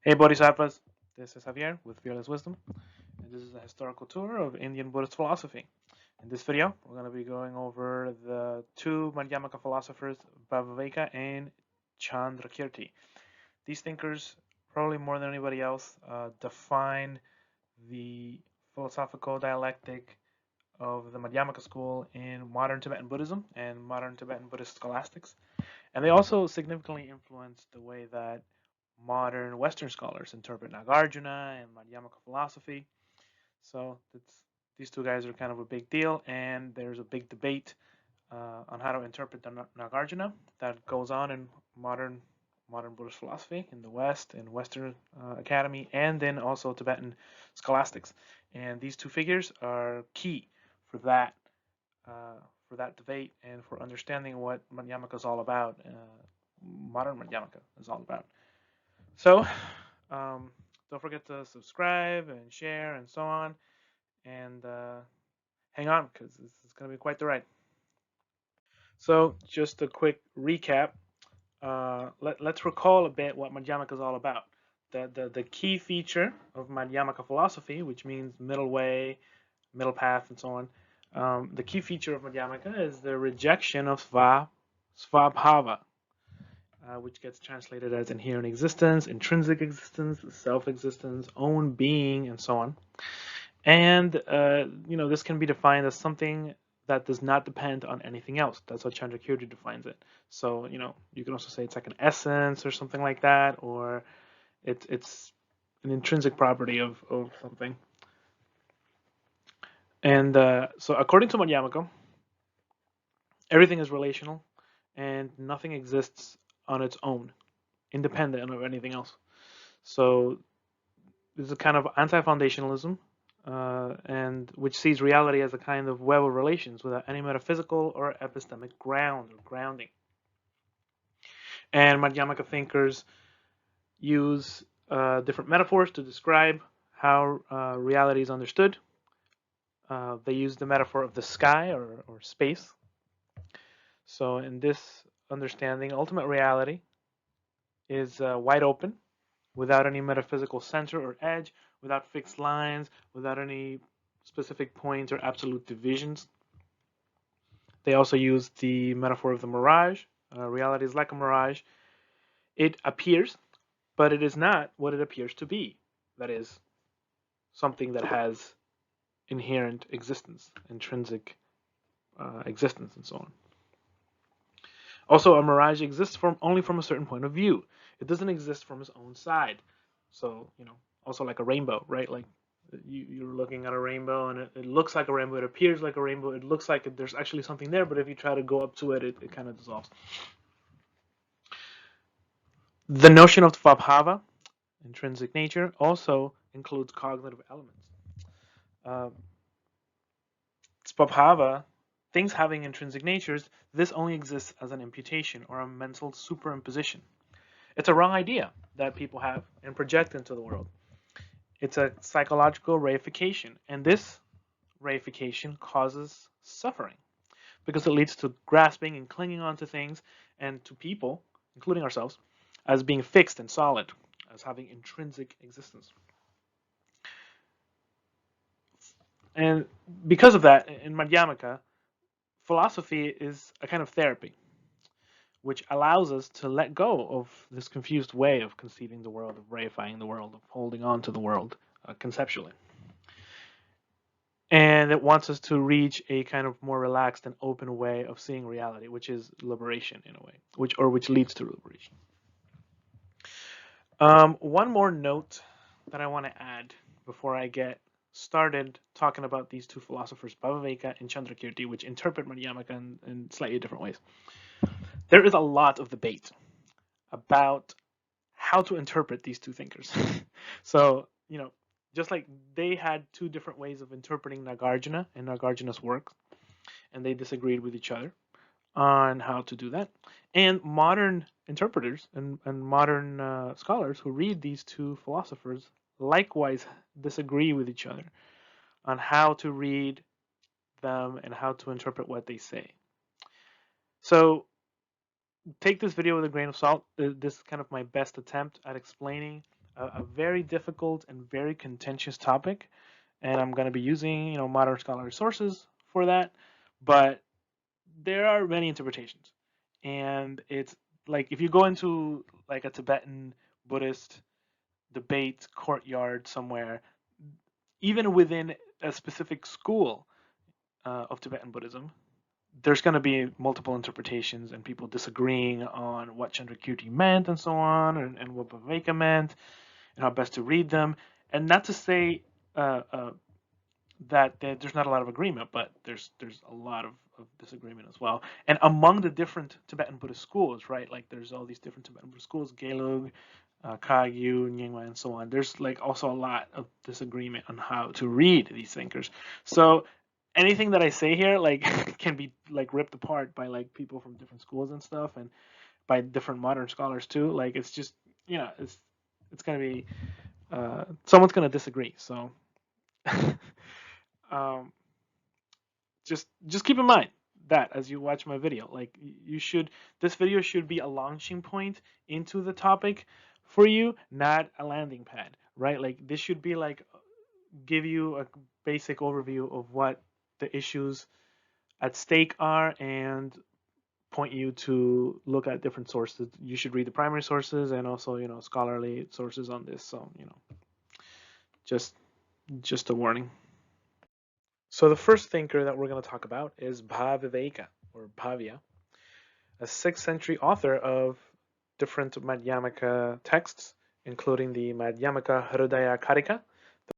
Hey Bodhisattvas, this is Javier with Fearless Wisdom, and this is a historical tour of Indian Buddhist philosophy. In this video, we're going to be going over the two Madhyamaka philosophers, Bhaviveka and Candrakirti. These thinkers, probably more than anybody else, define the philosophical dialectic of the Madhyamaka school in modern Tibetan Buddhism and modern Tibetan Buddhist scholastics. And they also significantly influenced the way that modern Western scholars interpret Nagarjuna and Madhyamaka philosophy. So these two guys are kind of a big deal, and there's a big debate on how to interpret the Nagarjuna that goes on in modern Buddhist philosophy in the West, in Western Academy, and then also Tibetan scholastics. And these two figures are key for that for that debate and for understanding what Madhyamaka is all about. Modern Madhyamaka is all about. So, um, don't forget to subscribe and share and so on. And hang on, because this is going to be quite the ride. So, just a quick recap. Let's recall a bit what Madhyamaka is all about. The key feature of Madhyamaka philosophy, which means middle way, middle path, and so on. The key feature of Madhyamaka is the rejection of svabhava, which gets translated as inherent existence, intrinsic existence, self-existence, own being, and so on. And this can be defined as something that does not depend on anything else. That's how Candrakirti defines it. So you can also say it's like an essence or something like that, or it's an intrinsic property of something. And so according to Madhyamaka, everything is relational, and nothing exists on its own, independent of anything else. So this is a kind of anti-foundationalism, and which sees reality as a kind of web of relations without any metaphysical or epistemic ground or grounding. And Madhyamaka thinkers use different metaphors to describe how reality is understood. They use the metaphor of the sky or space. So in this understanding, ultimate reality is wide open, without any metaphysical center or edge, without fixed lines, without any specific points or absolute divisions. They also use the metaphor of the mirage. Reality is like a mirage. It appears, but it is not what it appears to be. That is, something that has inherent existence, intrinsic existence, and so on. Also, a mirage exists only from a certain point of view. It doesn't exist from its own side. So, also like a rainbow, right? Like you're looking at a rainbow and it looks like a rainbow, it appears like a rainbow, it looks like there's actually something there, but if you try to go up to it, it kind of dissolves. The notion of Svabhava, intrinsic nature, also includes cognitive elements. Uh, Svabhava, things having intrinsic natures, this only exists as an imputation or a mental superimposition. It's a wrong idea that people have and project into the world. It's a psychological reification, and this reification causes suffering because it leads to grasping and clinging on to things and to people, including ourselves, as being fixed and solid, as having intrinsic existence. And because of that, in Madhyamaka, philosophy is a kind of therapy, which allows us to let go of this confused way of conceiving the world, of reifying the world, of holding on to the world conceptually. And it wants us to reach a kind of more relaxed and open way of seeing reality, which is liberation in a way, which leads to liberation. One more note that I want to add before I get started talking about these two philosophers, Bhaviveka and Candrakirti, which interpret Madhyamaka in slightly different ways. There is a lot of debate about how to interpret these two thinkers. So, just like they had two different ways of interpreting Nagarjuna and Nagarjuna's work, and they disagreed with each other on how to do that. And modern interpreters and modern scholars who read these two philosophers likewise disagree with each other on how to read them and how to interpret what they say. So take this video with a grain of salt. This is kind of my best attempt at explaining a very difficult and very contentious topic, and I'm going to be using modern scholarly sources for that. But there are many interpretations, and it's like if you go into like a Tibetan Buddhist debate courtyard somewhere, even within a specific school of Tibetan Buddhism, there's going to be multiple interpretations and people disagreeing on what Candrakirti meant and so on, and what Bhaviveka meant, and how best to read them. And not to say uh, uh, that there's not a lot of agreement, but there's a lot of disagreement as well. And among the different Tibetan Buddhist schools, right? Like there's all these different Tibetan Buddhist schools, Gelug, Kagyu, Nyingma, and so on. There's like also a lot of disagreement on how to read these thinkers. So anything that I say here like can be like ripped apart by like people from different schools and stuff, and by different modern scholars too. Like it's just it's gonna be someone's gonna disagree. So um, just keep in mind that as you watch my video, like you should, this video should be a launching point into the topic for you, not a landing pad, right? Like this should be like give you a basic overview of what the issues at stake are and point you to look at different sources. You should read the primary sources and also scholarly sources on this. So just just a warning. So the first thinker that we're going to talk about is Bhaviveka, or Bhavya, a 6th century author of different Madhyamaka texts, including the Madhyamaka-Hridaya-Karika,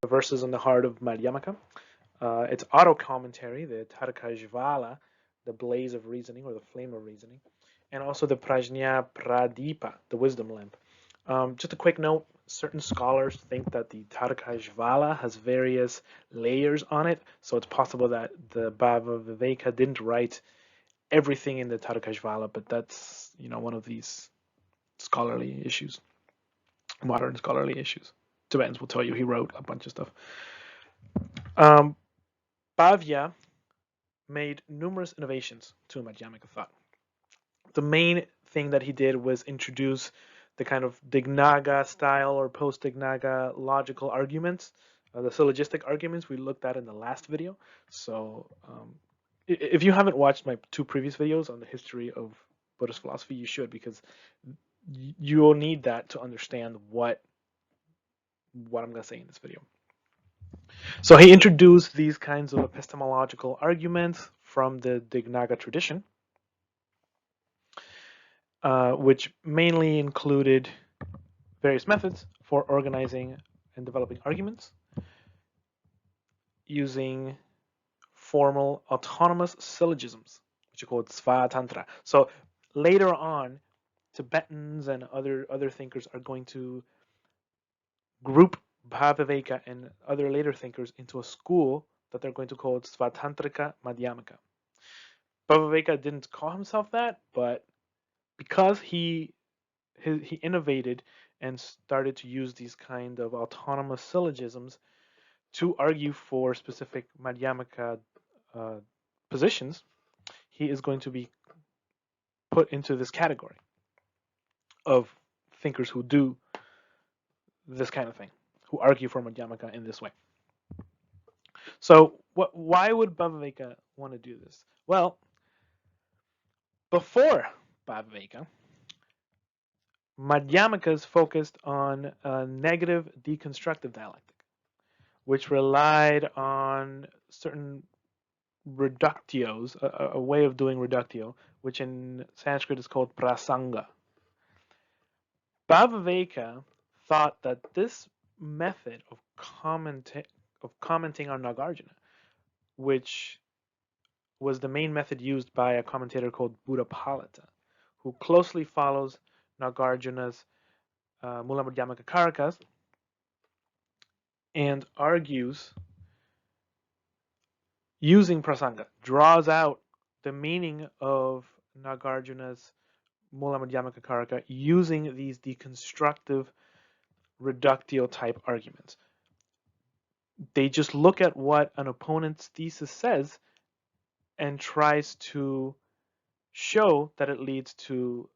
the verses on the heart of Madhyamaka, its auto-commentary, the Tarka-Jvala, the blaze of reasoning or the flame of reasoning, and also the Prajna Pradipa, the wisdom lamp. Just a quick note, certain scholars think that the Tarka-Jvala has various layers on it, so it's possible that the Bhaviveka didn't write everything in the Tarka-Jvala, but that's one of these scholarly issues, modern scholarly issues. Tibetans will tell you he wrote a bunch of stuff. Bhavya made numerous innovations to Madhyamaka thought. The main thing that he did was introduce the kind of Dignaga style or post-Dignaga logical arguments, the syllogistic arguments we looked at in the last video. So if you haven't watched my 2 previous videos on the history of Buddhist philosophy, you should, because you will need that to understand what I'm going to say in this video. So he introduced these kinds of epistemological arguments from the Dignaga tradition, which mainly included various methods for organizing and developing arguments using formal autonomous syllogisms, which are called Svatantra. So later on, Tibetans and other thinkers are going to group Bhaviveka and other later thinkers into a school that they're going to call Svatantrika Madhyamaka. Bhaviveka didn't call himself that, but because he innovated and started to use these kind of autonomous syllogisms to argue for specific Madhyamaka positions, he is going to be put into this category of thinkers who do this kind of thing, who argue for Madhyamaka in this way. So why would Bhaviveka want to do this? Well, before Bhaviveka, Madhyamakas focused on a negative deconstructive dialectic, which relied on certain reductios, a way of doing reductio, which in Sanskrit is called prasanga. Bhaviveka thought that this method of commenting on Nagarjuna, which was the main method used by a commentator called Buddhapalita, who closely follows Nagarjuna's Mula Madhyamaka Karakas and argues using prasanga, draws out the meaning of Nagarjuna's Mula Madhyamaka Karaka using these deconstructive reductio type arguments. They just look at what an opponent's thesis says and tries to show that it leads to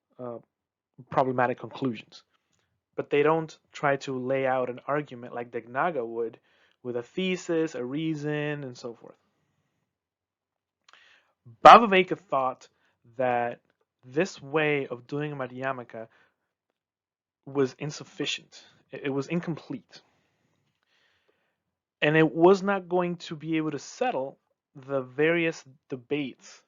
problematic conclusions. but they don't try to lay out an argument like Dignaga would, with a thesis, a reason, and so forth. Bhaviveka thought that this way of doing Madhyamaka was insufficient. It was incomplete. And it was not going to be able to settle the various debates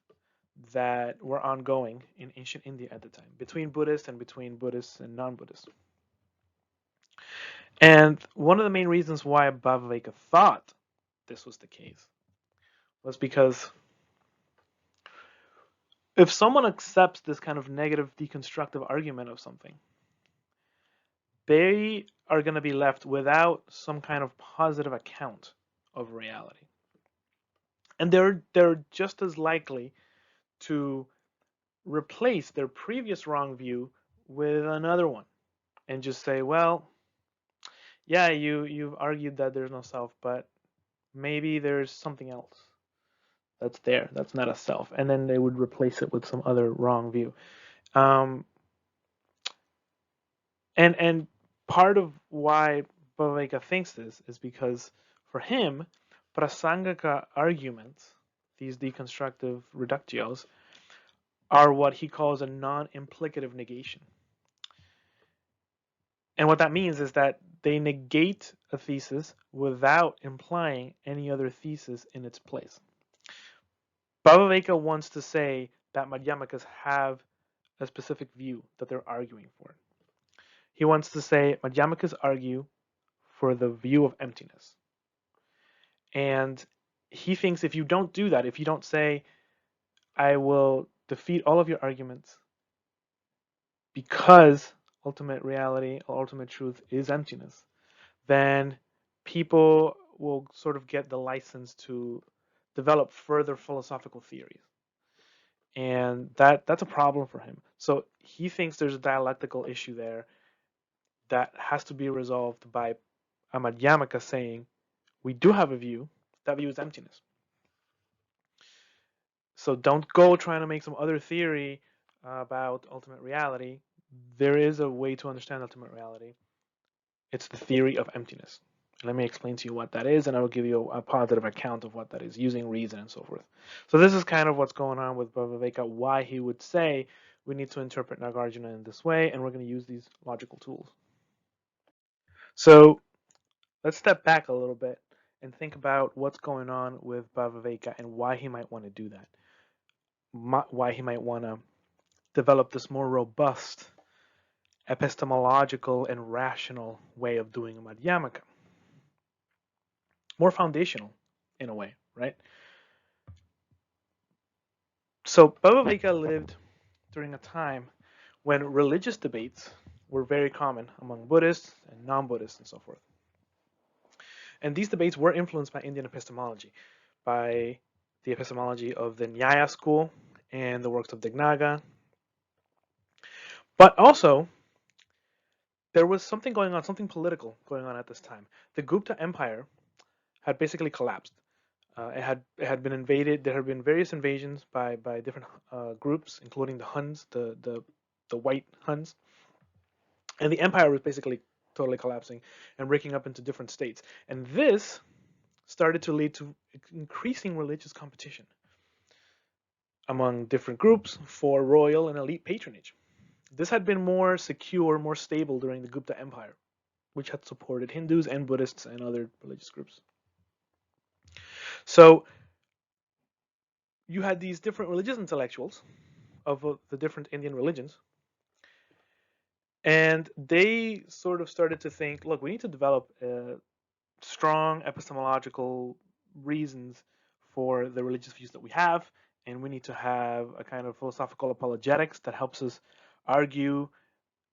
that were ongoing in ancient India at the time, between Buddhists and non-Buddhists. And one of the main reasons why Bhaviveka thought this was the case was because if someone accepts this kind of negative deconstructive argument of something, they are going to be left without some kind of positive account of reality. And they're just as likely to replace their previous wrong view with another one and just say, well, yeah, you've argued that there's no self, but maybe there's something else that's there, that's not a self, and then they would replace it with some other wrong view. And part of why Bhaviveka thinks this is because for him, prasangika arguments, these deconstructive reductios, are what he calls a non-implicative negation. And what that means is that they negate a thesis without implying any other thesis in its place. Bhaviveka wants to say that Madhyamakas have a specific view that they're arguing for. He wants to say Madhyamakas argue for the view of emptiness. And he thinks if you don't do that, if you don't say, I will defeat all of your arguments because ultimate reality or ultimate truth is emptiness, then people will sort of get the license to develop further philosophical theories. And that's a problem for him. So he thinks there's a dialectical issue there that has to be resolved by a Madhyamaka saying, we do have a view, that view is emptiness. So don't go trying to make some other theory about ultimate reality. There is a way to understand ultimate reality. It's the theory of emptiness. Let me explain to you what that is, and I will give you a positive account of what that is, using reason and so forth. So this is kind of what's going on with Bhaviveka, why he would say we need to interpret Nagarjuna in this way, and we're going to use these logical tools. So let's step back a little bit and think about what's going on with Bhaviveka and why he might want to do that. Why he might want to develop this more robust epistemological and rational way of doing a Madhyamaka. More foundational in a way, right? So Bhaviveka lived during a time when religious debates were very common among Buddhists and non-Buddhists and so forth. And these debates were influenced by Indian epistemology, by the epistemology of the Nyaya school and the works of Dignaga. But also, there was something going on, something political going on at this time. The Gupta Empire had basically collapsed. It had been invaded. There had been various invasions by different groups, including the Huns, the white Huns, and the empire was basically totally collapsing and breaking up into different states. And this started to lead to increasing religious competition among different groups for royal and elite patronage. This had been more secure, more stable during the Gupta Empire, which had supported Hindus and Buddhists and other religious groups. So you had these different religious intellectuals of the different Indian religions, and they sort of started to think, look, we need to develop strong epistemological reasons for the religious views that we have, and we need to have a kind of philosophical apologetics that helps us argue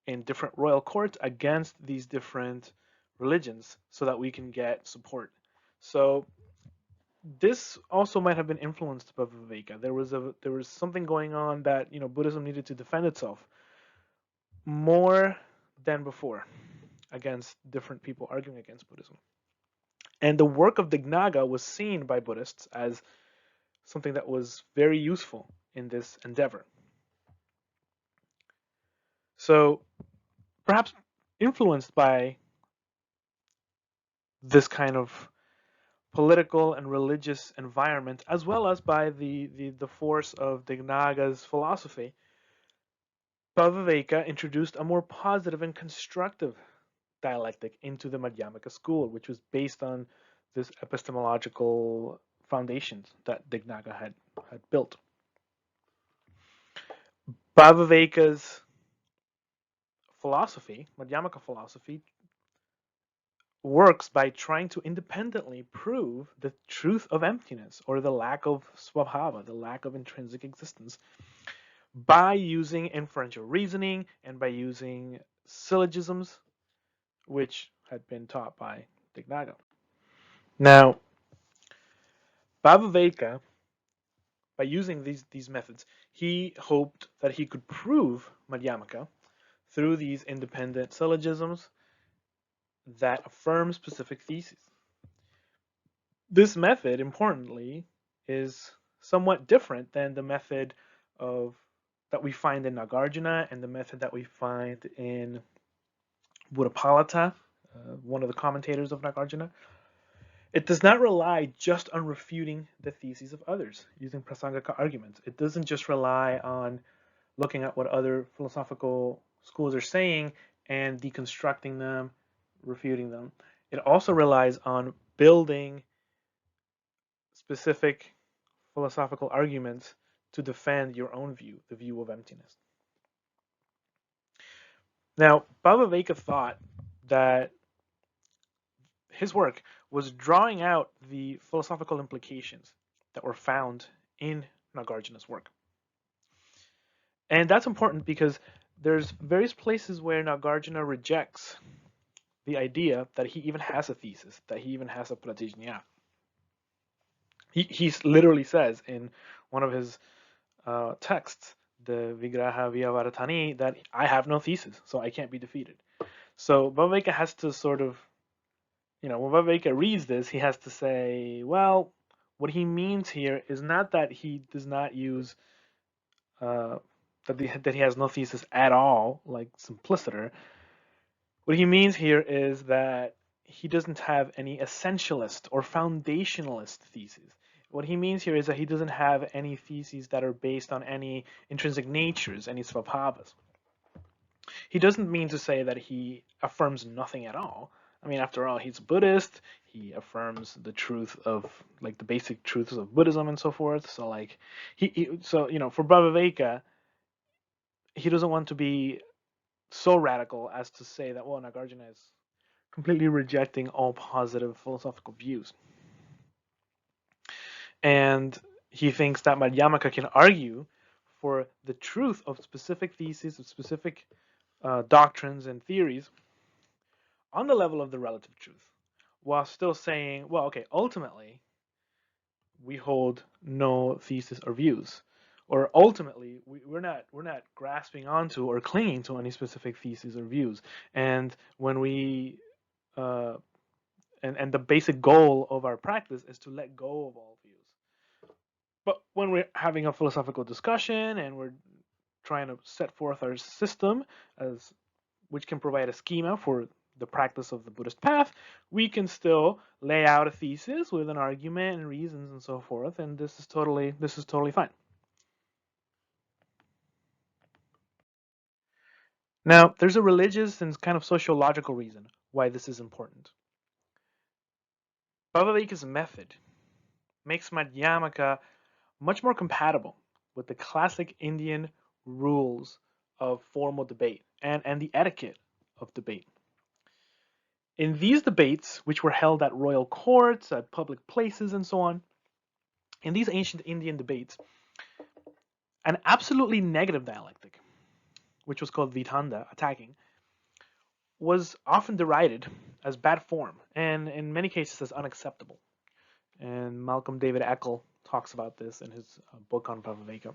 in different royal courts against these different religions so that we can get support. So this also might have been influenced by Viveka. There was something going on that Buddhism needed to defend itself more than before against different people arguing against Buddhism. And the work of Dignaga was seen by Buddhists as something that was very useful in this endeavor. So perhaps influenced by this kind of political and religious environment, as well as by the force of Dignaga's philosophy, Bhaviveka introduced a more positive and constructive dialectic into the Madhyamaka school, which was based on this epistemological foundations that Dignaga had built. Bhaviveka's philosophy, Madhyamaka philosophy, works by trying to independently prove the truth of emptiness or the lack of swabhava, the lack of intrinsic existence, by using inferential reasoning and by using syllogisms, which had been taught by Dignaga. Now, Bhaviveka, by using these methods, he hoped that he could prove Madhyamaka through these independent syllogisms that affirm specific theses. This method, importantly, is somewhat different than the method of that we find in Nagarjuna and the method that we find in Buddhapalata, one of the commentators of Nagarjuna. It does not rely just on refuting the theses of others using prasangika arguments. It doesn't just rely on looking at what other philosophical schools are saying and deconstructing them, refuting them. It also relies on building specific philosophical arguments to defend your own view, the view of emptiness. Now, Bhaviveka thought that his work was drawing out the philosophical implications that were found in Nagarjuna's work. And that's important because there's various places where Nagarjuna rejects the idea that he even has a thesis, that he even has a pratijñā. He literally says in one of his texts, the Vigraha Vyavaratani, that I have no thesis, so I can't be defeated. So Bhaviveka has to sort of, when Bhaviveka reads this, he has to say, well, what he means here is not that he does not use, that he has no thesis at all, like simpliciter. What he means here is that he doesn't have any essentialist or foundationalist theses. What he means here is that he doesn't have any theses that are based on any intrinsic natures, any svabhavas. He doesn't mean to say that he affirms nothing at all. I mean, after all, he's a Buddhist. He affirms the truth of, like, the basic truths of Buddhism and so forth. So, like, for Bhaviveka, he doesn't want to be so radical as to say that, well, Nagarjuna is completely rejecting all positive philosophical views. And he thinks that Madhyamaka can argue for the truth of specific theses, of specific doctrines and theories on the level of the relative truth, while still saying, well, okay, ultimately, we hold no thesis or views. Or ultimately, we're not grasping onto or clinging to any specific theses or views. And when we and the basic goal of our practice is to let go of all views. But when we're having a philosophical discussion and we're trying to set forth our system as which can provide a schema for the practice of the Buddhist path, we can still lay out a thesis with an argument and reasons and so forth, and this is totally fine. Now, there's a religious and kind of sociological reason why this is important. Bhaviveka's method makes Madhyamaka much more compatible with the classic Indian rules of formal debate and the etiquette of debate. In these debates, which were held at royal courts, at public places, and so on, in these ancient Indian debates, an absolutely negative dialectic, which was called Vitanda, attacking, was often derided as bad form and in many cases as unacceptable. And Malcolm David Eckel talks about this in his book on Bhaviveka.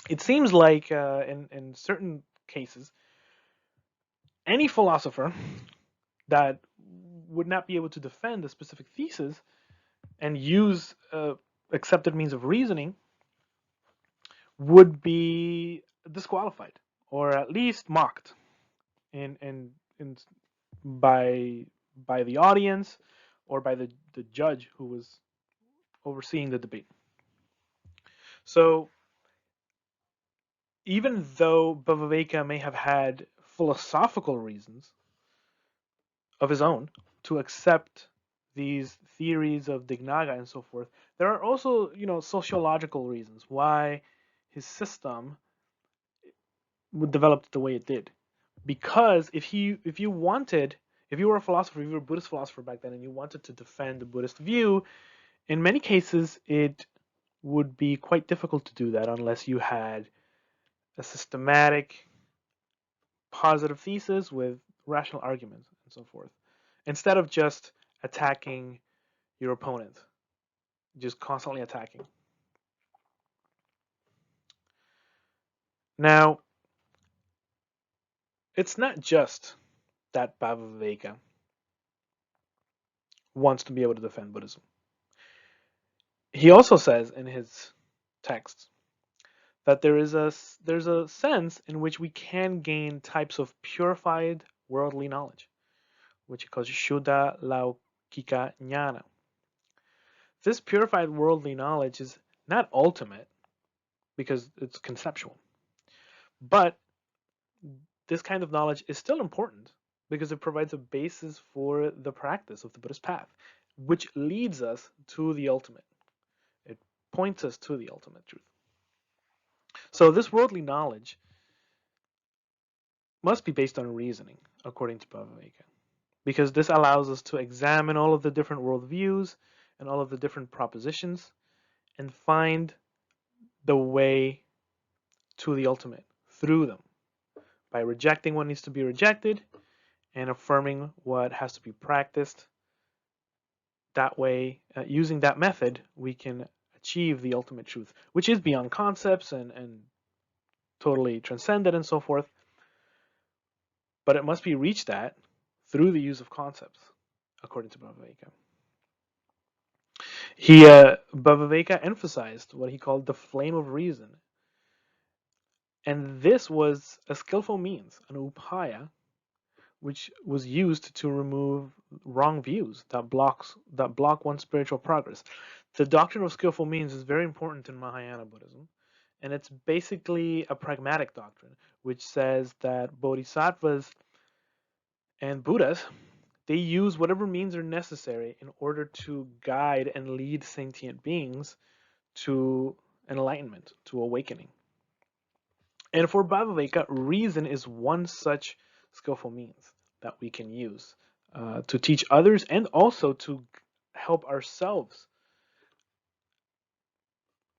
It seems like in certain cases, any philosopher that would not be able to defend a specific thesis and use accepted means of reasoning would be disqualified or at least mocked in in, by the audience or by the judge who was overseeing the debate. So even though Bhaviveka may have had philosophical reasons of his own to accept these theories of Dignaga and so forth, there are also, sociological reasons why his system developed the way it did. Because if you were a philosopher, if you were a Buddhist philosopher back then, and you wanted to defend the Buddhist view, in many cases it would be quite difficult to do that unless you had a systematic, positive thesis with rational arguments and so forth, instead of just attacking your opponent, just constantly attacking. Now, it's not just that Bhaviveka wants to be able to defend Buddhism. He also says in his texts that there's a sense in which we can gain types of purified worldly knowledge, which he calls Shuddha Laukika Jnana. This purified worldly knowledge is not ultimate because it's conceptual, but this kind of knowledge is still important because it provides a basis for the practice of the Buddhist path, which leads us to the ultimate. It points us to the ultimate truth. So this worldly knowledge must be based on reasoning, according to Bhaviveka, because this allows us to examine all of the different worldviews and all of the different propositions and find the way to the ultimate through them by rejecting what needs to be rejected and affirming what has to be practiced. That way, using that method, we can achieve the ultimate truth, which is beyond concepts and totally transcended and so forth. But it must be reached at through the use of concepts, according to Bhaviveka. Bhaviveka emphasized what he called the flame of reason. And this was a skillful means, an upaya, which was used to remove wrong views that block one's spiritual progress. The doctrine of skillful means is very important in Mahayana Buddhism, and it's basically a pragmatic doctrine, which says that bodhisattvas and Buddhas, they use whatever means are necessary in order to guide and lead sentient beings to enlightenment, to awakening. And for Bhaviveka, reason is one such skillful means that we can use to teach others and also to help ourselves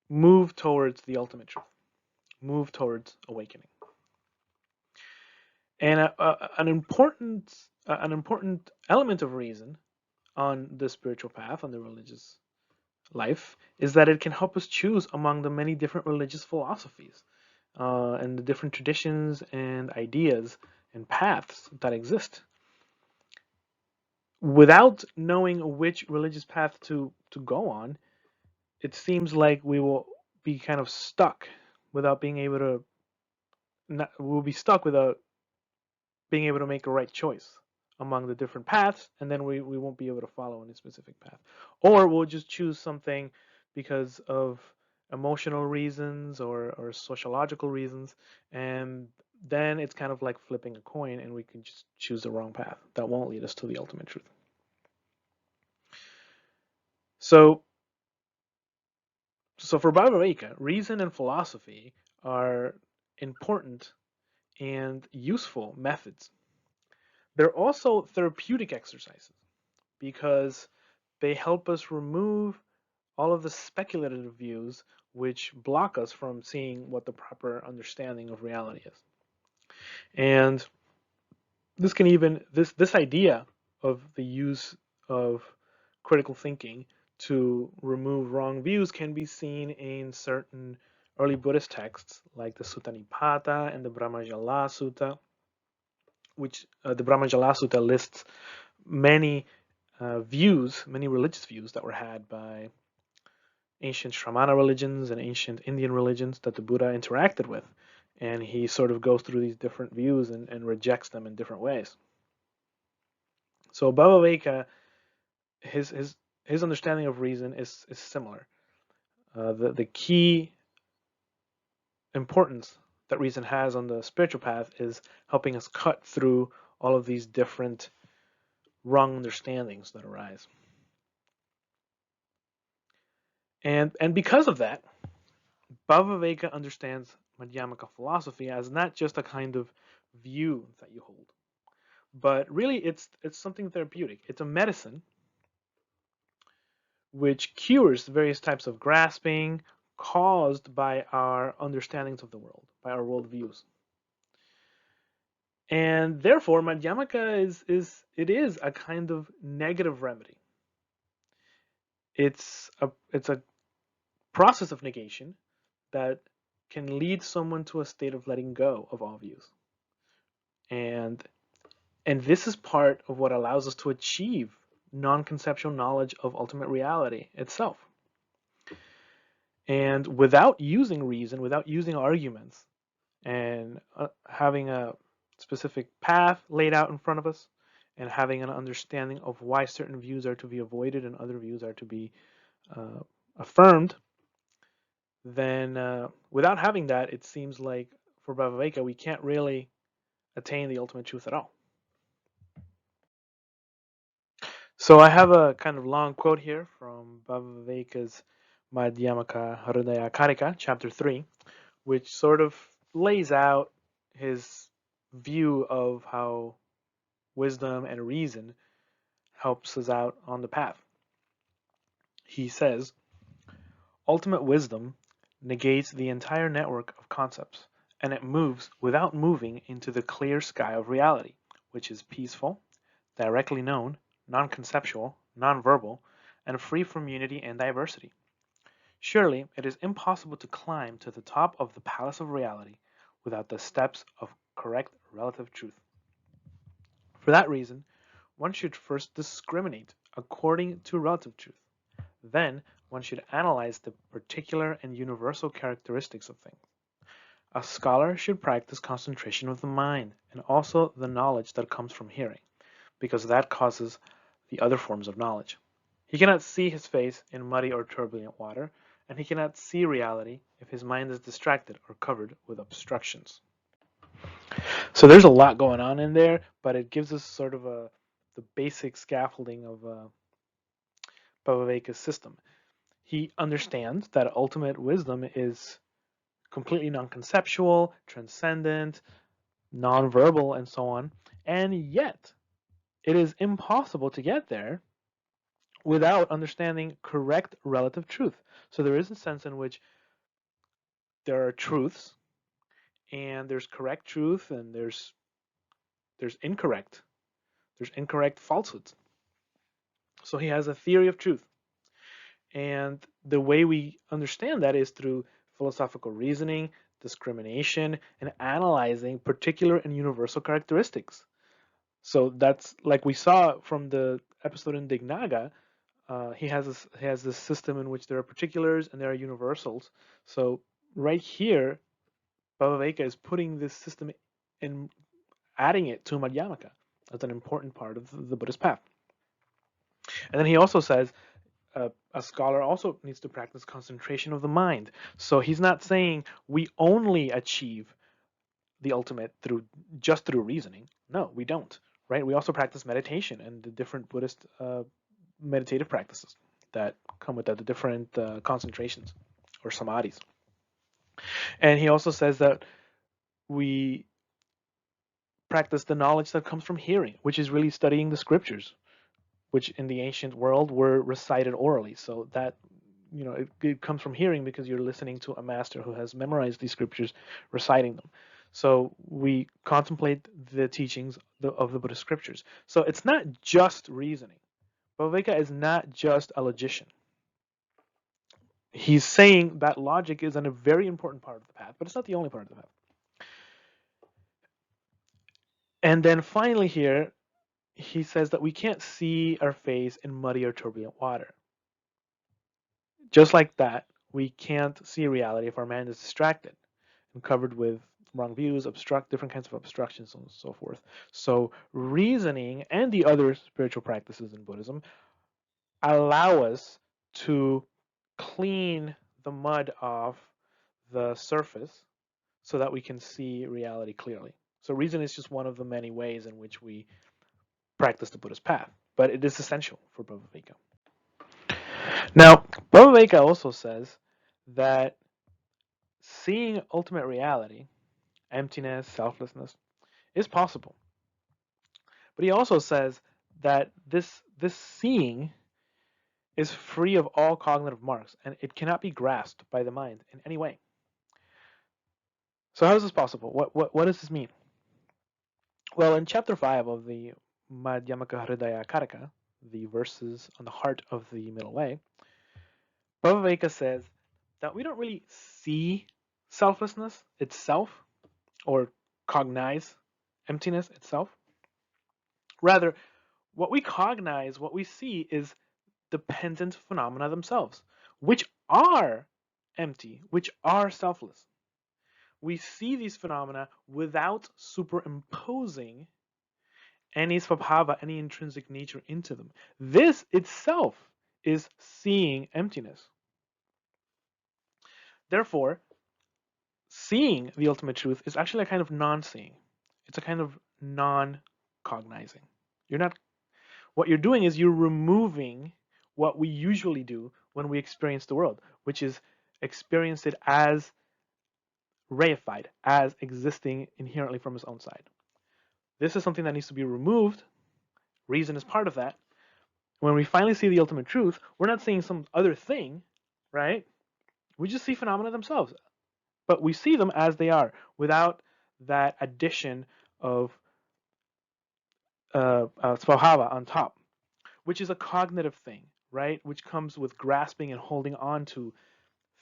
move towards the ultimate truth, move towards awakening. And an important element of reason on the spiritual path, on the religious life, is that it can help us choose among the many different religious philosophies and the different traditions and ideas and paths that exist. Without knowing which religious path to go on, it seems like we will be kind of stuck without being able to. We'll be stuck without being able to make a right choice among the different paths, and then we won't be able to follow any specific path. Or we'll just choose something because of emotional reasons or sociological reasons, and then it's kind of like flipping a coin, and we can just choose the wrong path. That won't lead us to the ultimate truth. So for Bhaviveka, reason and philosophy are important and useful methods. They're also therapeutic exercises because they help us remove all of the speculative views which block us from seeing what the proper understanding of reality is. And this idea of the use of critical thinking to remove wrong views can be seen in certain early Buddhist texts like the Sutta Nipata and the Brahmajala Sutta, which the Brahmajala Sutta lists many many religious views that were had by ancient Shramana religions and ancient Indian religions that the Buddha interacted with. And he sort of goes through these different views and rejects them in different ways. So Bhaviveka, his understanding of reason is similar. The key importance that reason has on the spiritual path is helping us cut through all of these different wrong understandings that arise. And because of that, Bhaviveka understands Madhyamaka philosophy as not just a kind of view that you hold, but really it's something therapeutic. It's a medicine which cures various types of grasping caused by our understandings of the world, by our worldviews. And therefore, Madhyamaka is a kind of negative remedy. It's a process of negation that can lead someone to a state of letting go of all views. And this is part of what allows us to achieve non-conceptual knowledge of ultimate reality itself. And without using reason, without using arguments, and having a specific path laid out in front of us, and having an understanding of why certain views are to be avoided and other views are to be affirmed, then without having that, it seems like for Bhaviveka, we can't really attain the ultimate truth at all. So I have a kind of long quote here from Bhaviveka's Madhyamaka-Hridaya-Karika, chapter 3, which sort of lays out his view of how wisdom and reason helps us out on the path. He says, ultimate wisdom negates the entire network of concepts, and it moves without moving into the clear sky of reality, which is peaceful, directly known, non-conceptual, non-verbal, and free from unity and diversity. Surely it is impossible to climb to the top of the palace of reality without the steps of correct relative truth. For that reason, one should first discriminate according to relative truth. Then one should analyze the particular and universal characteristics of things. A scholar should practice concentration of the mind and also the knowledge that comes from hearing, because that causes the other forms of knowledge. He cannot see his face in muddy or turbulent water, and he cannot see reality if his mind is distracted or covered with obstructions. So there's a lot going on in there, but it gives us sort of the basic scaffolding of Bhaviveka's system. He understands that ultimate wisdom is completely non-conceptual, transcendent, non-verbal, and so on, and yet it is impossible to get there without understanding correct relative truth. So there is a sense in which there are truths, and there's correct truth, and there's incorrect. There's incorrect falsehoods. So he has a theory of truth. And the way we understand that is through philosophical reasoning, discrimination, and analyzing particular and universal characteristics. So that's like we saw from the episode in Dignaga. He has this system in which there are particulars and there are universals. So right here, Bhaviveka is putting this system in, adding it to Madhyamaka as an important part of the Buddhist path. And then he also says a scholar also needs to practice concentration of the mind. So he's not saying we only achieve the ultimate just through reasoning. No, we don't. Right? We also practice meditation and the different Buddhist meditative practices that come with that, the different concentrations or samadhis. And he also says that we practice the knowledge that comes from hearing, which is really studying the scriptures, which in the ancient world were recited orally. So that, it comes from hearing because you're listening to a master who has memorized these scriptures, reciting them. So we contemplate the teachings of the Buddhist scriptures. So it's not just reasoning. Bhaviveka is not just a logician. He's saying that logic is a very important part of the path, but it's not the only part of the path. And then finally here, he says that we can't see our face in muddy or turbulent water. Just like that, we can't see reality if our mind is distracted and covered with wrong views, different kinds of obstructions, and so forth. So reasoning and the other spiritual practices in Buddhism allow us to clean the mud off the surface so that we can see reality clearly. So reason is just one of the many ways in which we practice the Buddhist path, but it is essential for Bhaviveka. Now, Bhaviveka also says that seeing ultimate reality, emptiness, selflessness, is possible. But he also says that this seeing is free of all cognitive marks, and it cannot be grasped by the mind in any way. So how is this possible? What does this mean? Well, in chapter 5 of the Madhyamakāvatāra-bhāśya, the verses on the heart of the middle way, Bhaviveka says that we don't really see selflessness itself or cognize emptiness itself. Rather, what we cognize, what we see, is dependent phenomena themselves, which are empty, which are selfless. We see these phenomena without superimposing any svabhava, any intrinsic nature into them. This itself is seeing emptiness. Therefore, seeing the ultimate truth is actually a kind of non-seeing. It's a kind of non-cognizing. What you're doing is you're removing what we usually do when we experience the world, which is experience it as reified, as existing inherently from its own side. This is something that needs to be removed. Reason is part of that. When we finally see the ultimate truth, we're not seeing some other thing, right? We just see phenomena themselves. But we see them as they are, without that addition of svabhava on top, which is a cognitive thing, right? Which comes with grasping and holding on to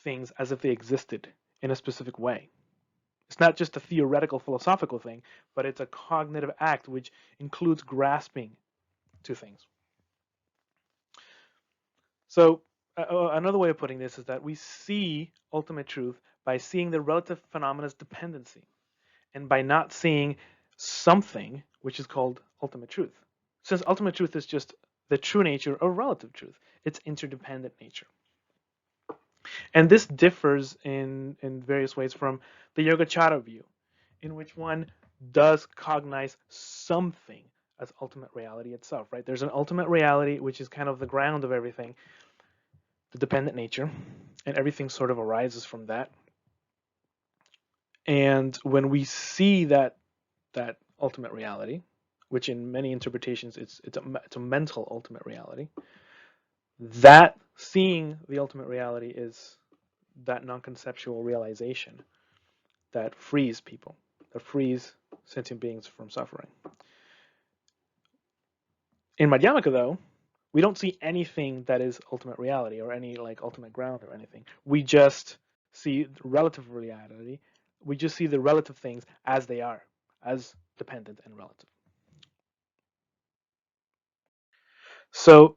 things as if they existed in a specific way. It's not just a theoretical philosophical thing, but it's a cognitive act which includes grasping to things. So another way of putting this is that we see ultimate truth by seeing the relative phenomena's dependency, and by not seeing something which is called ultimate truth. Since ultimate truth is just the true nature of relative truth, its interdependent nature. And this differs in various ways from the Yogacara view, in which one does cognize something as ultimate reality itself, right? There's an ultimate reality which is kind of the ground of everything, the dependent nature, and everything sort of arises from that. And when we see that ultimate reality, which in many interpretations it's a mental ultimate reality, that seeing the ultimate reality is that non-conceptual realization that frees people, that frees sentient beings from suffering. In Madhyamaka, though, we don't see anything that is ultimate reality or any like ultimate ground or anything. We just see relative reality. We just see the relative things as they are, as dependent and relative. So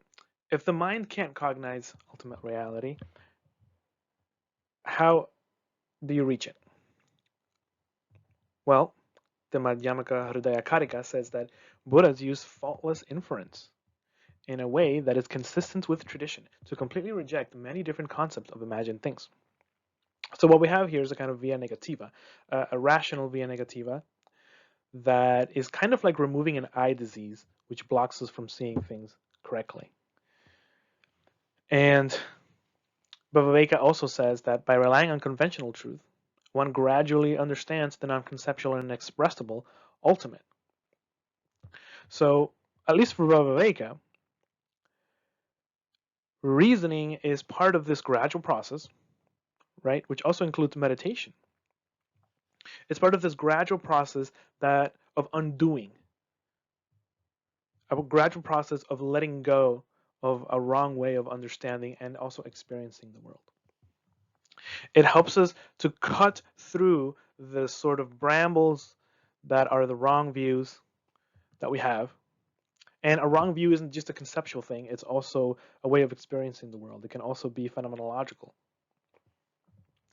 if the mind can't cognize ultimate reality, how do you reach it? Well, the Madhyamaka Hridaya says that Buddhas use faultless inference in a way that is consistent with tradition to completely reject many different concepts of imagined things. So what we have here is a kind of via negativa, a rational via negativa that is kind of like removing an eye disease which blocks us from seeing things correctly. And Bhaviveka also says that by relying on conventional truth, one gradually understands the non-conceptual and inexpressible ultimate. So, at least for Bhaviveka, reasoning is part of this gradual process, right, which also includes meditation. It's part of this gradual process of undoing, a gradual process of letting go of a wrong way of understanding and also experiencing the world. It helps us to cut through the sort of brambles that are the wrong views that we have. And a wrong view isn't just a conceptual thing, it's also a way of experiencing the world. It can also be phenomenological.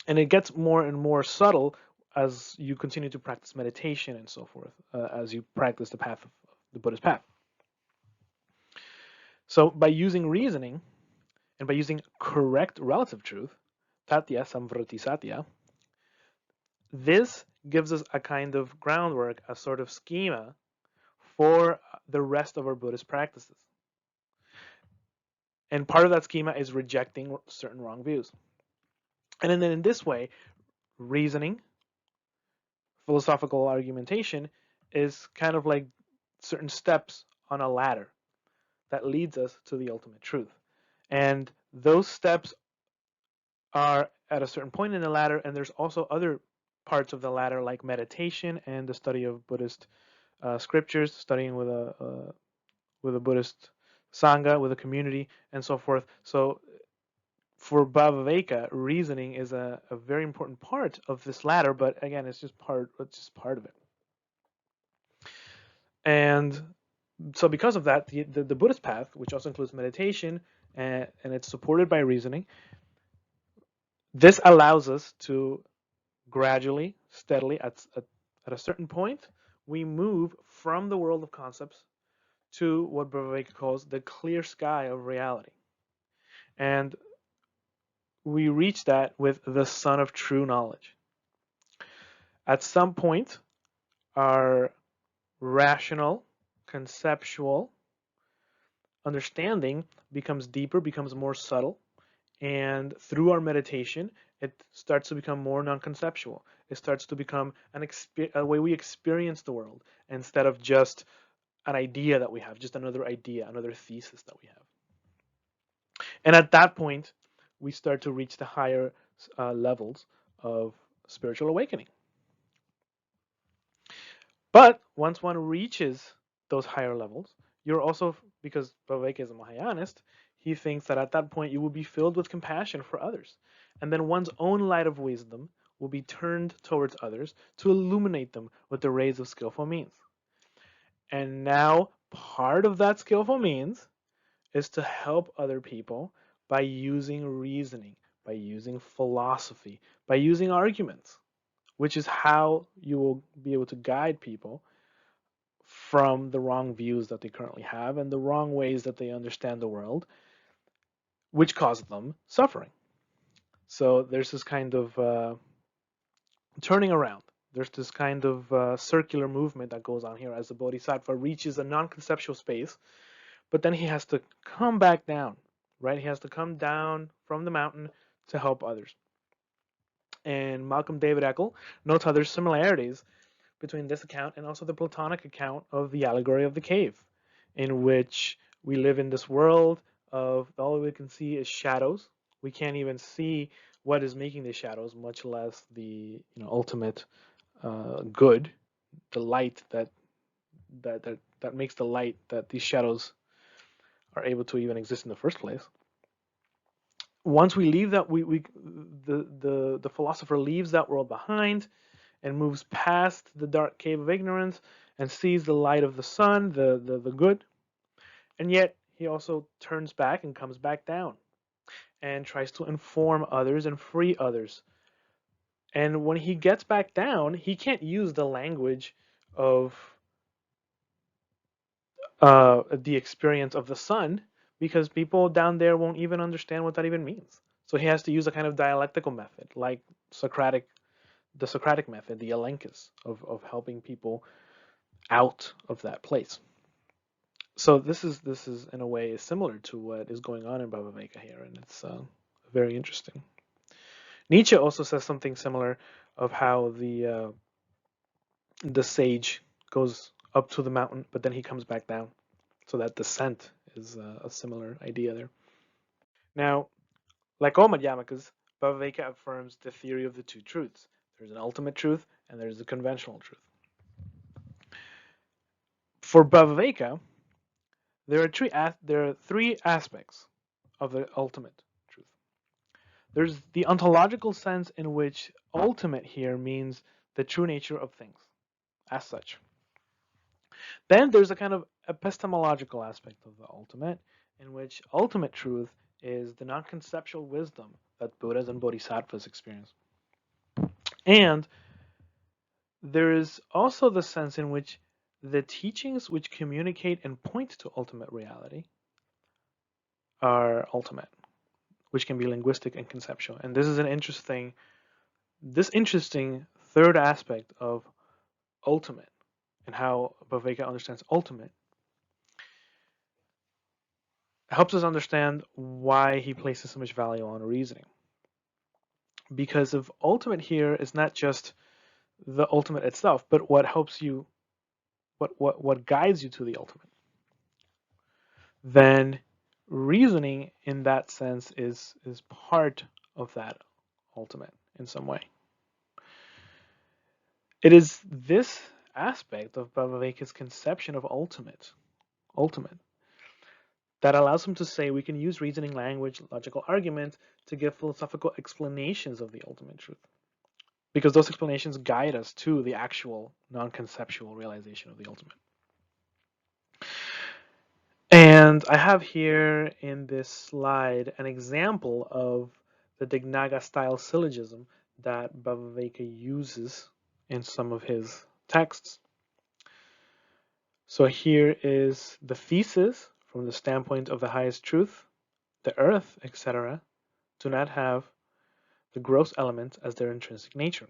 And it gets more and more subtle as you continue to practice meditation and so forth, as you practice the path of the Buddhist path. So by using reasoning and by using correct relative truth, tatya samvriti satya, this gives us a kind of groundwork, a sort of schema for the rest of our Buddhist practices. And part of that schema is rejecting certain wrong views. And then in this way, reasoning, philosophical argumentation is kind of like certain steps on a ladder that leads us to the ultimate truth. And those steps are at a certain point in the ladder, and there's also other parts of the ladder like meditation and the study of Buddhist scriptures, studying with a Buddhist sangha, with a community, and so forth. So for Bhaviveka, reasoning is a very important part of this ladder, but again, it's just part of it. And so because of that, the Buddhist path, which also includes meditation, and it's supported by reasoning, this allows us to gradually, steadily, at a certain point, we move from the world of concepts to what Bhaviveka calls the clear sky of reality. And we reach that with the sun of true knowledge. At some point, our rational, conceptual understanding becomes deeper, becomes more subtle, and through our meditation, it starts to become more non-conceptual. It starts to become a way we experience the world instead of just an idea that we have, just another idea, another thesis that we have. And at that point, we start to reach the higher levels of spiritual awakening. But once one reaches those higher levels, you're also, because Bhaviveka is a Mahayanist, he thinks that at that point you will be filled with compassion for others. And then one's own light of wisdom will be turned towards others to illuminate them with the rays of skillful means. And now part of that skillful means is to help other people by using reasoning, by using philosophy, by using arguments, which is how you will be able to guide people from the wrong views that they currently have and the wrong ways that they understand the world, which cause them suffering. So there's this kind of turning around. There's this kind of circular movement that goes on here as the Bodhisattva reaches a non-conceptual space, but then he has to come back down, right? He has to come down from the mountain to help others. And Malcolm David Eckel notes how there's similarities between this account and also the Platonic account of the allegory of the cave, in which we live in this world of all we can see is shadows. We can't even see what is making the shadows, much less the ultimate good, the light that makes the light that these shadows are able to even exist in the first place. Once we leave that, the philosopher leaves that world behind and moves past the dark cave of ignorance and sees the light of the sun, the good. And yet he also turns back and comes back down and tries to inform others and free others. And when he gets back down, he can't use the language of the experience of the sun, because people down there won't even understand what that even means. So he has to use a kind of dialectical method, like the Socratic method, the elenchus of helping people out of that place. So this is in a way similar to what is going on in Bhaviveka here, and it's very interesting. Nietzsche also says something similar of how the sage goes up to the mountain, but then he comes back down. So that descent is a similar idea there. Now, like all Madhyamakas, Bhaviveka affirms the theory of the two truths. There's an ultimate truth and there's a conventional truth. For Bhaviveka, there are three aspects of the ultimate truth. There's the ontological sense, in which ultimate here means the true nature of things as such. Then there's a kind of epistemological aspect of the ultimate, in which ultimate truth is the non-conceptual wisdom that Buddhas and Bodhisattvas experience. And there is also the sense in which the teachings which communicate and point to ultimate reality are ultimate, which can be linguistic and conceptual. And this is this interesting third aspect of ultimate and how Bhaviveka understands ultimate helps us understand why he places so much value on reasoning. Because of ultimate here is not just the ultimate itself, but what helps you, what guides you to the ultimate. Then reasoning in that sense is part of that ultimate in some way. It is this aspect of Bhaviveka's conception of ultimate that allows him to say we can use reasoning language, logical argument to give philosophical explanations of the ultimate truth. Because those explanations guide us to the actual non-conceptual realization of the ultimate. And I have here in this slide an example of the Dignaga style syllogism that Bhaviveka uses in some of his texts. So here is the thesis from the standpoint of the highest truth. The earth, etc., do not have the gross elements as their intrinsic nature.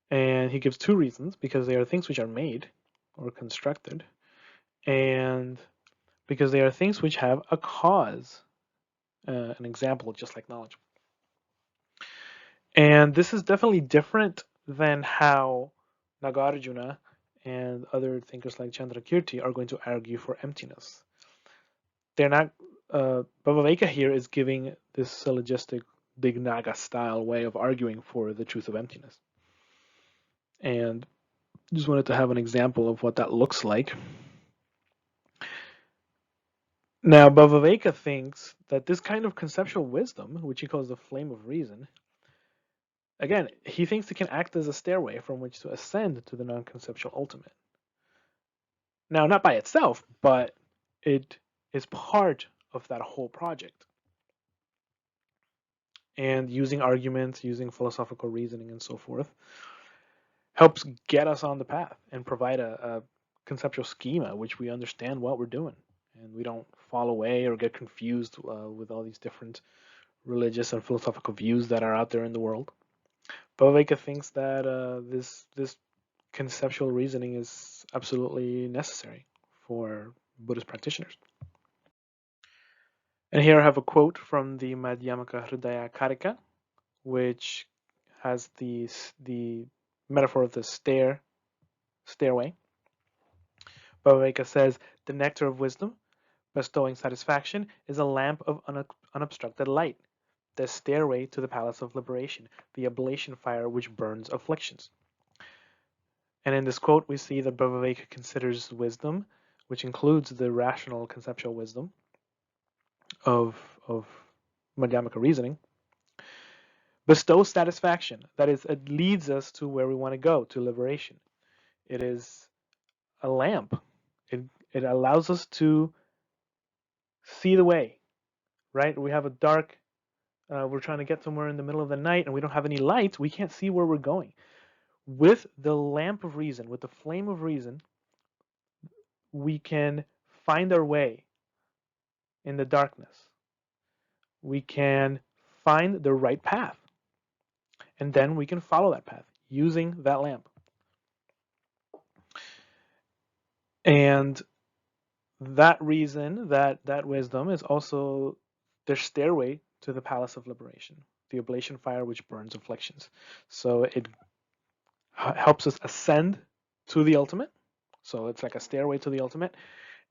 And he gives two reasons, because they are things which are made or constructed, and because they are things which have a cause, an example, just like knowledge. And this is definitely different than how Nagarjuna and other thinkers like Candrakirti are going to argue for emptiness. They're not, Bhaviveka here is giving this syllogistic Dignaga style way of arguing for the truth of emptiness. And just wanted to have an example of what that looks like. Now, Bhaviveka thinks that this kind of conceptual wisdom, which he calls the flame of reason, again, he thinks it can act as a stairway from which to ascend to the non-conceptual ultimate. Now, not by itself, but it is part of that whole project. And using arguments, using philosophical reasoning, and so forth, helps get us on the path and provide a conceptual schema which we understand what we're doing. And we don't fall away or get confused with all these different religious and philosophical views that are out there in the world. Bhaviveka thinks that this conceptual reasoning is absolutely necessary for Buddhist practitioners. And here I have a quote from the Madhyamakāvatāra-bhāśya, which has the metaphor of the stairway. Bhaviveka says, the nectar of wisdom, bestowing satisfaction, is a lamp of unobstructed light, the stairway to the palace of liberation, the oblation fire which burns afflictions. And in this quote, we see that Bhaviveka considers wisdom, which includes the rational conceptual wisdom of Madhyamaka reasoning, bestows satisfaction. That is, it leads us to where we want to go, to liberation. It is a lamp. It allows us to see the way, right? We have a dark, we're trying to get somewhere in the middle of the night and we don't have any light. We can't see where we're going. With the lamp of reason, with the flame of reason, we can find our way in the darkness. We can find the right path. And then we can follow that path using that lamp. And that reason, that wisdom is also their stairway to the palace of liberation, the oblation fire which burns afflictions. So it helps us ascend to the ultimate. So it's like a stairway to the ultimate.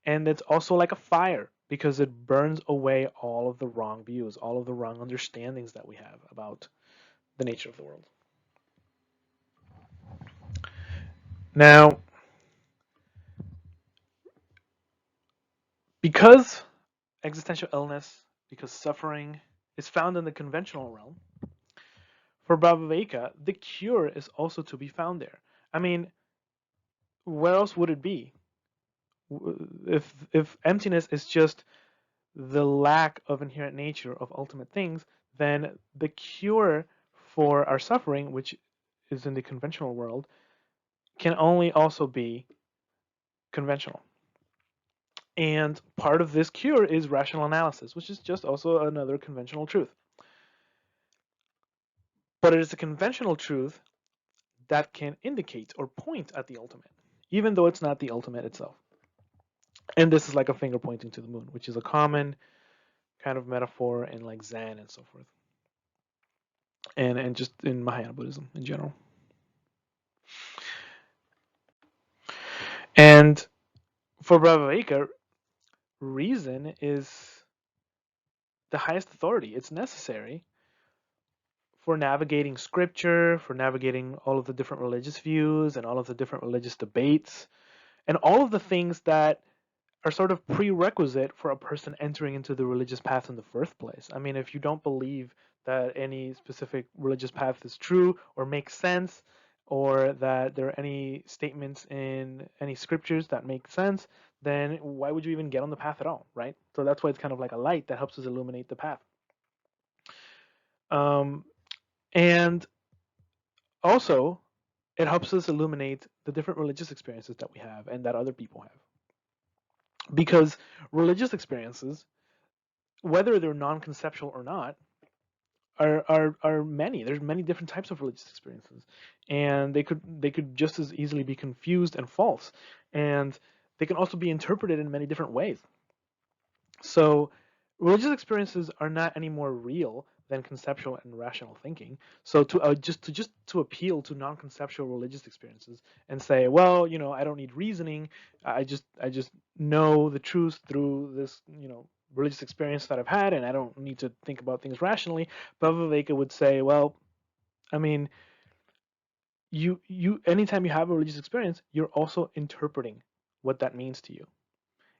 And it's also like a fire because it burns away all of the wrong views, all of the wrong understandings that we have about the nature of the world. Now, because existential illness, because suffering is found in the conventional realm, for Bhaviveka, the cure is also to be found there. I mean, where else would it be? If emptiness is just the lack of inherent nature of ultimate things, then the cure for our suffering, which is in the conventional world can only also be conventional. And part of this cure is rational analysis, which is just also another conventional truth. But it is a conventional truth that can indicate or point at the ultimate, even though it's not the ultimate itself. And this is like a finger pointing to the moon, which is a common kind of metaphor in like Zen and so forth, and just in Mahayana Buddhism in general. And for Bhaviveka, reason is the highest authority. It's necessary for navigating scripture, for navigating all of the different religious views and all of the different religious debates, and all of the things that are sort of prerequisite for a person entering into the religious path in the first place. I mean, if you don't believe that any specific religious path is true or makes sense, or that there are any statements in any scriptures that make sense, then why would you even get on the path at all, right? So that's why it's kind of like a light that helps us illuminate the path. And also, it helps us illuminate the different religious experiences that we have and that other people have. Because religious experiences, whether they're non-conceptual or not, are many. There's many different types of religious experiences, and they could just as easily be confused and false, and they can also be interpreted in many different ways. So religious experiences are not any more real than conceptual and rational thinking. So to just to appeal to non-conceptual religious experiences and say, well, I don't need reasoning. I just know the truth through this, religious experience that I've had, and I don't need to think about things rationally. Bhaviveka would say, well, I mean, you anytime you have a religious experience, you're also interpreting what that means to you.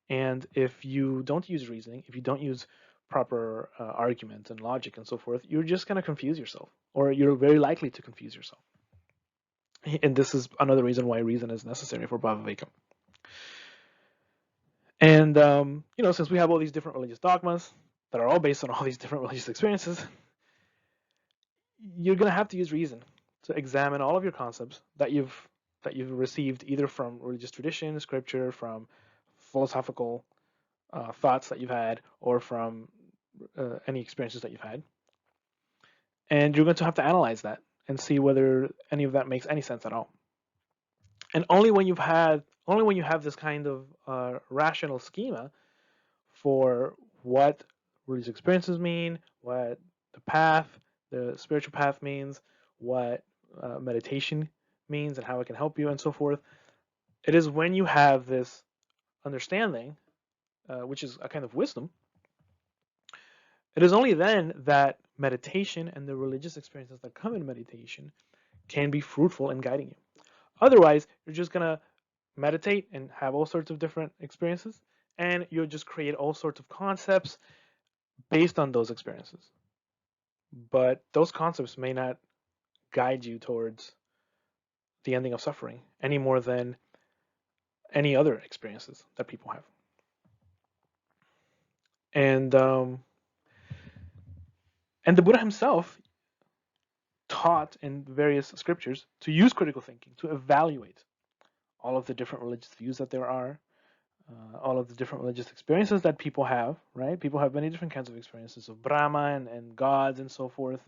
And if you don't use reasoning, if you don't use proper arguments and logic and so forth, you're just going to confuse yourself, or you're very likely to confuse yourself. And this is another reason why reason is necessary for Bhaviveka. And, since we have all these different religious dogmas that are all based on all these different religious experiences, you're going to have to use reason to examine all of your concepts that you've received either from religious tradition, scripture, from philosophical thoughts that you've had, or from any experiences that you've had. And you're going to have to analyze that and see whether any of that makes any sense at all. And only when you have this kind of rational schema for what religious experiences mean, what the spiritual path means, what meditation means, and how it can help you, and so forth. It is when you have this understanding, which is a kind of wisdom. It is only then that meditation and the religious experiences that come in meditation can be fruitful in guiding you. Otherwise, you're just going to meditate and have all sorts of different experiences, and you'll just create all sorts of concepts based on those experiences. But those concepts may not guide you towards the ending of suffering any more than any other experiences that people have. And the Buddha himself taught in various scriptures to use critical thinking to evaluate all of the different religious views that there are, all of the different religious experiences that people have, right? People have many different kinds of experiences of Brahma and gods and so forth.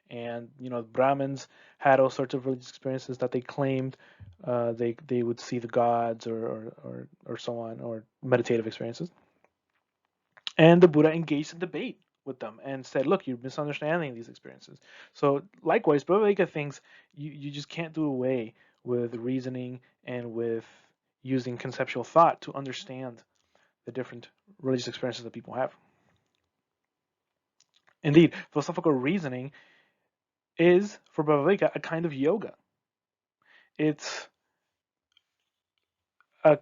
And, Brahmins had all sorts of religious experiences that they claimed they would see the gods or so on, or meditative experiences. And the Buddha engaged in debate with them and said, look, you're misunderstanding these experiences. So likewise, Bhaviveka thinks you just can't do away with reasoning and with using conceptual thought to understand the different religious experiences that people have. Indeed, philosophical reasoning is, for Bhaviveka, a kind of yoga. It's a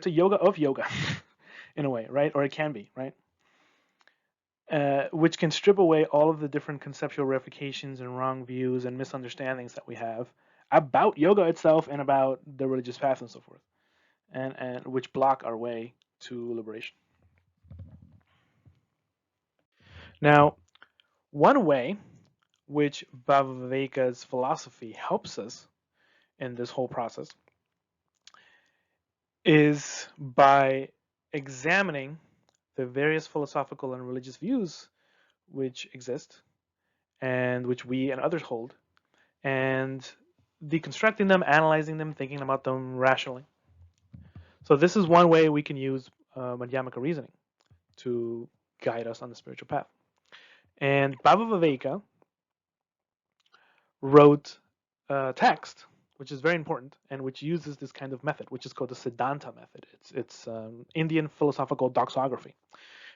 yoga of yoga, in a way, right? Or it can be, right? Which can strip away all of the different conceptual reifications and wrong views and misunderstandings that we have about yoga itself and about the religious path and so forth, and which block our way to liberation. Now, one way which Bhaviveka's philosophy helps us in this whole process, is by examining the various philosophical and religious views which exist and which we and others hold, and deconstructing them, analyzing them, thinking about them rationally. So this is one way we can use Madhyamaka reasoning to guide us on the spiritual path. And Bhaviveka wrote a text which is very important and which uses this kind of method, which is called the Siddhanta method. It's Indian philosophical doxography.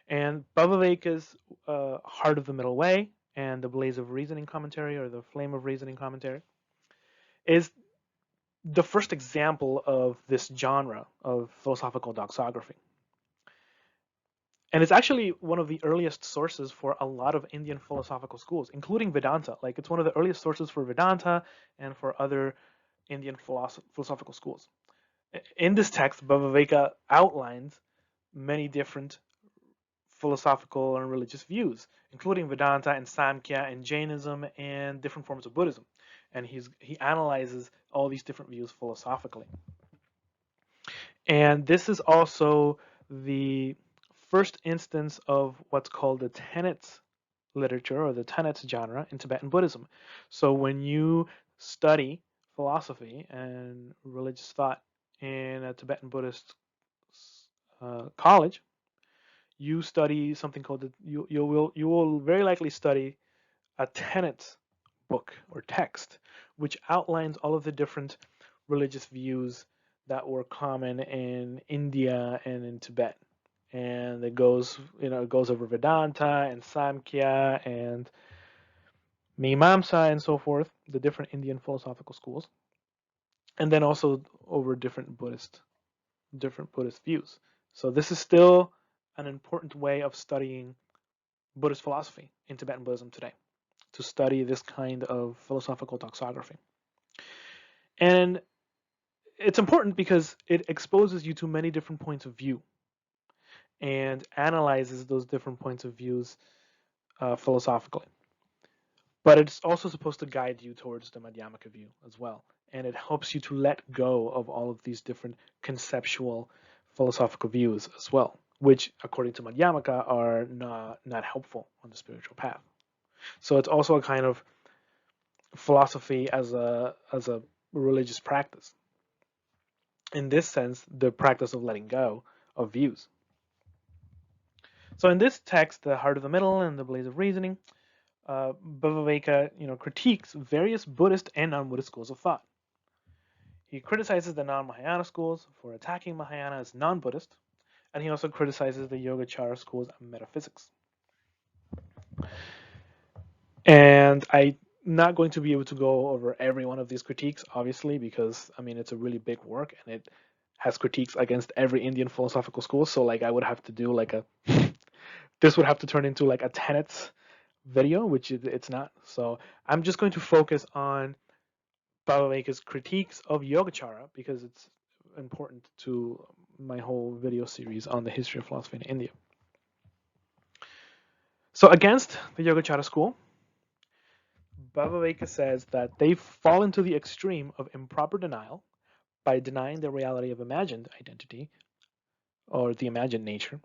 And Bhaviveka's Heart of the Middle Way and the Blaze of Reasoning commentary, or the Flame of Reasoning commentary, is the first example of this genre of philosophical doxography. And it's actually one of the earliest sources for a lot of Indian philosophical schools, including Vedanta. Like, it's one of the earliest sources for Vedanta and for other Indian philosophical schools. In this text, Bhaviveka outlines many different philosophical and religious views, including Vedanta and Samkhya and Jainism and different forms of Buddhism. And he analyzes all these different views philosophically. And this is also the first instance of what's called the tenets literature, or the tenets genre, in Tibetan Buddhism. So when you study philosophy and religious thought in a Tibetan Buddhist college, you study something called you will very likely study a tenets book or text, which outlines all of the different religious views that were common in India and in Tibet. And it goes over Vedanta and Samkhya and Mimamsa and so forth, the different Indian philosophical schools, and then also over different Buddhist views. So this is still an important way of studying Buddhist philosophy in Tibetan Buddhism today, to study this kind of philosophical doxography. And it's important because it exposes you to many different points of view and analyzes those different points of views philosophically. But it's also supposed to guide you towards the Madhyamaka view as well. And it helps you to let go of all of these different conceptual philosophical views as well, which, according to Madhyamaka, are not helpful on the spiritual path. So it's also a kind of philosophy as a religious practice. In this sense, the practice of letting go of views. So in this text, the Heart of the Middle and the Blaze of Reasoning, Bhaviveka, critiques various Buddhist and non-Buddhist schools of thought. He criticizes the non-Mahayana schools for attacking Mahayana as non-Buddhist, and he also criticizes the Yogacara schools of metaphysics. And I'm not going to be able to go over every one of these critiques, obviously, because it's a really big work and it has critiques against every Indian philosophical school. So I would have to do this would have to turn into a tenets video, which it's not. So I'm just going to focus on Bhaviveka's critiques of Yogacara because it's important to my whole video series on the history of philosophy in India. So against the Yogacara school, Bhaviveka says that they fall into the extreme of improper denial by denying the reality of imagined identity, or the imagined nature,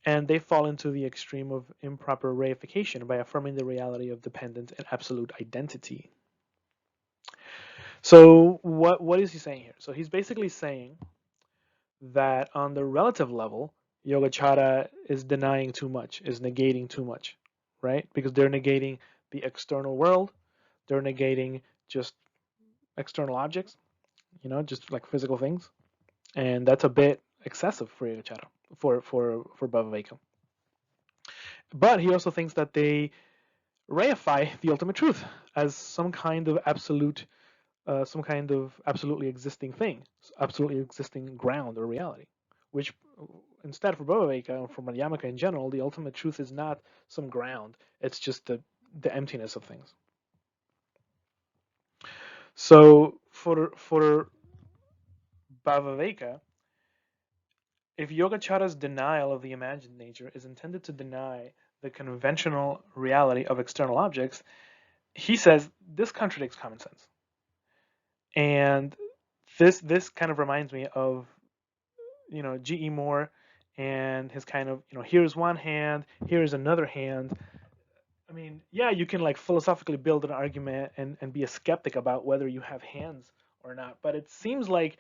and they fall into the extreme of improper reification by affirming the reality of dependent and absolute identity. So what is he saying here? So he's basically saying that on the relative level, Yogacara is denying too much, is negating too much, right? Because they're negating the external world, they're negating just external objects, just like physical things, and that's a bit excessive for Yogacara, for Bhaviveka. But he also thinks that they reify the ultimate truth as some kind of absolutely existing thing, absolutely existing ground or reality, which instead for Bhaviveka and for Madhyamaka in general, the ultimate truth is not some ground, it's just the emptiness of things. So for Bhaviveka, if Yogačara's denial of the imagined nature is intended to deny the conventional reality of external objects, he says this contradicts common sense. And this kind of reminds me of, G.E. Moore and his kind of, here's one hand, here's another hand. I mean, yeah, you can like philosophically build an argument and be a skeptic about whether you have hands or not, but I it seems like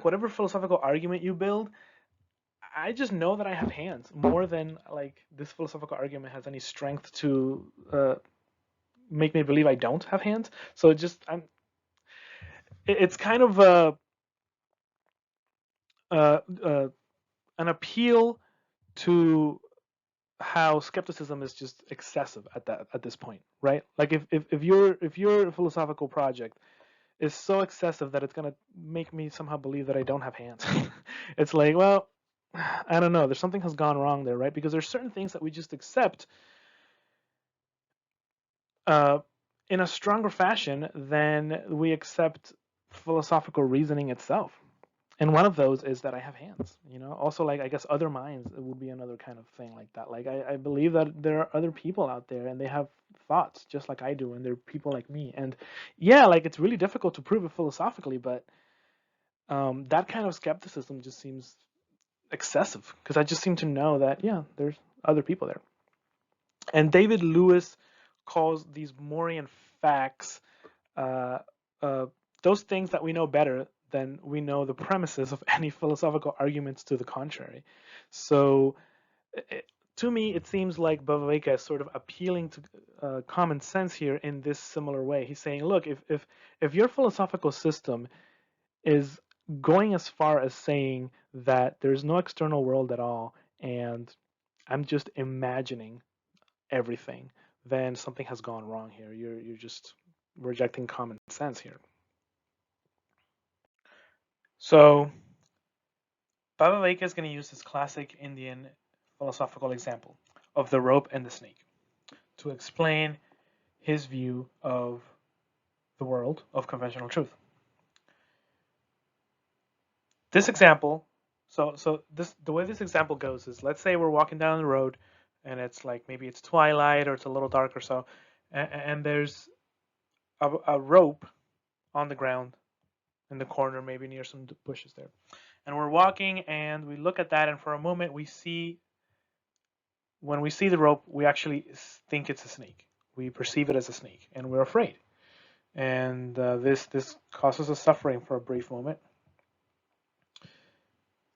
whatever philosophical argument you build, I just know that I have hands more than like this philosophical argument has any strength to make me believe I don't have hands. So it's kind of a an appeal to how skepticism is just excessive at this point, right? Like if your philosophical project is so excessive that it's gonna make me somehow believe that I don't have hands, it's like, well, I don't know. There's something has gone wrong there, right? Because there's certain things that we just accept uh, in a stronger fashion than we accept philosophical reasoning itself. And one of those is that I have hands. Also, like, I guess other minds would be another kind of thing like that. Like I believe that there are other people out there and they have thoughts just like I do, and they're people like me. And yeah, like it's really difficult to prove it philosophically, but that kind of skepticism just seems excessive because I just seem to know that, yeah, there's other people there. And David Lewis calls these Morean facts uh, uh, those things that we know better than we know the premises of any philosophical arguments to the contrary. So, to me, it seems like Bhaviveka is sort of appealing to common sense here in this similar way. He's saying, look, if your philosophical system is going as far as saying that there's no external world at all, and I'm just imagining everything, then something has gone wrong here. You're just rejecting common sense here. So Bhaviveka is going to use this classic Indian philosophical example of the rope and the snake to explain his view of the world of conventional truth. This example, the way this example goes is, let's say we're walking down the road and it's like maybe it's twilight or it's a little dark or so, and there's a rope on the ground in the corner, maybe near some bushes there. And we're walking and we look at that, and for a moment when we see the rope, we actually think it's a snake. We perceive it as a snake, and we're afraid. And this causes us suffering for a brief moment.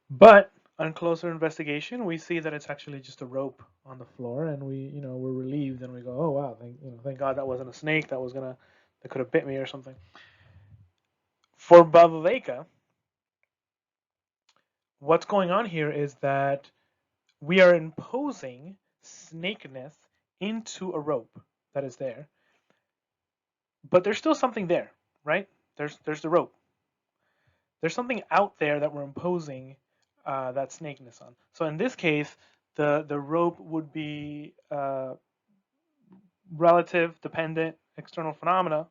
But on closer investigation, we see that it's actually just a rope on the floor, and we're relieved, and we go, oh wow, thank God that wasn't a snake that could have bit me or something. For Bhaviveka, what's going on here is that we are imposing snakeness into a rope that is there, but there's still something there, right? There's the rope. There's something out there that we're imposing that snakeness on. So in this case, the rope would be relative, dependent, external phenomena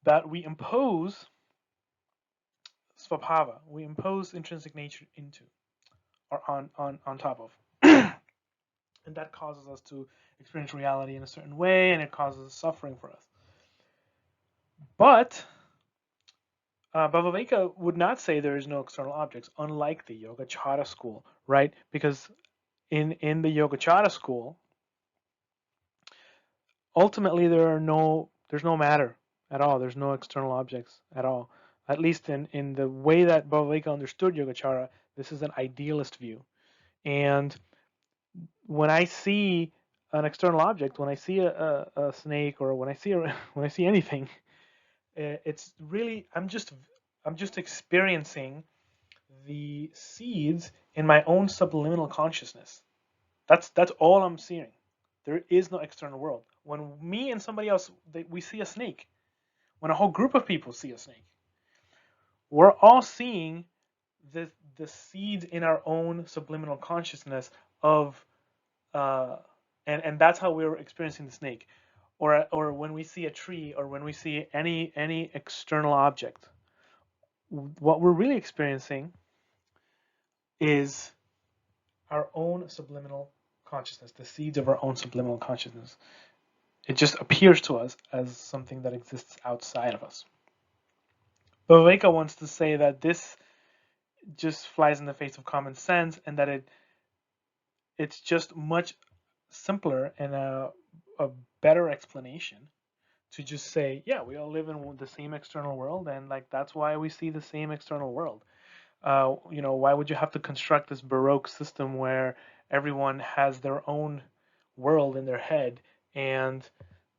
that we impose svabhava, we impose intrinsic nature into, or on top of. And that causes us to experience reality in a certain way, and it causes suffering for us. But Bhaviveka would not say there is no external objects, unlike the Yogacara school, right? Because in the Yogacara school, ultimately there's no matter at all. There's no external objects at all. At least in the way that Bhaviveka understood Yogacara, this is an idealist view. And when I see an external object, when I see a snake, or when I see when I see anything, it's really I'm just experiencing the seeds in my own subliminal consciousness. That's all I'm seeing. There is no external world. When me and somebody else we see a snake, when a whole group of people see a snake, we're all seeing the seeds in our own subliminal consciousness of and that's how we're experiencing the snake. Or when we see a tree, or when we see any external object, what we're really experiencing is our own subliminal consciousness, the seeds of our own subliminal consciousness. it just appears to us as something that exists outside of us. Bhaviveka wants to say that this just flies in the face of common sense, and that it's just much simpler and a better explanation to just say, yeah, we all live in the same external world, and like that's why we see the same external world. Why would you have to construct this Baroque system where everyone has their own world in their head and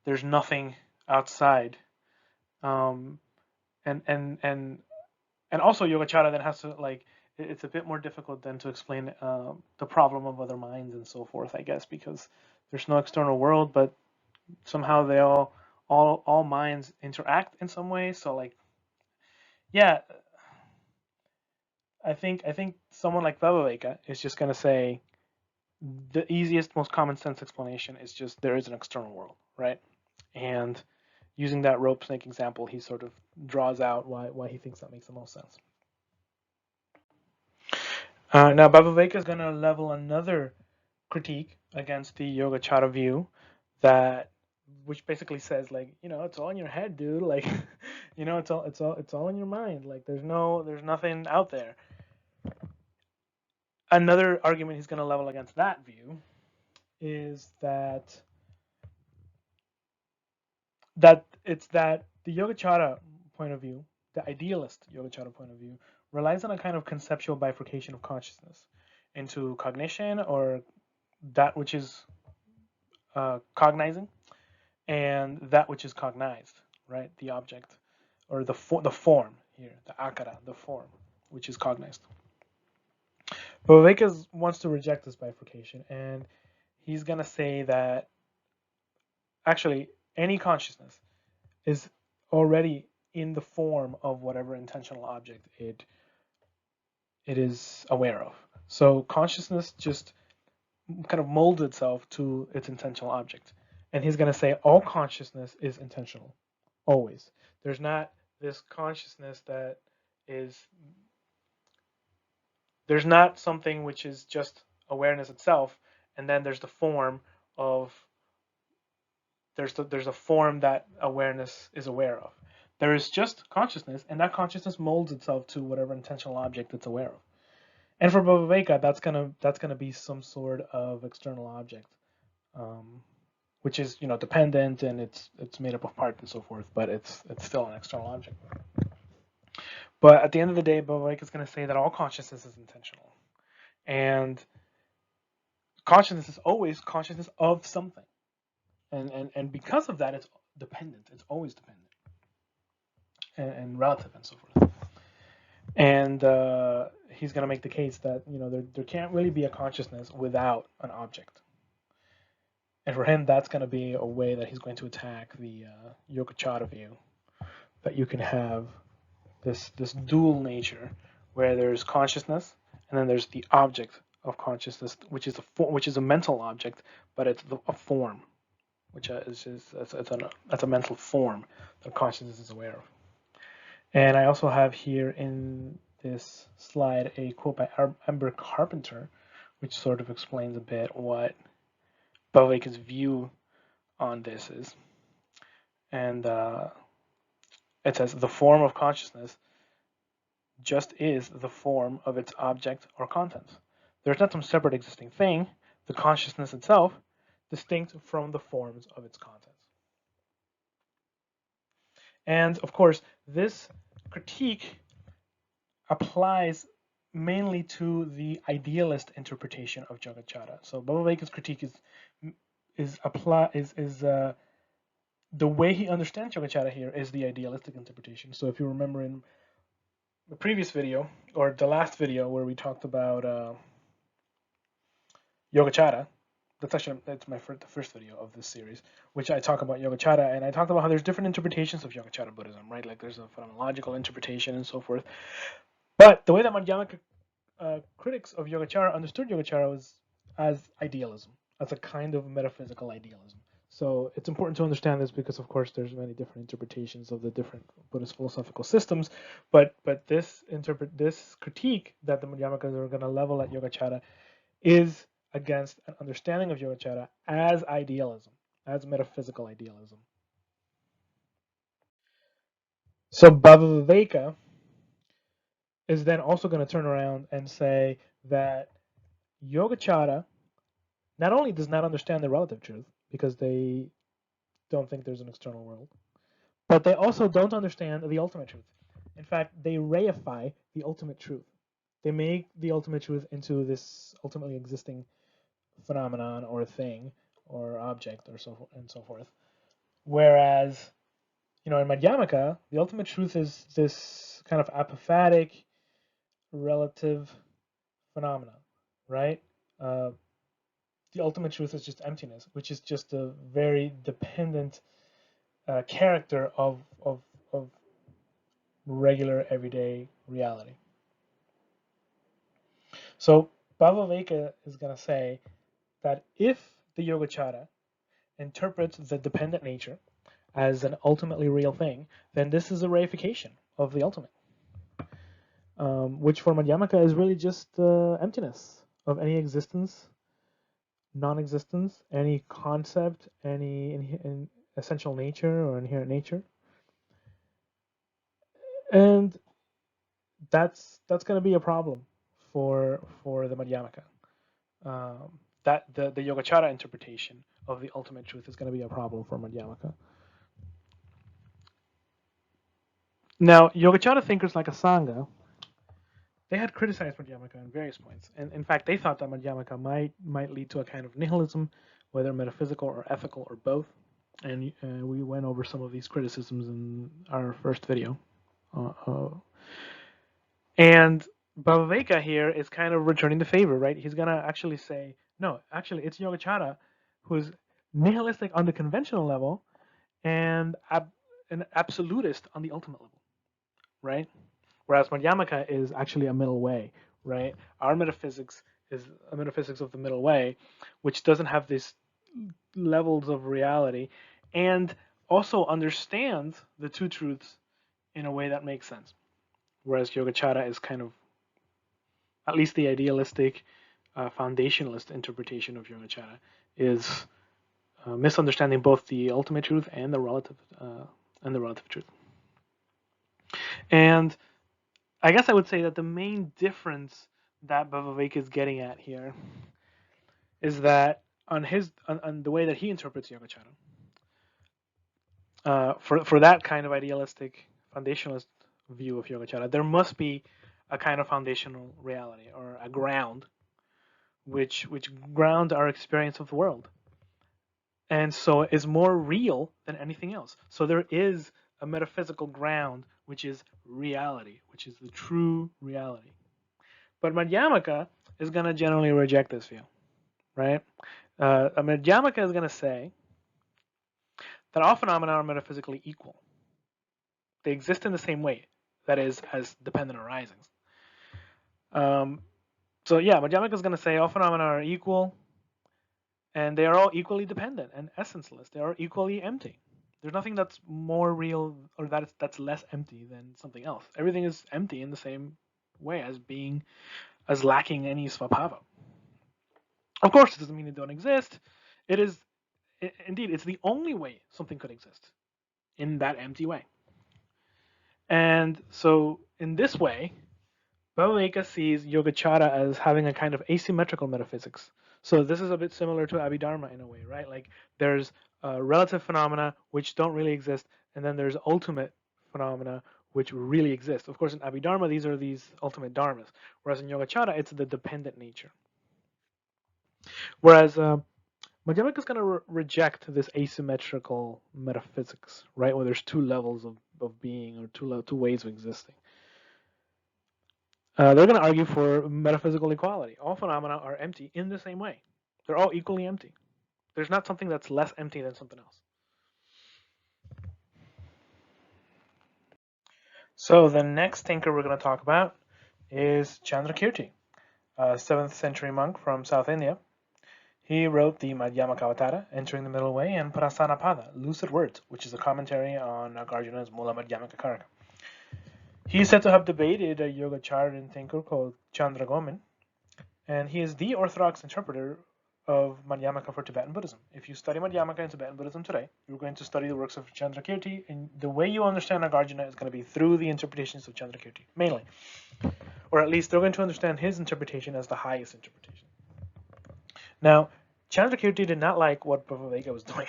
there's nothing outside? Um, and also Yogacara then has to like it's a bit more difficult then to explain the problem of other minds and so forth, I guess, because there's no external world, but somehow they all minds interact in some way. So like, yeah, I think someone like Bhaviveka is just gonna say the easiest, most common sense explanation is just there is an external world, right? And using that rope snake example, he sort of draws out why he thinks that makes the most sense. Now, Bhaviveka is going to level another critique against the Yogacara view, that which basically says like, it's all in your head, dude. Like, it's all in your mind. Like, there's nothing out there. Another argument he's going to level against that view is that it's that the Yogacara point of view, the idealist Yogacara point of view, relies on a kind of conceptual bifurcation of consciousness into cognition, or that which is cognizing, and that which is cognized, right? The object, or the form here, the akara, the form, which is cognized. But Viveka wants to reject this bifurcation, and he's going to say that actually any consciousness is already in the form of whatever intentional object it is aware of. So consciousness just kind of molds itself to its intentional object. And he's going to say all consciousness is intentional, always. There's not this consciousness that is, there's not something which is just awareness itself, and then there's the form of, there's a form that awareness is aware of. There is just consciousness, and that consciousness molds itself to whatever intentional object it's aware of. And for Bhaviveka, that's gonna be some sort of external object, which is dependent, and it's made up of parts and so forth, but it's still an external object. But at the end of the day, Bhaviveka is going to say that all consciousness is intentional, and consciousness is always consciousness of something, and because of that, it's dependent. It's always dependent, and relative and so forth. And he's going to make the case that there can't really be a consciousness without an object. And for him, that's going to be a way that he's going to attack the Yogacara view, that you can have this dual nature where there's consciousness and then there's the object of consciousness, which is a mental object, but it's a form, which that's a mental form that consciousness is aware of. And I also have here in this slide a quote by Amber Carpenter, which sort of explains a bit what Bhaviveka's view on this is. And it says, the form of consciousness just is the form of its object or contents. There's not some separate existing thing, the consciousness itself, distinct from the forms of its contents. And of course, this critique applies mainly to the idealist interpretation of Yogacara. So Bhaviveka's critique is the way he understands Yogacara here is the idealistic interpretation. So if you remember in the previous video, or the last video where we talked about Yogacara, that's the first video of this series, which I talk about Yogacara, and I talked about how there's different interpretations of Yogacara Buddhism, right? Like there's a phenomenological interpretation and so forth. But the way that Madhyamaka critics of Yogacara understood Yogacara was as idealism, as a kind of metaphysical idealism. So it's important to understand this because, of course, there's many different interpretations of the different Buddhist philosophical systems. But this critique that the Madhyamakas are going to level at Yogacara is against an understanding of Yogacara as idealism, as metaphysical idealism. So Bhaviveka is then also going to turn around and say that Yogacara not only does not understand the relative truth, because they don't think there's an external world, but they also don't understand the ultimate truth. In fact, they reify the ultimate truth. They make the ultimate truth into this ultimately existing phenomenon or thing or object or so forth. Whereas, in Madhyamaka, the ultimate truth is this kind of apophatic, relative phenomena, right? Uh, the ultimate truth is just emptiness, which is just a very dependent character of regular everyday reality. So Bhaviveka is going to say that if the Yogacara interprets the dependent nature as an ultimately real thing, then this is a reification of the ultimate, which for Madhyamaka is really just emptiness of any existence, non-existence, any concept, any essential nature or inherent nature, and that's going to be a problem for the Madhyamaka. That the Yogacara interpretation of the ultimate truth is going to be a problem for Madhyamaka. Now, Yogacara thinkers like Asanga, they had criticized Madhyamaka on various points, and in fact, they thought that Madhyamaka might lead to a kind of nihilism, whether metaphysical or ethical or both. And we went over some of these criticisms in our first video. And Bhaviveka here is kind of returning the favor, right? He's going to actually say, no, actually, it's Yogacara who's nihilistic on the conventional level and an absolutist on the ultimate level, right? Whereas Madhyamaka is actually a middle way, right? Our metaphysics is a metaphysics of the middle way, which doesn't have these levels of reality and also understands the two truths in a way that makes sense. Whereas Yogacara is kind of, at least the idealistic, foundationalist interpretation of Yogacara is misunderstanding both the ultimate truth and the relative truth. And I guess I would say that the main difference that Bhaviveka is getting at here is that on the way that he interprets Yogacara, for that kind of idealistic foundationalist view of Yogacara, there must be a kind of foundational reality or a ground which ground our experience of the world, and so is more real than anything else. So there is a metaphysical ground which is reality, which is the true reality. But Madhyamaka is going to generally reject this view, right? Madhyamaka is going to say that all phenomena are metaphysically equal. They exist in the same way, that is, as dependent arisings. So yeah, Madhyamaka is going to say all phenomena are equal, and they are all equally dependent and essenceless. They are equally empty. There's nothing that's more real or that's less empty than something else. Everything is empty in the same way as lacking any svabhava. Of course, it doesn't mean they don't exist. It is, indeed, it's the only way something could exist, in that empty way. And so, in this way, Bhaviveka sees Yogacara as having a kind of asymmetrical metaphysics. So this is a bit similar to Abhidharma in a way, right? Like there's relative phenomena which don't really exist, and then there's ultimate phenomena which really exist. Of course, in Abhidharma, these are these ultimate dharmas, whereas in Yogacara, it's the dependent nature. Whereas Madhyamaka is going to reject this asymmetrical metaphysics, right? Where there's two levels of being or two ways of existing. They're going to argue for metaphysical equality. All phenomena are empty in the same way. They're all equally empty. There's not something that's less empty than something else. So the next thinker we're going to talk about is Candrakirti, a 7th century monk from South India. He wrote the Madhyamakāvatāra, Entering the Middle Way, and Prasanapada, Lucid Words, which is a commentary on Nagarjuna's Mula Madhyamaka Karaka. He is said to have debated a Yogacharan thinker called Chandragomin, and he is the orthodox interpreter of Madhyamaka for Tibetan Buddhism. If you study Madhyamaka in Tibetan Buddhism today, you're going to study the works of Candrakirti, and the way you understand Nagarjuna is going to be through the interpretations of Candrakirti, mainly. Or at least they're going to understand his interpretation as the highest interpretation. Now, Candrakirti did not like what Bhaviveka was doing.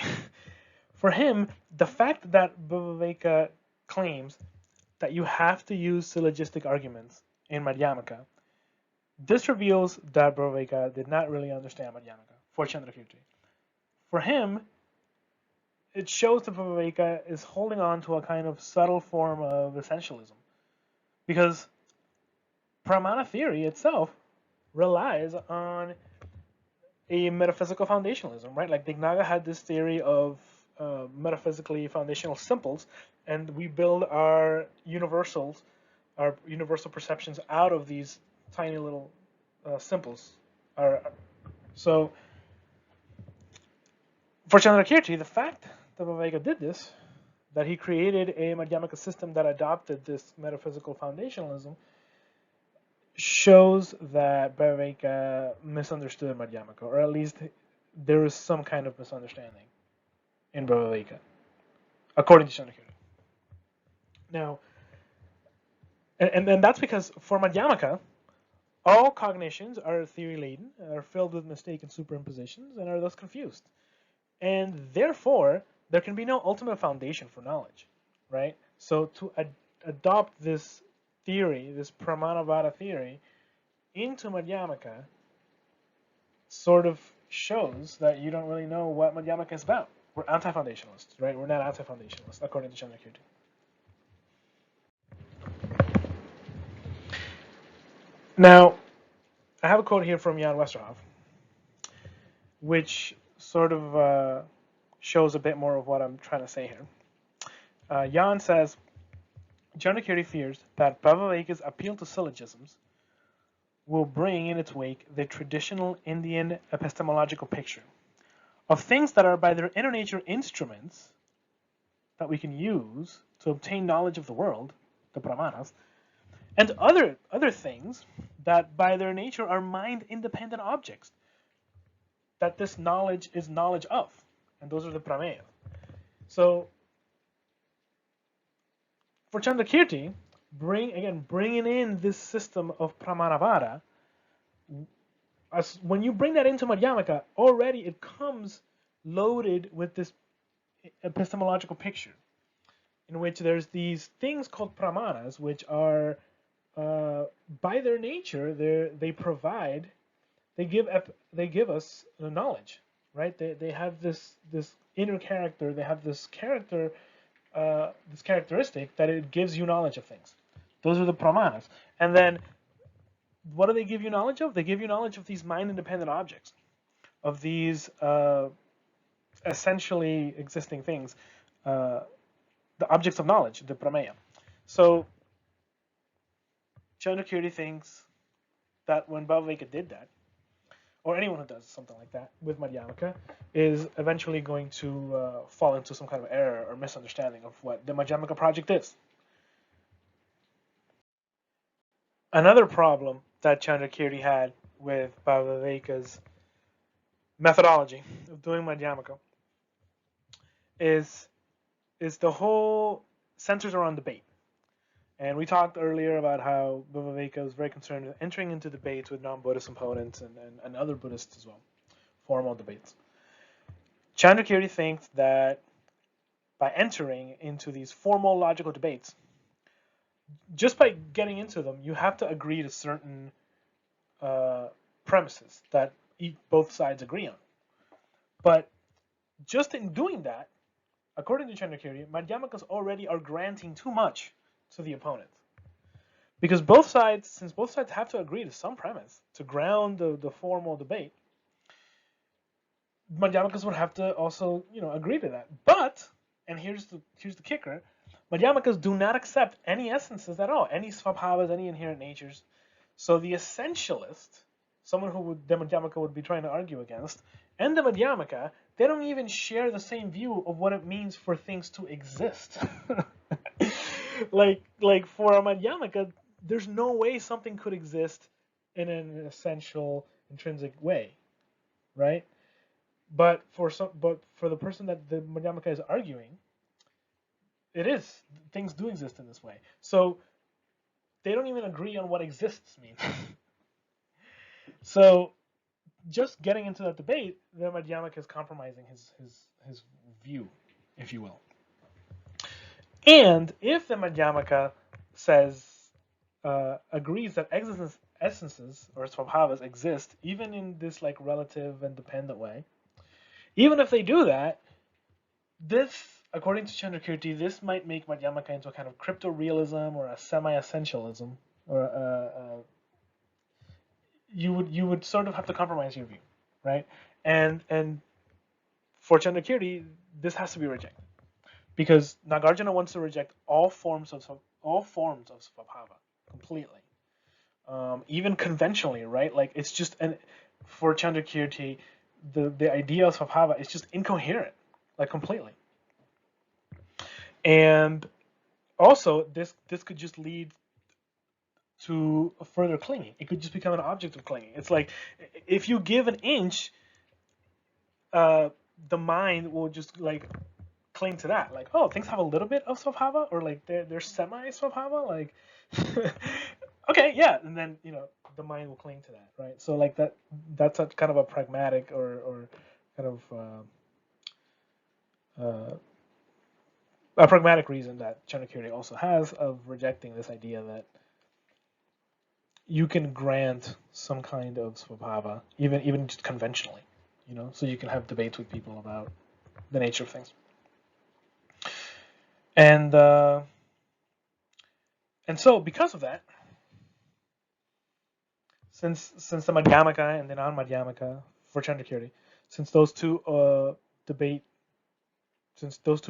For him, the fact that Bhaviveka claims that you have to use syllogistic arguments in Madhyamaka, this reveals that Bhaviveka did not really understand Madhyamaka for Candrakirti. For him, it shows that Bhaviveka is holding on to a kind of subtle form of essentialism. Because pramana theory itself relies on a metaphysical foundationalism, right? Like Dignaga had this theory of metaphysically foundational simples, and we build our universal perceptions out of these tiny little simples. So for Candrakirti, the fact that Bhaviveka did this, that he created a Madhyamaka system that adopted this metaphysical foundationalism, shows that Bhaviveka misunderstood Madhyamaka, or at least there is some kind of misunderstanding in Bhaviveka, according to Candrakirti. Now, and that's because for Madhyamaka, all cognitions are theory-laden, are filled with mistaken superimpositions, and are thus confused. And therefore, there can be no ultimate foundation for knowledge, right? So to adopt this theory, this Pramanavada theory, into Madhyamaka sort of shows that you don't really know what Madhyamaka is about. We're anti-foundationalists, right? We're not anti-foundationalists, according to Candrakirti. Now, I have a quote here from Jan Westerhoff, which sort of shows a bit more of what I'm trying to say here. Jan says, Candrakirti fears that Bhaviveka's appeal to syllogisms will bring in its wake the traditional Indian epistemological picture of things that are by their inner nature instruments that we can use to obtain knowledge of the world, the brahmanas, and other things that by their nature are mind-independent objects, that this knowledge is knowledge of, and those are the prameya. So for Candrakirti, bringing in this system of Pramanavada, when you bring that into Madhyamaka, already it comes loaded with this epistemological picture, in which there's these things called pramanas, which are, by their nature, they give us knowledge, right? They have this inner character. They have this characteristic that it gives you knowledge of things. Those are the pramanas. And then, what do they give you knowledge of? They give you knowledge of these mind-independent objects, of these essentially existing things, the objects of knowledge, the prameya. So Candrakirti thinks that when Bhaviveka did that, or anyone who does something like that with Madhyamaka, is eventually going to fall into some kind of error or misunderstanding of what the Madhyamaka project is. Another problem that Candrakirti had with Bhaviveka's methodology of doing Madhyamaka is the whole centers around debate. And we talked earlier about how Bhaviveka was very concerned with entering into debates with non-Buddhist opponents and other Buddhists as well, formal debates. Candrakirti thinks that by entering into these formal logical debates, just by getting into them, you have to agree to certain premises that both sides agree on. But just in doing that, according to Candrakirti, Madhyamakas already are granting too much to the opponent. Because since both sides have to agree to some premise to ground the formal debate, Madhyamakas would have to also, agree to that. But, and here's the kicker, Madhyamakas do not accept any essences at all, any svabhavas, any inherent natures. So the essentialist, someone who the Madhyamaka would be trying to argue against, and the Madhyamaka, they don't even share the same view of what it means for things to exist. like for a Madhyamaka, there's no way something could exist in an essential, intrinsic way, right? But for the person that the Madhyamaka is arguing, it is, things do exist in this way. So they don't even agree on what exists means. So just getting into that debate, the Madhyamaka is compromising his view, if you will. And if the Madhyamaka says agrees that essences or svabhavas exist even in this like relative and dependent way, even if they do that, this, according to Candrakirti, this might make Madhyamaka into a kind of crypto-realism or a semi-essentialism, or you would sort of have to compromise your view, right? And for Candrakirti, this has to be rejected because Nagarjuna wants to reject all forms of svabhava completely, even conventionally, right? Like it's just, and for Candrakirti, the idea of svabhava is just incoherent, like completely. And also, this could just lead to a further clinging. It could just become an object of clinging. It's like if you give an inch, the mind will just like cling to that. Like, oh, things have a little bit of svabhava, or like they're semi svabhava. Like, okay, yeah, and then the mind will cling to that, right? So like that's a kind of a pragmatic or kind of a pragmatic reason that Candrakirti also has of rejecting this idea that you can grant some kind of svabhava, even just conventionally, so you can have debates with people about the nature of things. And so because of that, since the Madhyamaka and the non-Madhyamaka for Candrakirti, since those two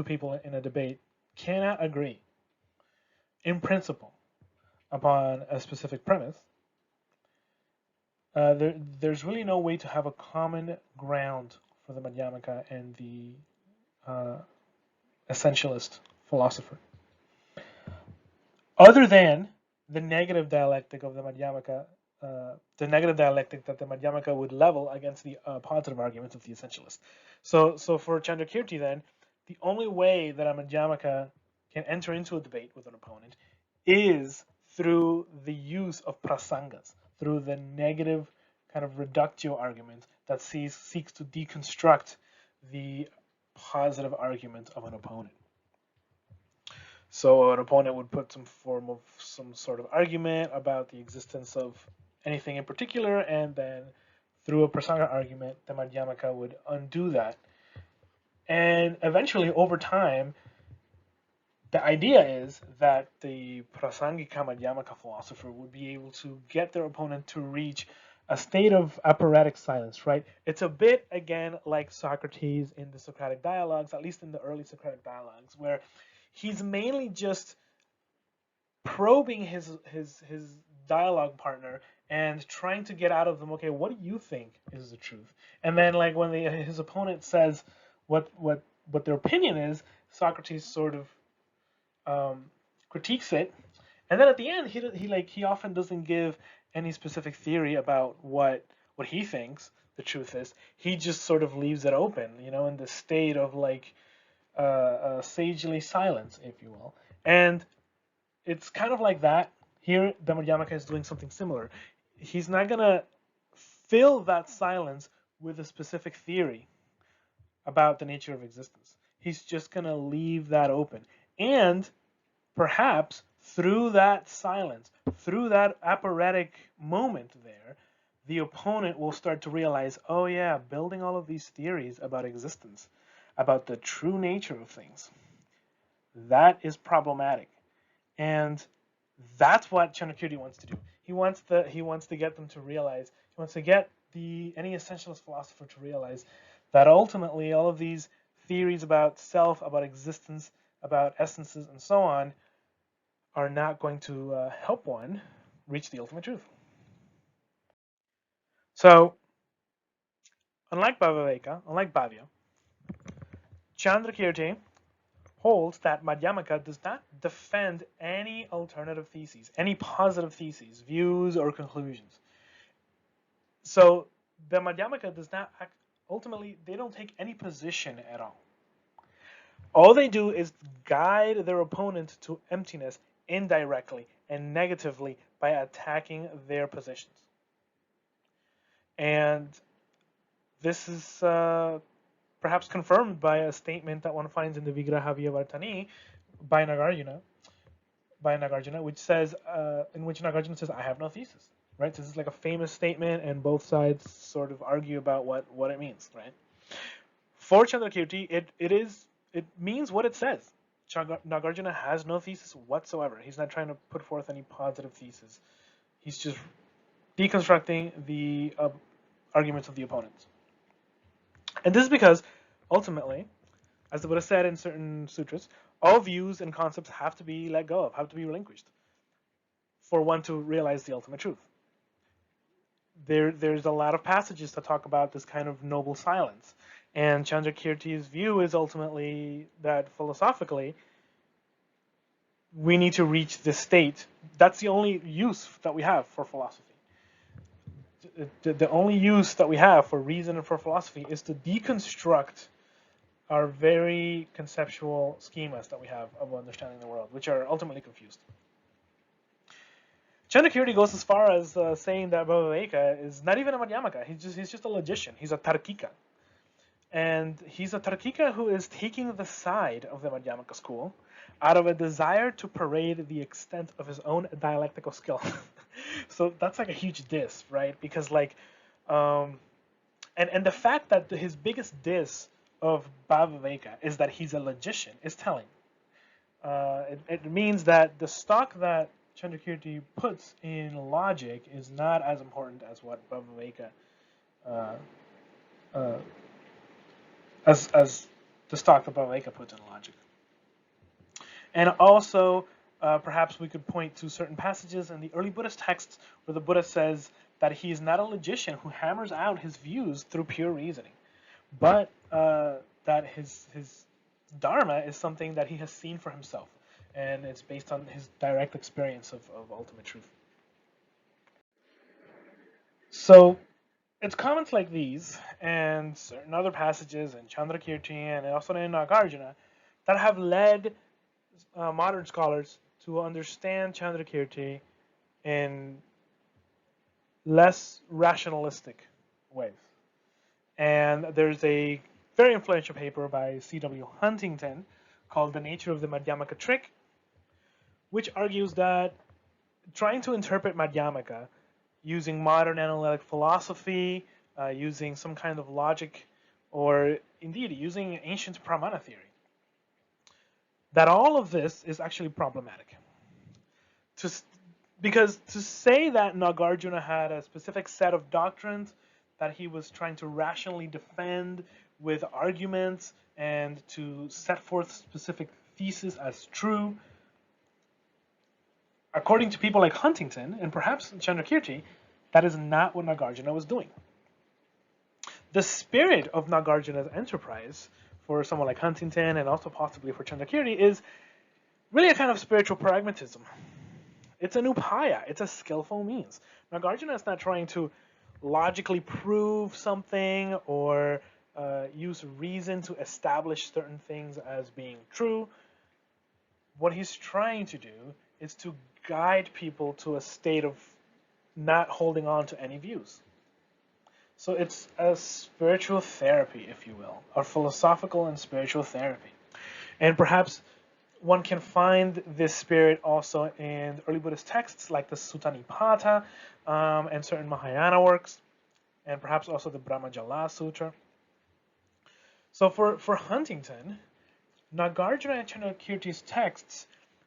people in a debate cannot agree in principle upon a specific premise, there's really no way to have a common ground for the Madhyamaka and the essentialist philosopher, other than the negative dialectic of the Madhyamaka, the negative dialectic that the Madhyamaka would level against the positive arguments of the essentialist. So for Candrakirti, then, the only way that a Madhyamaka can enter into a debate with an opponent is through the use of prasangas, through the negative kind of reductio argument that seeks to deconstruct the positive argument of an opponent. So an opponent would put some sort of argument about the existence of anything in particular, and then through a prasanga argument, the Madhyamaka would undo that. And eventually, over time, the idea is that the prasangika Madhyamaka philosopher would be able to get their opponent to reach a state of apparatic silence, right? It's a bit, again, like Socrates in the Socratic dialogues, at least in the early Socratic dialogues, where he's mainly just probing his dialogue partner and trying to get out of them, okay, what do you think is the truth? And then like when his opponent says what their opinion is, Socrates sort of critiques it, and then at the end he often doesn't give any specific theory about what he thinks the truth is. He just sort of leaves it open, in the state of like sagely silence, if you will. And it's kind of like that. Here, the Madhyamaka is doing something similar. He's not going to fill that silence with a specific theory about the nature of existence. He's just going to leave that open. And perhaps through that silence, through that apparatic moment there, the opponent will start to realize, oh yeah, building all of these theories about existence, about the true nature of things, that is problematic. And that's what Candrakirti wants to do. He wants to get them to realize, he wants to get any essentialist philosopher to realize that ultimately all of these theories about self, about existence, about essences, and so on are not going to help one reach the ultimate truth. So, unlike Bhavya, Candrakirti holds that Madhyamaka does not defend any alternative theses, any positive theses, views, or conclusions. So the Madhyamaka does not act, ultimately, they don't take any position at all. All they do is guide their opponent to emptiness indirectly and negatively by attacking their positions. And this is perhaps confirmed by a statement that one finds in the Vigraha Vyavartani by Nagarjuna, which says, in which Nagarjuna says, "I have no thesis." Right? This is like a famous statement, and both sides sort of argue about what it means. Right? For Candrakirti, it means what it says. Nagarjuna has no thesis whatsoever. He's not trying to put forth any positive thesis. He's just deconstructing the arguments of the opponents. And this is because, ultimately, as the Buddha said in certain sutras, all views and concepts have to be let go of, have to be relinquished for one to realize the ultimate truth. There's a lot of passages that talk about this kind of noble silence. And Candrakirti's view is ultimately that philosophically, we need to reach this state. That's the only use that we have for philosophy. The only use that we have for reason and for philosophy is to deconstruct our very conceptual schemas that we have of understanding the world, which are ultimately confused. Candrakirti goes as far as saying that Bhaviveka is not even a Madhyamaka. He's just a logician. He's a Tarkika. And he's a Tarkika who is taking the side of the Madhyamaka school out of a desire to parade the extent of his own dialectical skill. So that's like a huge diss, right? Because and the fact that his biggest diss of Bhaviveka is that he's a logician is telling. It means that the stock that Candrakirti puts in logic is not as important as what Bhaviveka as the stock that Bhaviveka puts in logic. And also, perhaps we could point to certain passages in the early Buddhist texts where the Buddha says that he is not a logician who hammers out his views through pure reasoning, but that his dharma is something that he has seen for himself, and it's based on his direct experience of ultimate truth. So it's comments like these and certain other passages in Candrakirti and also in Nagarjuna that have led modern scholars to understand Candrakirti in less rationalistic ways. And there's a very influential paper by C.W. Huntington called The Nature of the Madhyamaka Trick, which argues that trying to interpret Madhyamaka using modern analytic philosophy, using some kind of logic, or indeed using ancient pramana theory, that all of this is actually problematic. Because to say that Nagarjuna had a specific set of doctrines that he was trying to rationally defend with arguments and to set forth specific theses as true, according to people like Huntington and perhaps Candrakirti, that is not what Nagarjuna was doing. The spirit of Nagarjuna's enterprise, for someone like Huntington and also possibly for Candrakirti, is really a kind of spiritual pragmatism. It's an upaya. It's a skillful means. Nagarjuna is not trying to logically prove something or use reason to establish certain things as being true. What he's trying to do is to guide people to a state of not holding on to any views. So it's a spiritual therapy, if you will, or philosophical and spiritual therapy. And perhaps one can find this spirit also in early Buddhist texts like the Sutta Nipata and certain Mahayana works, and perhaps also the Brahmajala Sutra. So for Huntington, Nagarjuna and Candrakirti's texts,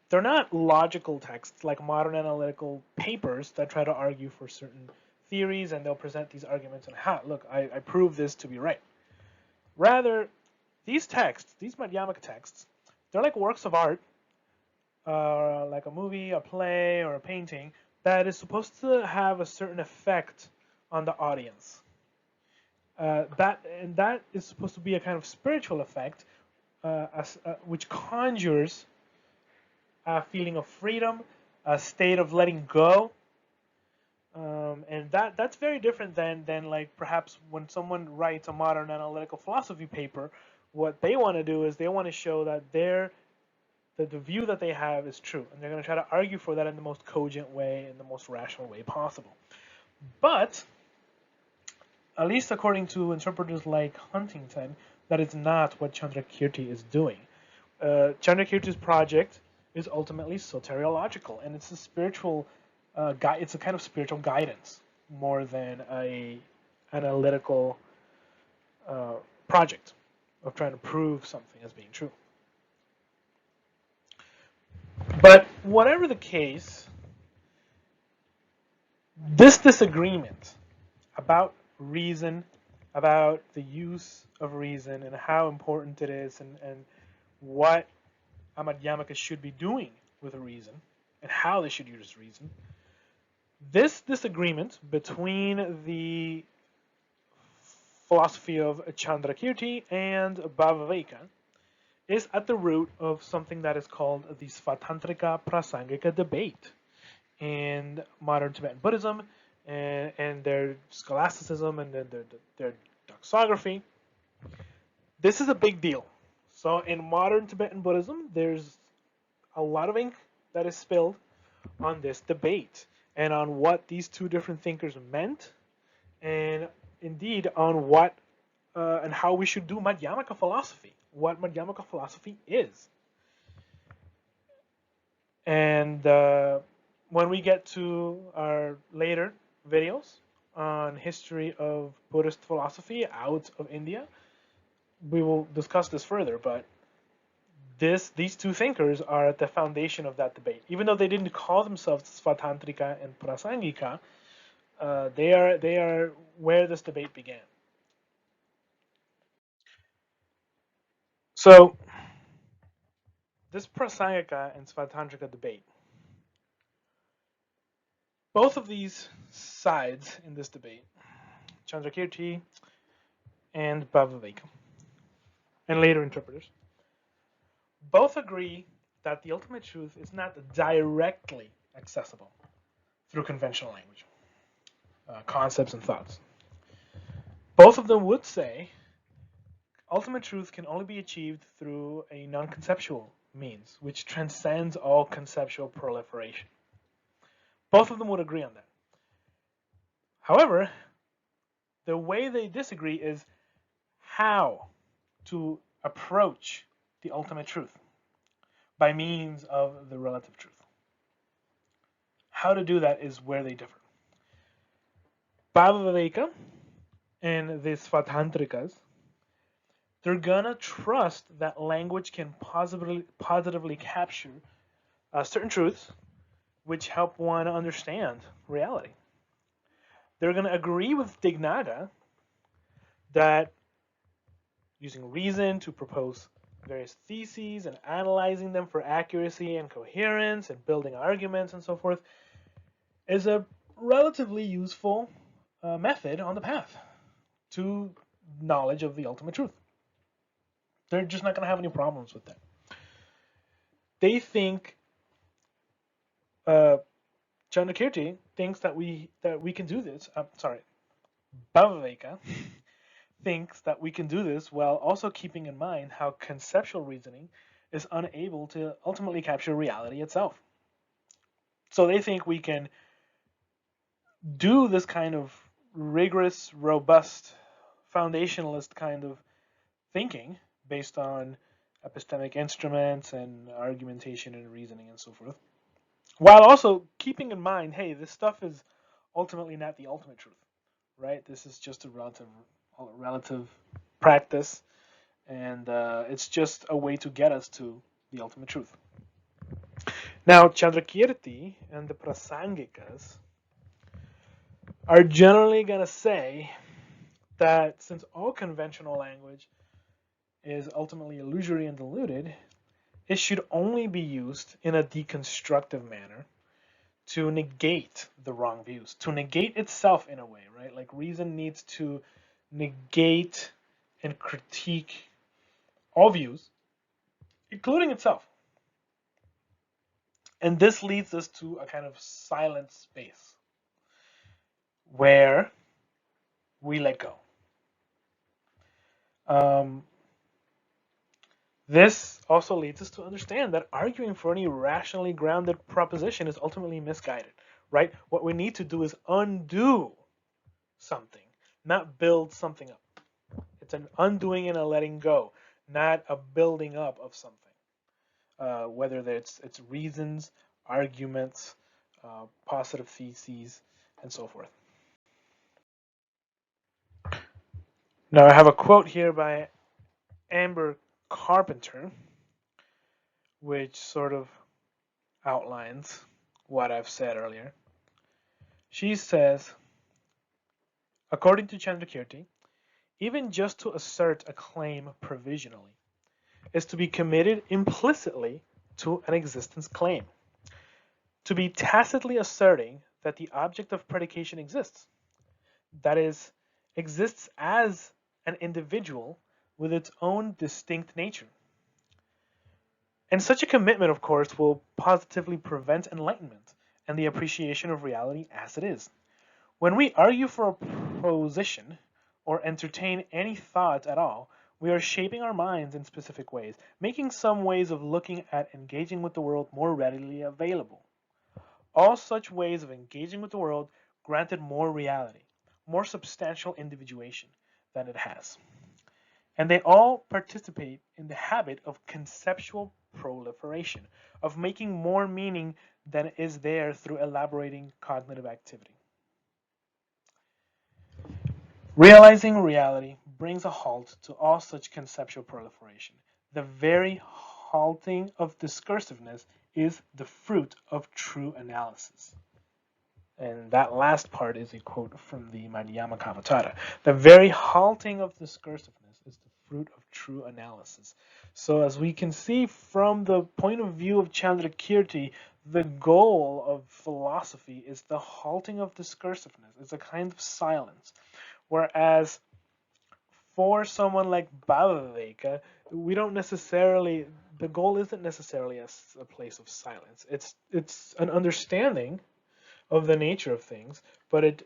they're not logical texts like modern analytical papers that try to argue for certain theories and they'll present these arguments and, look, I prove this to be right. Rather, these texts, these Madhyamaka texts, they're like works of art, like a movie, a play, or a painting that is supposed to have a certain effect on the audience. That is supposed to be a kind of spiritual effect, which conjures a feeling of freedom, a state of letting go, And that's very different than like perhaps when someone writes a modern analytical philosophy paper, what they want to do is they want to show that that the view that they have is true, and they're going to try to argue for that in the most cogent way, in the most rational way possible. But at least according to interpreters like Huntington, that is not what Candrakirti is doing. Candrakirti's project is ultimately soteriological, and it's a spiritual it's a kind of spiritual guidance more than a analytical uh, project of trying to prove something as being true. But whatever the case, this disagreement about reason, about the use of reason and how important it is, and what a Madhyamaka should be doing with a reason and how they should use reason. This disagreement between the philosophy of Candrakirti and Bhaviveka is at the root of something that is called the Svatantrika Prasangika debate in modern Tibetan Buddhism and their scholasticism and their doxography. This is a big deal. So in modern Tibetan Buddhism, there's a lot of ink that is spilled on this debate and on what these two different thinkers meant, and indeed on what and how we should do Madhyamaka philosophy, what Madhyamaka philosophy is. And when we get to our later videos on history of Buddhist philosophy out of India, we will discuss this further. But these two thinkers are at the foundation of that debate. Even though they didn't call themselves Svatantrika and Prasangika, they are where this debate began. So this Prasangika and Svatantrika debate, both of these sides in this debate, Candrakirti and Bhaviveka, and later interpreters, both agree that the ultimate truth is not directly accessible through conventional language, concepts, and thoughts. Both of them would say ultimate truth can only be achieved through a non-conceptual means, which transcends all conceptual proliferation. Both of them would agree on that. However, the way they disagree is how to approach the ultimate truth by means of the relative truth. How to do that is where they differ. Bhaviveka and the Svatantrikas, they're gonna trust that language can positively capture certain truths which help one understand reality. They're gonna agree with Dignaga that using reason to propose various theses and analyzing them for accuracy and coherence and building arguments and so forth is a relatively useful method on the path to knowledge of the ultimate truth. They're just not going to have any problems with that. They think Candrakirti thinks that we can do this. Bhaviveka thinks that we can do this while also keeping in mind how conceptual reasoning is unable to ultimately capture reality itself. So they think we can do this kind of rigorous, robust, foundationalist kind of thinking based on epistemic instruments and argumentation and reasoning and so forth, while also keeping in mind, hey, this stuff is ultimately not the ultimate truth, right? This is just a relative practice, and it's just a way to get us to the ultimate truth. Now, Candrakirti and the Prasangikas are generally going to say that since all conventional language is ultimately illusory and diluted, it should only be used in a deconstructive manner to negate the wrong views, to negate itself in a way, right? Like reason needs to negate and critique all views, including itself. And this leads us to a kind of silent space. where we let go. This also leads us to understand that arguing for any rationally grounded proposition is ultimately misguided, right? What we need to do is undo something, not build something up. It's an undoing and a letting go, not a building up of something. Whether it's reasons, arguments, positive theses, and so forth. Now I have a quote here by Amber Carpenter, which sort of outlines what I've said earlier. She says, according to Candrakirti, even just to assert a claim provisionally is to be committed implicitly to an existence claim, to be tacitly asserting that the object of predication exists, that is, exists as an individual with its own distinct nature. And such a commitment, of course, will positively prevent enlightenment and the appreciation of reality as it is. When we argue for a proposition or entertain any thought at all, we are shaping our minds in specific ways, making some ways of looking at engaging with the world more readily available. All such ways of engaging with the world granted more reality, more substantial individuation than it has. And they all participate in the habit of conceptual proliferation, of making more meaning than is there through elaborating cognitive activity. Realizing reality brings a halt to all such conceptual proliferation. The very halting of discursiveness is the fruit of true analysis. And that last part is a quote from the Madhyamakāvatāra. The very halting of discursiveness is the fruit of true analysis. So as we can see from the point of view of Candrakirti, the goal of philosophy is the halting of discursiveness. It's a kind of silence. Whereas for someone like Bhaviveka, we don't necessarily, the goal isn't necessarily a place of silence. It's an understanding of the nature of things, but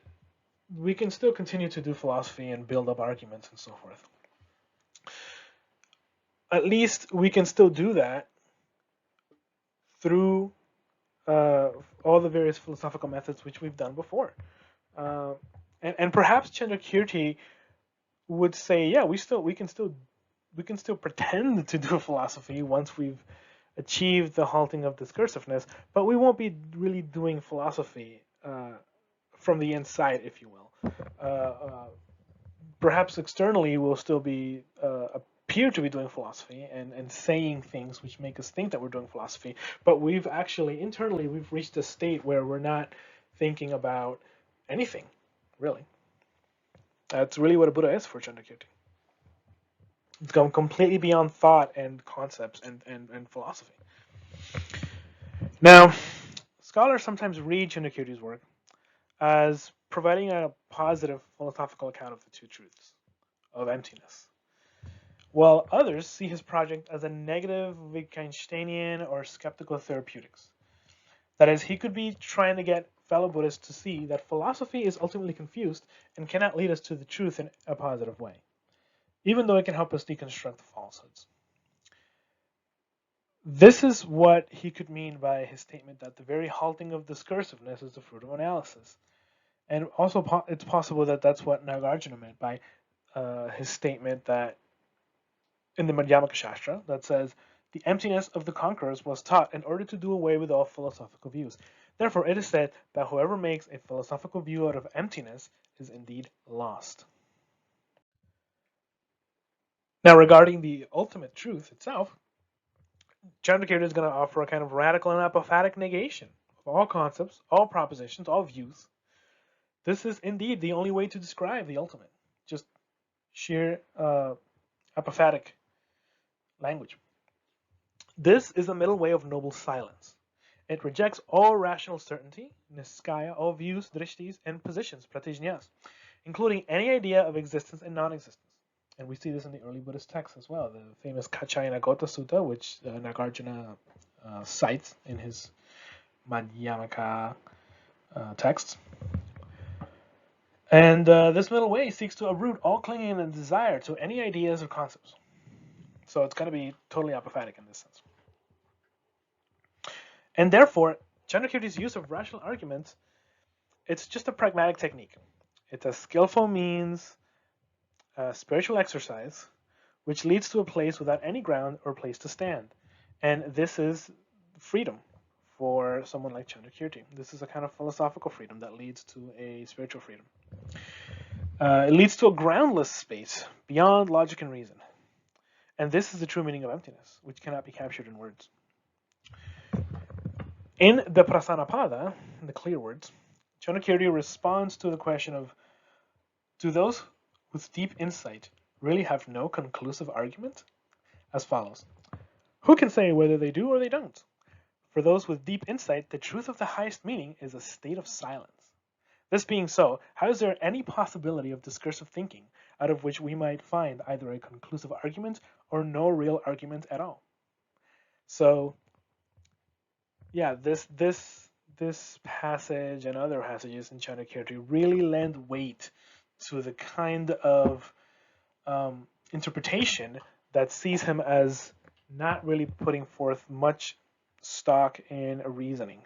we can still continue to do philosophy and build up arguments and so forth. At least we can still do that through all the various philosophical methods which we've done before. And perhaps Candrakirti would say, yeah, we can still pretend to do philosophy once we've achieved the halting of discursiveness, but we won't be really doing philosophy from the inside, if you will. Perhaps externally we'll still be appear to be doing philosophy and saying things which make us think that we're doing philosophy, but we've actually internally we've reached a state where we're not thinking about anything, really. That's really what a Buddha is for Candrakirti. It's gone completely beyond thought and concepts and philosophy. Now, scholars sometimes read Candrakirti's work as providing a positive philosophical account of the two truths, of emptiness, while others see his project as a negative Wittgensteinian or skeptical therapeutics. That is, he could be trying to get fellow Buddhists to see that philosophy is ultimately confused and cannot lead us to the truth in a positive way, even though it can help us deconstruct the falsehoods. This is what he could mean by his statement that the very halting of discursiveness is the fruit of analysis. And also, it's possible that that's what Nagarjuna meant by his statement that in the Madhyamaka that says, the emptiness of the conquerors was taught in order to do away with all philosophical views. Therefore, it is said that whoever makes a philosophical view out of emptiness is indeed lost. Now, regarding the ultimate truth itself, Candrakirti is going to offer a kind of radical and apophatic negation of all concepts, all propositions, all views. This is indeed the only way to describe the ultimate, just sheer apophatic language. This is a middle way of noble silence. It rejects all rational certainty, niskaya, all views, drishtis, and positions, pratijñas, including any idea of existence and non-existence. And we see this in the early Buddhist texts as well, the famous Kachayana Gota Sutta, which Nagarjuna cites in his Madhyamaka texts. And this middle way seeks to uproot all clinging and desire to any ideas or concepts. So it's going to be totally apophatic in this sense. And therefore, Candrakirti's use of rational arguments, it's just a pragmatic technique. It's a skillful means, spiritual exercise, which leads to a place without any ground or place to stand. And this is freedom for someone like Candrakirti. This is a kind of philosophical freedom that leads to a spiritual freedom. It leads to a groundless space beyond logic and reason. And this is the true meaning of emptiness, which cannot be captured in words. In the Prasanapada, the clear words, Candrakirti responds to the question of, do those with deep insight really have no conclusive argument? As follows. Who can say whether they do or they don't? For those with deep insight, the truth of the highest meaning is a state of silence. This being so, how is there any possibility of discursive thinking, out of which we might find either a conclusive argument or no real argument at all? So, yeah, this passage and other passages in Candrakirti really lend weight to the kind of interpretation that sees him as not really putting forth much stock in reasoning,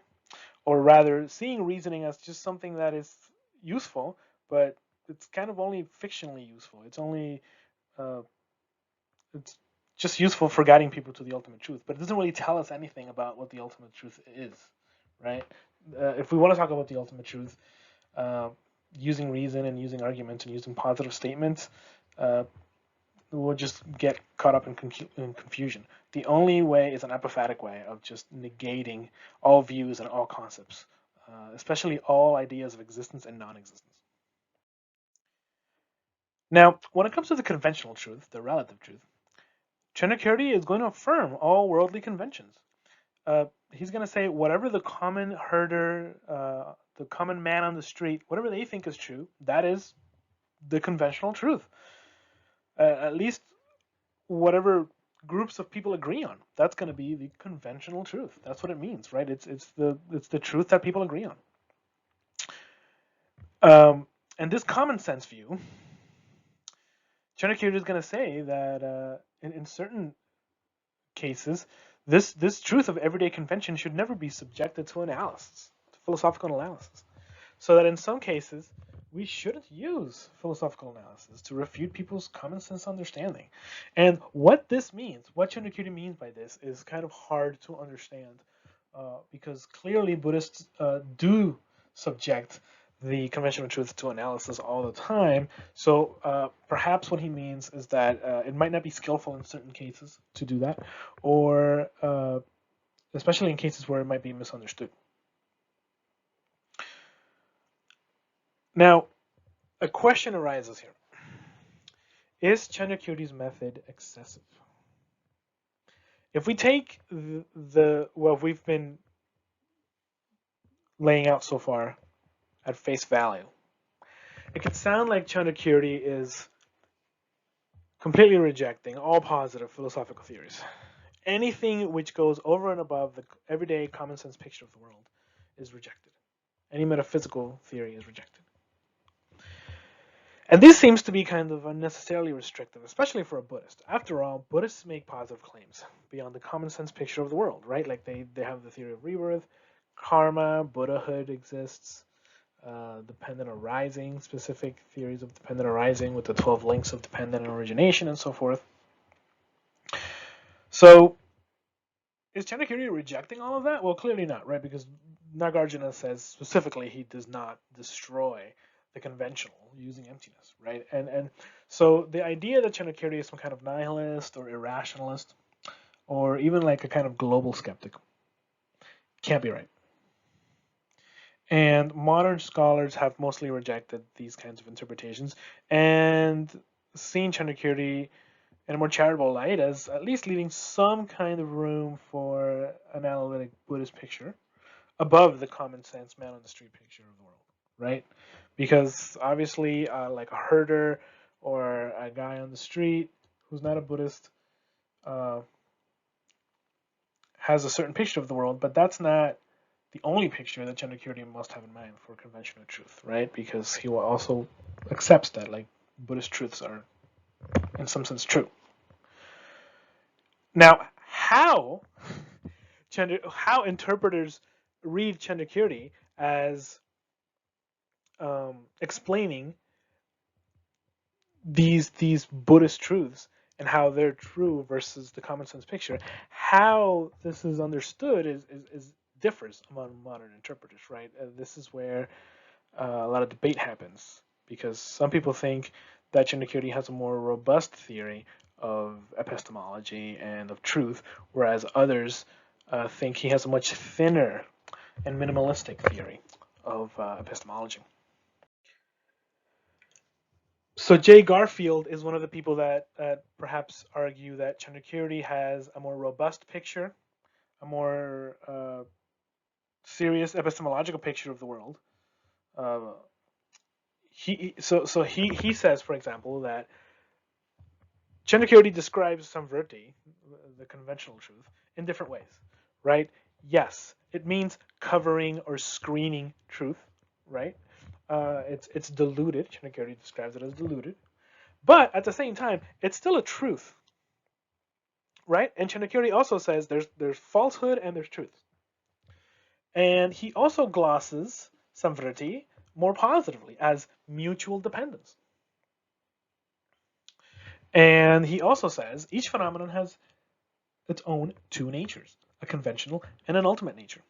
or rather seeing reasoning as just something that is useful, but it's kind of only fictionally useful. It's just useful for guiding people to the ultimate truth, but it doesn't really tell us anything about what the ultimate truth is, right? If we want to talk about the ultimate truth, using reason and using argument and using positive statements, we'll just get caught up in confusion. The only way is an apophatic way of just negating all views and all concepts, especially all ideas of existence and non-existence. Now, when it comes to the conventional truth, the relative truth, Candrakirti is going to affirm all worldly conventions. He's going to say whatever the common herder, the common man on the street, whatever they think is true, that is the conventional truth. At least whatever groups of people agree on, that's going to be the conventional truth. That's what it means, right? It's the truth that people agree on. And this common sense view, Candrakirti is going to say that in certain cases, this truth of everyday convention should never be subjected to analysis, to philosophical analysis. So that in some cases, we shouldn't use philosophical analysis to refute people's common sense understanding. And what this means, what Candrakirti means by this, is kind of hard to understand because clearly Buddhists do subject the conventional truth to analysis all the time. So perhaps what he means is that it might not be skillful in certain cases to do that, or especially in cases where it might be misunderstood. Now, a question arises here. Is Candrakirti's method excessive? If we take what we've been laying out so far at face value, it could sound like Candrakirti is completely rejecting all positive philosophical theories. Anything which goes over and above the everyday common sense picture of the world is rejected. Any metaphysical theory is rejected. And this seems to be kind of unnecessarily restrictive, especially for a Buddhist. After all, Buddhists make positive claims beyond the common sense picture of the world, right? Like they have the theory of rebirth, karma, Buddhahood exists, dependent arising, specific theories of dependent arising with the 12 links of dependent origination and so forth. So is Candrakirti rejecting all of that? Well, clearly not, right? Because Nagarjuna says specifically he does not destroy the conventional using emptiness, right? And so the idea that Candrakirti is some kind of nihilist or irrationalist or even like a kind of global skeptic can't be right. And modern scholars have mostly rejected these kinds of interpretations and seen Candrakirti in a more charitable light as at least leaving some kind of room for an analytic Buddhist picture above the common sense man on the street picture of the world, right? Because obviously, like a herder or a guy on the street who's not a Buddhist has a certain picture of the world, but that's not the only picture that Candrakirti must have in mind for conventional truth, right? Because he also accepts that like Buddhist truths are in some sense true. Now, how interpreters read Candrakirti as explaining these Buddhist truths and how they're true versus the common sense picture, how this is understood is differs among modern interpreters, right? This is where a lot of debate happens because some people think that Candrakirti has a more robust theory of epistemology and of truth, whereas others think he has a much thinner and minimalistic theory of epistemology. So Jay Garfield is one of the people that perhaps argue that Candrakirti has a more robust picture, a more serious epistemological picture of the world. He says, for example, that Candrakirti describes samvrti, the conventional truth, in different ways, right? Yes, it means covering or screening truth, right? It's diluted. Candrakirti describes it as diluted, but at the same time, it's still a truth, right? And Candrakirti also says there's falsehood and there's truth, and he also glosses samvrti more positively as mutual dependence. And he also says each phenomenon has its own two natures, a conventional and an ultimate nature.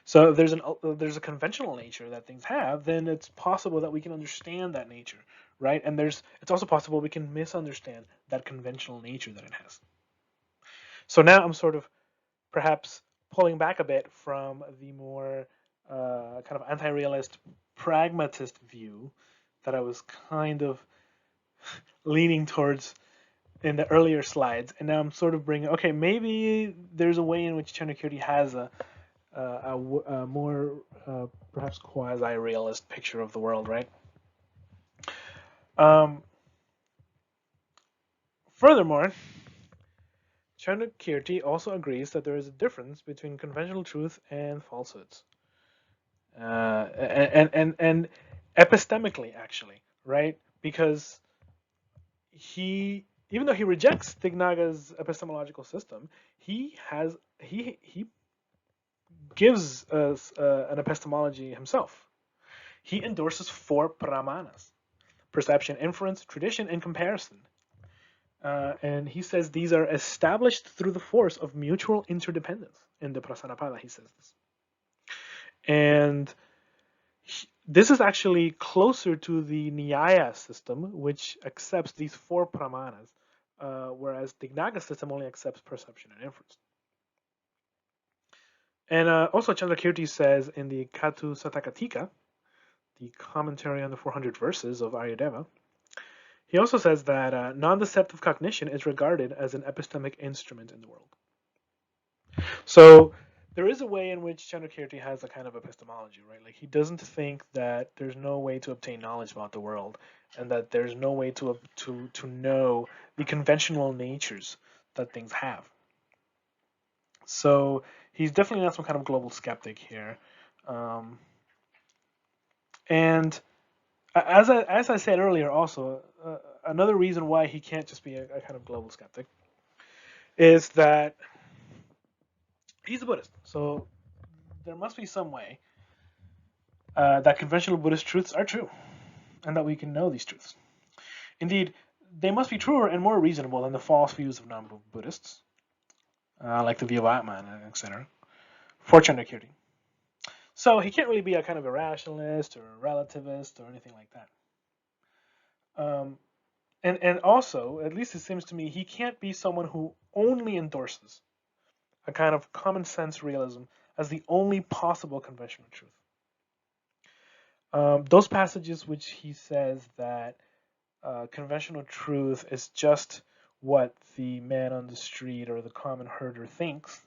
So if there's a conventional nature that things have, then it's possible that we can understand that nature, right? And it's also possible we can misunderstand that conventional nature that it has. So now I'm sort of perhaps pulling back a bit from the more kind of anti-realist pragmatist view that I was kind of leaning towards in the earlier slides, and now I'm sort of bringing, okay, maybe there's a way in which Candrakirti has a more perhaps quasi-realist picture of the world, right? Furthermore, Candrakirti also agrees that there is a difference between conventional truth and falsehoods, and epistemically, actually, right? Because even though he rejects Tignaga's epistemological system, he gives us an epistemology himself. He endorses four pramanas: perception, inference, tradition, and comparison. And he says these are established through the force of mutual interdependence. In the Prasanapada, he says this. And this is actually closer to the Nyaya system, which accepts these four pramanas, whereas Tignaga's system only accepts perception and inference. And also Candrakirti says in the Katu Satakatika, the commentary on the 400 verses of Aryadeva, he also says that non-deceptive cognition is regarded as an epistemic instrument in the world. So there is a way in which Candrakirti has a kind of epistemology, right? Like he doesn't think that there's no way to obtain knowledge about the world, and that there's no way to know the conventional natures that things have. So he's definitely not some kind of global skeptic here. And as I said earlier, also another reason why he can't just be a kind of global skeptic is that he's a Buddhist. So there must be some way that conventional Buddhist truths are true, and that we can know these truths. Indeed, they must be truer and more reasonable than the false views of non-Buddhists, like the view of Atman, etc., for Candrakirti. So he can't really be a kind of a rationalist or a relativist or anything like that. And also, at least it seems to me, he can't be someone who only endorses a kind of common sense realism as the only possible conventional truth. Those passages which he says that conventional truth is just what the man on the street or the common herder thinks,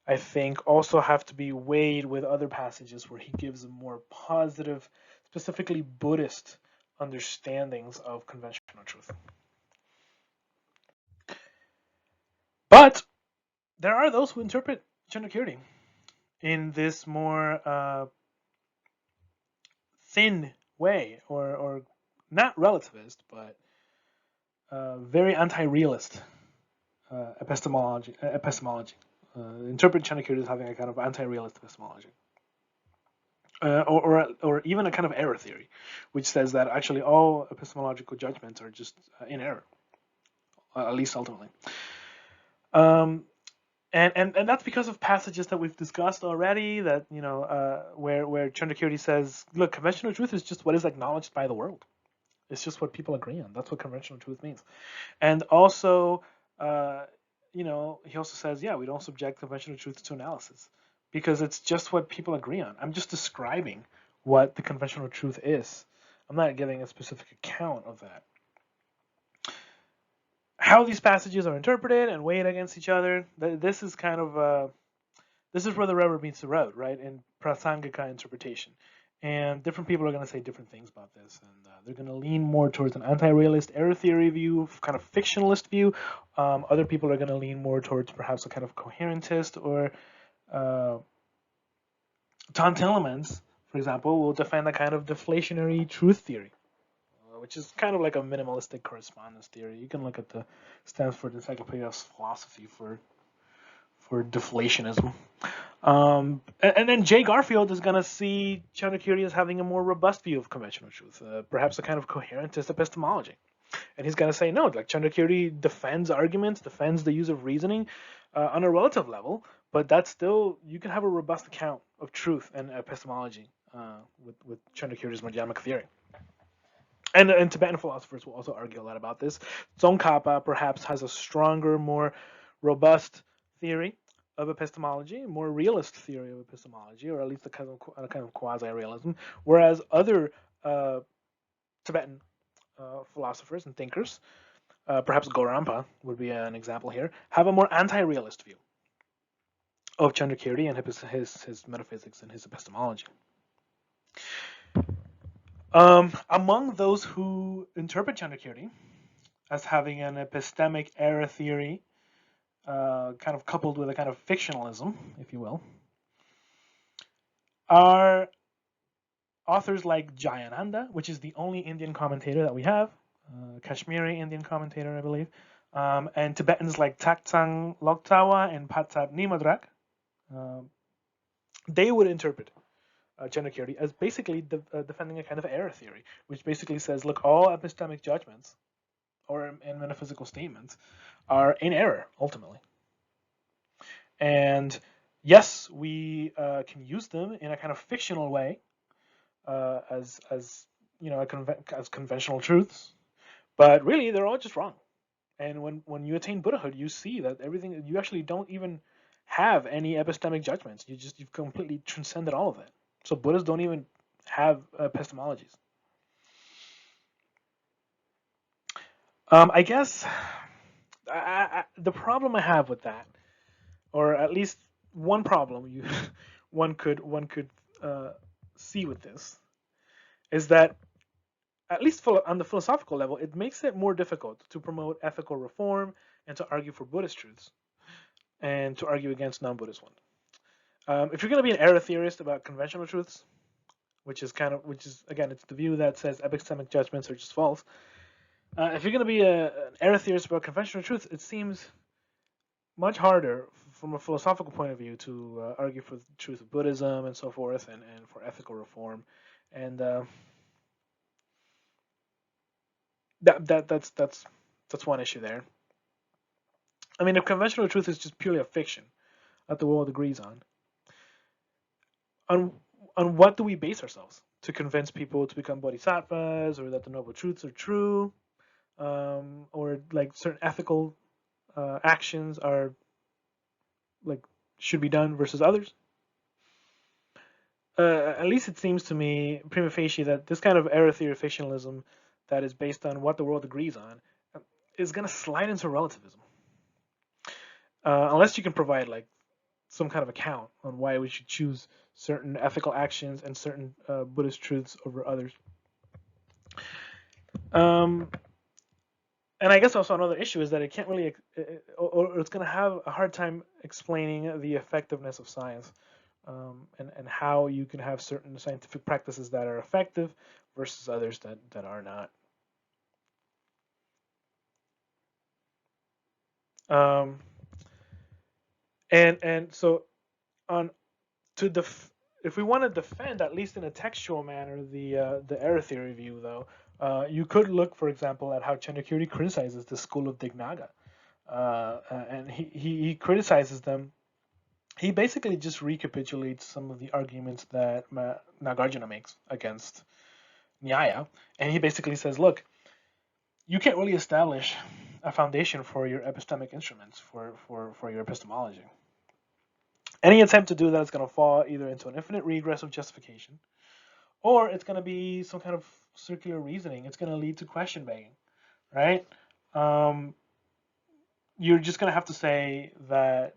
I think also have to be weighed with other passages where he gives a more positive, specifically Buddhist understandings of conventional truth. But there are those who interpret Candrakirti in this more thin way, or not relativist, but very anti-realist epistemology. Interpret Candrakirti as having a kind of anti-realist epistemology. Or even a kind of error theory, which says that actually all epistemological judgments are just in error, at least ultimately. Um, and that's because of passages that we've discussed already. That where Candrakirti says, look, conventional truth is just what is acknowledged by the world. It's just what people agree on. That's what conventional truth means. And also, he also says, yeah, we don't subject conventional truth to analysis because it's just what people agree on. I'm just describing what the conventional truth is. I'm not giving a specific account of that. How these passages are interpreted and weighed against each other, this is kind of this is where the rubber meets the road, right? In prasangika interpretation. And different people are going to say different things about this, and they're going to lean more towards an anti-realist error theory view, kind of fictionalist view. Other people are going to lean more towards perhaps a kind of coherentist, or Tom Tillemans, for example, will defend a kind of deflationary truth theory, which is kind of like a minimalistic correspondence theory. You can look at the Stanford Encyclopedia of Philosophy for deflationism. And then Jay Garfield is going to see Candrakirti as having a more robust view of conventional truth, perhaps a kind of coherentist epistemology. And he's going to say, no, like Candrakirti defends arguments, defends the use of reasoning on a relative level, but that's still, you can have a robust account of truth and epistemology with Candrakirti's Madhyamaka theory. And Tibetan philosophers will also argue a lot about this. Tsongkhapa perhaps has a stronger, more robust theory of epistemology, more realist theory of epistemology, or at least a kind of quasi-realism, whereas other Tibetan philosophers and thinkers, perhaps Gorampa would be an example here, have a more anti-realist view of Candrakirti and his metaphysics and his epistemology. Among those who interpret Candrakirti as having an epistemic error theory, kind of coupled with a kind of fictionalism, if you will, are authors like Jayananda, which is the only Indian commentator that we have, Kashmiri Indian commentator, I believe, and Tibetans like Taktsang Loktawa and Patsat Nimadrak. They would interpret Candrakirti as basically defending a kind of error theory, which basically says, look, all epistemic judgments or in metaphysical statements are in error ultimately. And yes, we can use them in a kind of fictional way as as conventional truths, but really they're all just wrong. And when you attain Buddhahood, you see that everything, you actually don't even have any epistemic judgments. You've completely transcended all of that. So Buddhists don't even have epistemologies. I guess the problem I have with that, or at least one problem one could see with this, is that at least on the philosophical level, it makes it more difficult to promote ethical reform and to argue for Buddhist truths and to argue against non-Buddhist ones. If you're going to be an error theorist about conventional truths, which is again, it's the view that says epistemic judgments are just false. If you're going to be an error theorist about conventional truths, it seems much harder from a philosophical point of view to argue for the truth of Buddhism and so forth, and for ethical reform, and that's one issue there. I mean, if conventional truth is just purely a fiction that the world agrees on what do we base ourselves to convince people to become bodhisattvas, or that the noble truths are true, or like certain ethical actions are like should be done versus others? At least it seems to me, prima facie, that this kind of error theory fictionalism that is based on what the world agrees on is going to slide into relativism, unless you can provide like some kind of account on why we should choose certain ethical actions and certain Buddhist truths over others. And I guess also another issue is that it can't really, or it's going to have a hard time explaining the effectiveness of science and how you can have certain scientific practices that are effective versus others that are not. Um, and so on to if we want to defend, at least in a textual manner, the error theory view, though, you could look, for example, at how Candrakirti criticizes the school of Dignaga, and he criticizes them. He basically just recapitulates some of the arguments that Nagarjuna makes against Nyaya, and he basically says, look, you can't really establish a foundation for your epistemic instruments for your epistemology. Any attempt to do that is going to fall either into an infinite regress of justification, or it's going to be some kind of circular reasoning. It's going to lead to question begging, right? Um, you're just going to have to say that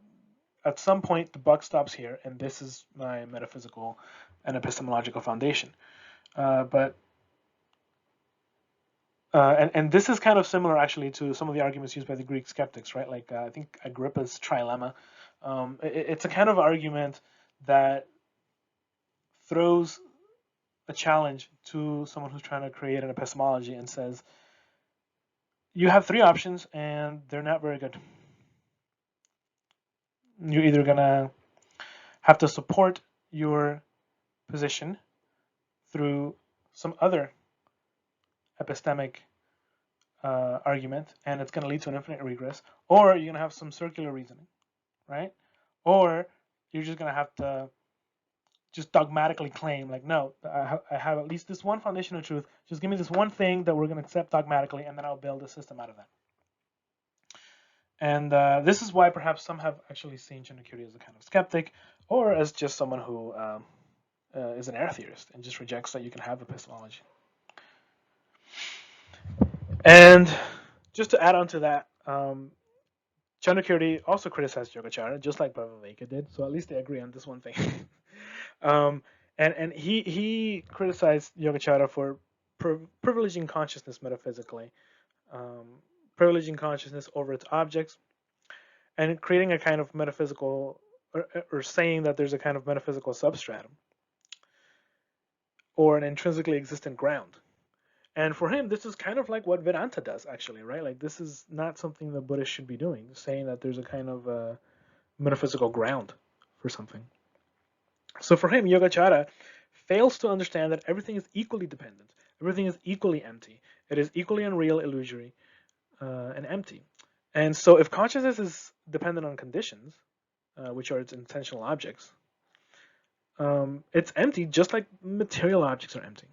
at some point the buck stops here, and this is my metaphysical and epistemological foundation. But and this is kind of similar actually to some of the arguments used by the Greek skeptics, right? Like I think Agrippa's trilemma. It's a kind of argument that throws a challenge to someone who's trying to create an epistemology and says, you have three options and they're not very good. You're either going to have to support your position through some other epistemic argument, and it's going to lead to an infinite regress, or you're going to have some circular reasoning, right? Or you're just going to have to just dogmatically claim, like, no, I have at least this one foundation of truth. Just give me this one thing that we're going to accept dogmatically, and then I'll build a system out of that. And this is why perhaps some have actually seen Candrakirti as a kind of skeptic, or as just someone who is an error theorist and just rejects that you can have epistemology. And just to add on to that, Candrakirti also criticized Yogacara, just like Bhaviveka did. So at least they agree on this one thing. And he criticized Yogacara for privileging consciousness metaphysically, privileging consciousness over its objects, and creating a kind of metaphysical, or saying that there's a kind of metaphysical substratum or an intrinsically existent ground. And for him, this is kind of like what Vedanta does, actually, right? Like this is not something the Buddhists should be doing, saying that there's a kind of metaphysical ground for something. So for him, Yogacara fails to understand that everything is equally dependent, everything is equally empty, it is equally unreal, illusory, and empty. And so if consciousness is dependent on conditions, which are its intentional objects, it's empty just like material objects are empty.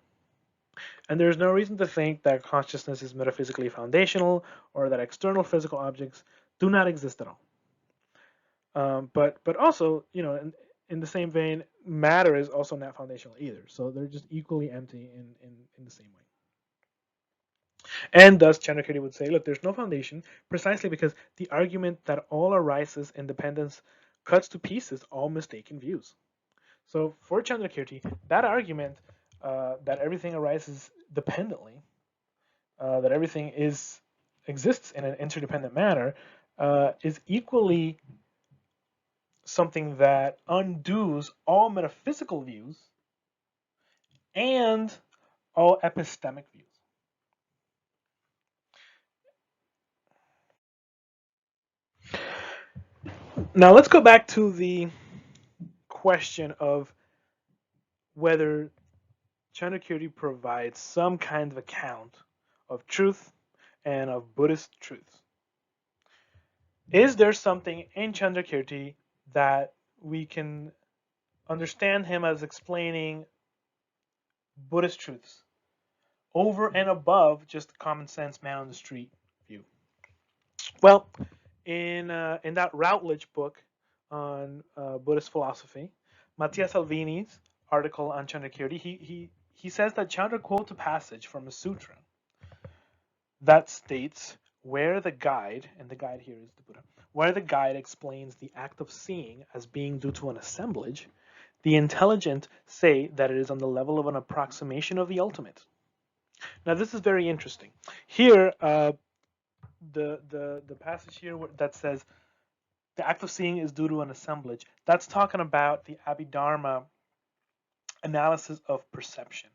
And there's no reason to think that consciousness is metaphysically foundational or that external physical objects do not exist at all. But also, in the same vein, matter is also not foundational either. So they're just equally empty in the same way. And thus, Candrakirti would say, look, there's no foundation precisely because the argument that all arises in dependence cuts to pieces all mistaken views. So for Candrakirti, that argument that everything arises dependently, that everything exists in an interdependent manner, is equally something that undoes all metaphysical views and all epistemic views. Now let's go back to the question of whether Candrakirti provides some kind of account of truth and of Buddhist truths. Is there something in Candrakirti that we can understand him as explaining Buddhist truths over and above just common sense man on the street view? Well, in that Routledge book on Buddhist philosophy, Mattia Salvini's article on Candrakirti, he says that Chandra quotes a passage from a sutra that states where the guide, and the guide here is the Buddha, where the guide explains the act of seeing as being due to an assemblage, the intelligent say that it is on the level of an approximation of the ultimate. Now this is very interesting. Here, the passage here that says the act of seeing is due to an assemblage. That's talking about the Abhidharma analysis of perception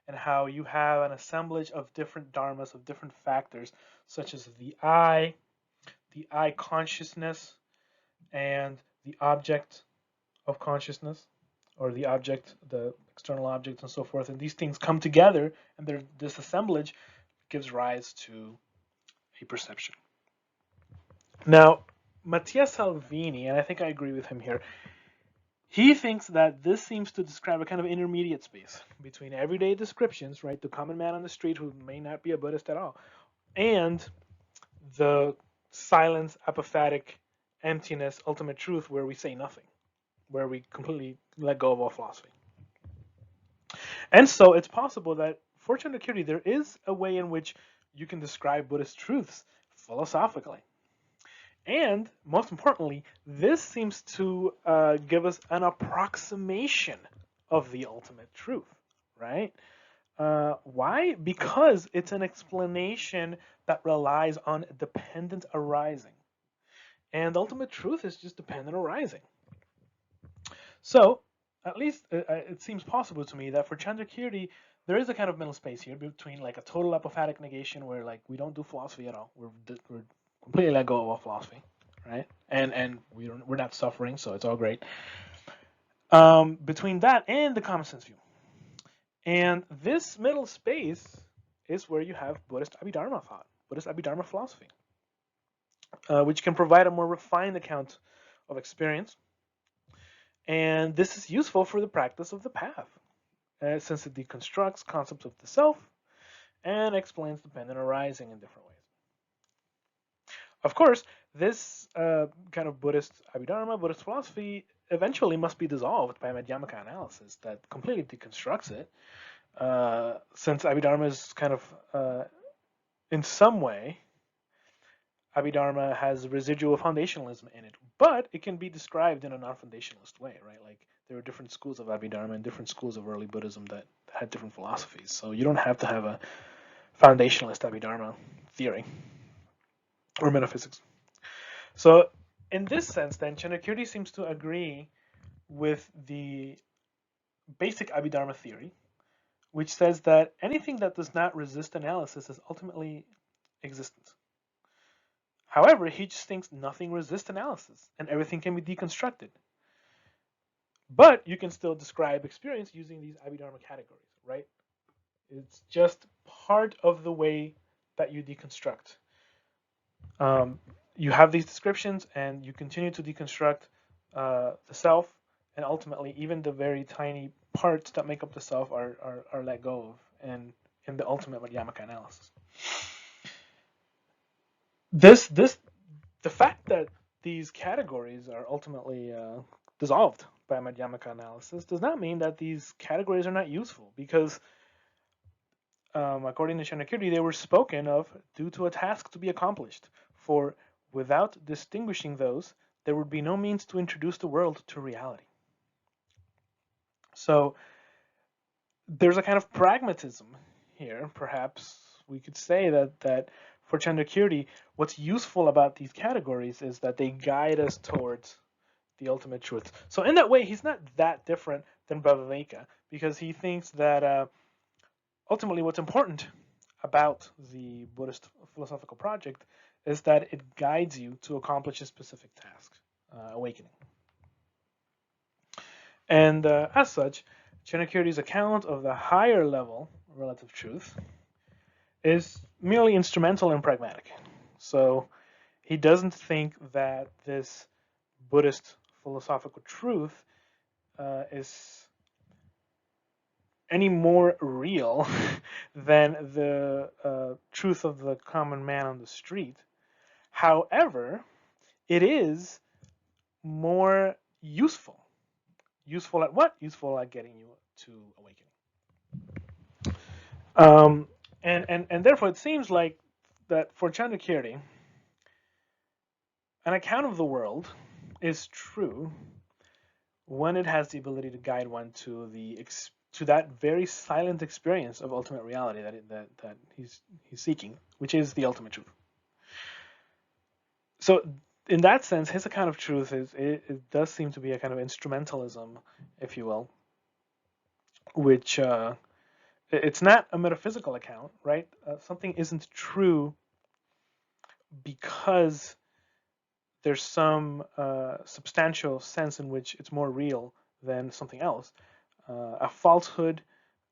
and how you have an assemblage of different dharmas, of different factors, such as the eye consciousness, and the object of consciousness, or the object, the external object, and so forth. And these things come together, and this assemblage gives rise to a perception. Now, Mattia Salvini, and I think I agree with him here, he thinks that this seems to describe a kind of intermediate space between everyday descriptions, right, the common man on the street who may not be a Buddhist at all, and the silence, apophatic, emptiness, ultimate truth, where we say nothing, where we completely let go of all philosophy. And so it's possible that for Candrakirti, there is a way in which you can describe Buddhist truths philosophically. And most importantly, this seems to give us an approximation of the ultimate truth, right? Why? Because it's an explanation that relies on dependent arising. And ultimate truth is just dependent arising. So, at least it seems possible to me that for Candrakirti, there is a kind of middle space here between like a total apophatic negation where like we don't do philosophy at all. We're completely let go of all philosophy, right? And we're not suffering, so it's all great. Between that and the common sense view. And this middle space is where you have Buddhist Abhidharma thought, Buddhist Abhidharma philosophy, which can provide a more refined account of experience. And this is useful for the practice of the path, since it deconstructs concepts of the self and explains dependent arising in different ways. Of course, this kind of Buddhist Abhidharma, Buddhist philosophy, eventually must be dissolved by Madhyamaka analysis that completely deconstructs it, since Abhidharma is kind of, in some way, Abhidharma has residual foundationalism in it, but it can be described in a non-foundationalist way, right? Like there are different schools of Abhidharma and different schools of early Buddhism that had different philosophies. So you don't have to have a foundationalist Abhidharma theory or metaphysics. So in this sense, then, Candrakirti seems to agree with the basic Abhidharma theory, which says that anything that does not resist analysis is ultimately existent. However, he just thinks nothing resists analysis and everything can be deconstructed. But you can still describe experience using these Abhidharma categories, right? It's just part of the way that you deconstruct. You have these descriptions and you continue to deconstruct the self, and ultimately even the very tiny parts that make up the self are let go of and in the ultimate Madhyamaka analysis. The fact that these categories are ultimately dissolved by Madhyamaka analysis does not mean that these categories are not useful, because according to Candrakirti, they were spoken of due to a task to be accomplished. For without distinguishing those, there would be no means to introduce the world to reality. So there's a kind of pragmatism here. Perhaps we could say that for Candrakirti, what's useful about these categories is that they guide us towards the ultimate truth. So in that way, he's not that different than Bhaviveka, because he thinks that ultimately what's important about the Buddhist philosophical project is that it guides you to accomplish a specific task, awakening. And as such, Candrakirti's account of the higher level relative truth is merely instrumental and pragmatic. So he doesn't think that this Buddhist philosophical truth is any more real than the truth of the common man on the street. However, it is more useful. Useful at what? Useful at getting you to awakening. And therefore, it seems like that for Candrakirti, an account of the world is true when it has the ability to guide one to that very silent experience of ultimate reality that he's seeking, which is the ultimate truth. So in that sense, his account of truth it does seem to be a kind of instrumentalism, if you will, which it's not a metaphysical account, right? Something isn't true because there's some substantial sense in which it's more real than something else. A falsehood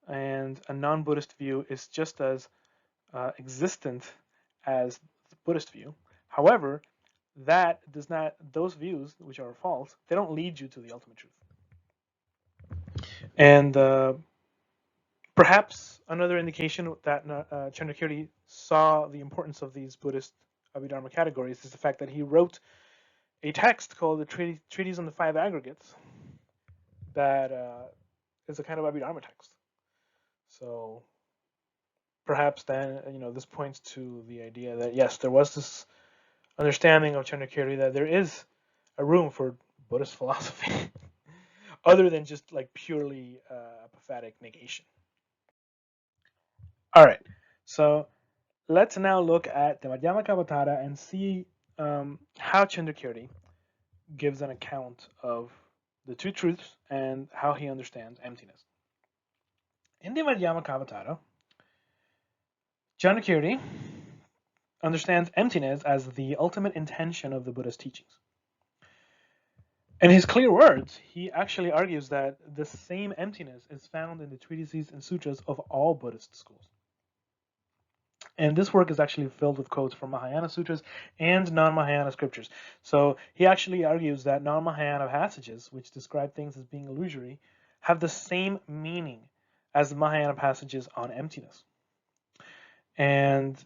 and a non-Buddhist view is just as existent as the Buddhist view. However, that does not; those views, which are false, they don't lead you to the ultimate truth. And perhaps another indication that Candrakirti saw the importance of these Buddhist Abhidharma categories is the fact that he wrote a text called the Treatise on the Five Aggregates that is a kind of Abhidharma text. So perhaps then, this points to the idea that yes, there was this understanding of Candrakirti that there is a room for Buddhist philosophy other than just like purely apophatic negation. All right, so let's now look at the Madhyamakāvatāra and see how Candrakirti gives an account of the two truths and how he understands emptiness. In the Madhyamakāvatāra, Candrakirti understands emptiness as the ultimate intention of the Buddha's teachings. In his clear words, he actually argues that the same emptiness is found in the treatises and sutras of all Buddhist schools. And this work is actually filled with quotes from Mahayana sutras and non-Mahayana scriptures. So he actually argues that non-Mahayana passages, which describe things as being illusory, have the same meaning as the Mahayana passages on emptiness. And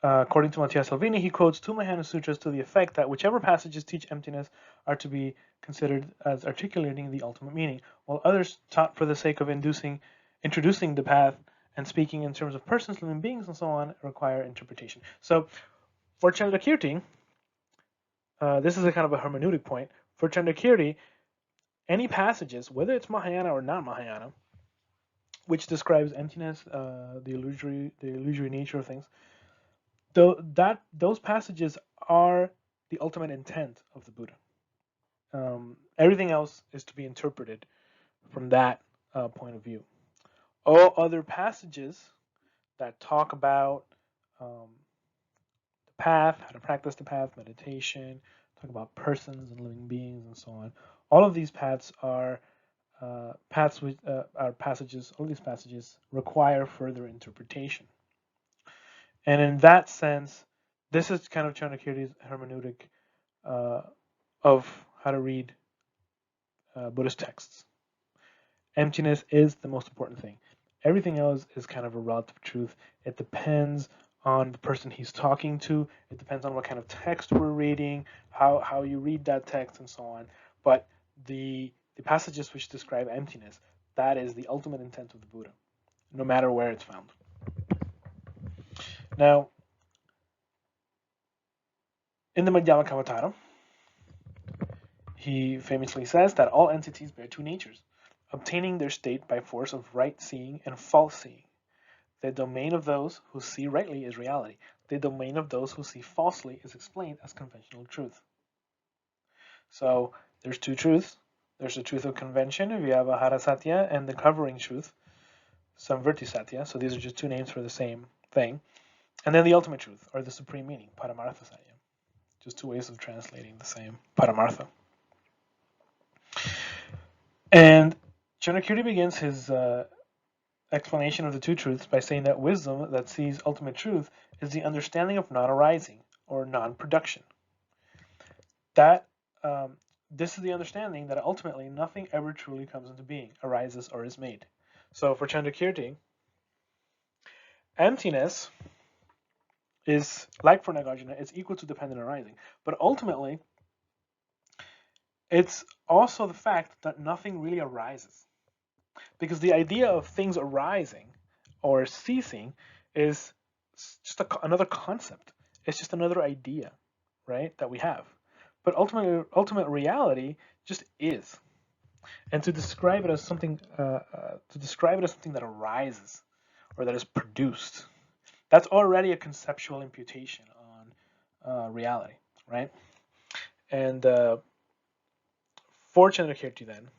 according to Matteo Salvini, he quotes two Mahayana sutras to the effect that whichever passages teach emptiness are to be considered as articulating the ultimate meaning, while others taught for the sake of introducing the path and speaking in terms of persons, living beings, and so on, require interpretation. So for Candrakirti, this is a kind of a hermeneutic point. For Candrakirti, any passages, whether it's Mahayana or not Mahayana, which describes emptiness, the illusory nature of things, those passages are the ultimate intent of the Buddha. Everything else is to be interpreted from that point of view. All other passages that talk about the path, how to practice the path, meditation, talk about persons and living beings and so on. All of these paths are passages. All of these passages require further interpretation. And in that sense, this is kind of Candrakirti's hermeneutic of how to read Buddhist texts. Emptiness is the most important thing. Everything else is kind of a relative truth. It depends on the person he's talking to. It depends on what kind of text we're reading, how you read that text, and so on. But the passages which describe emptiness, that is the ultimate intent of the Buddha, no matter where it's found. Now, in the Madhyamakāvatāra, he famously says that all entities bear two natures, obtaining their state by force of right seeing and false seeing. The domain of those who see rightly is reality. The domain of those who see falsely is explained as conventional truth. So there's two truths. There's the truth of convention, Vyavahara Satya, and the covering truth, Samvrti Satya. So these are just two names for the same thing. And then the ultimate truth, or the supreme meaning, Paramartha Satya. Just two ways of translating the same Paramartha. And Candrakirti begins his explanation of the two truths by saying that wisdom that sees ultimate truth is the understanding of non-arising or non-production. That this is the understanding that ultimately nothing ever truly comes into being, arises, or is made. So for Candrakirti, emptiness is, like for Nagarjuna, it's equal to dependent arising. But ultimately, it's also the fact that nothing really arises. Because the idea of things arising or ceasing is just another concept. It's just another idea, right, that we have. But ultimate reality just is. And to describe it as something, that arises or that is produced, that's already a conceptual imputation on reality, right? And for Candrakirti then,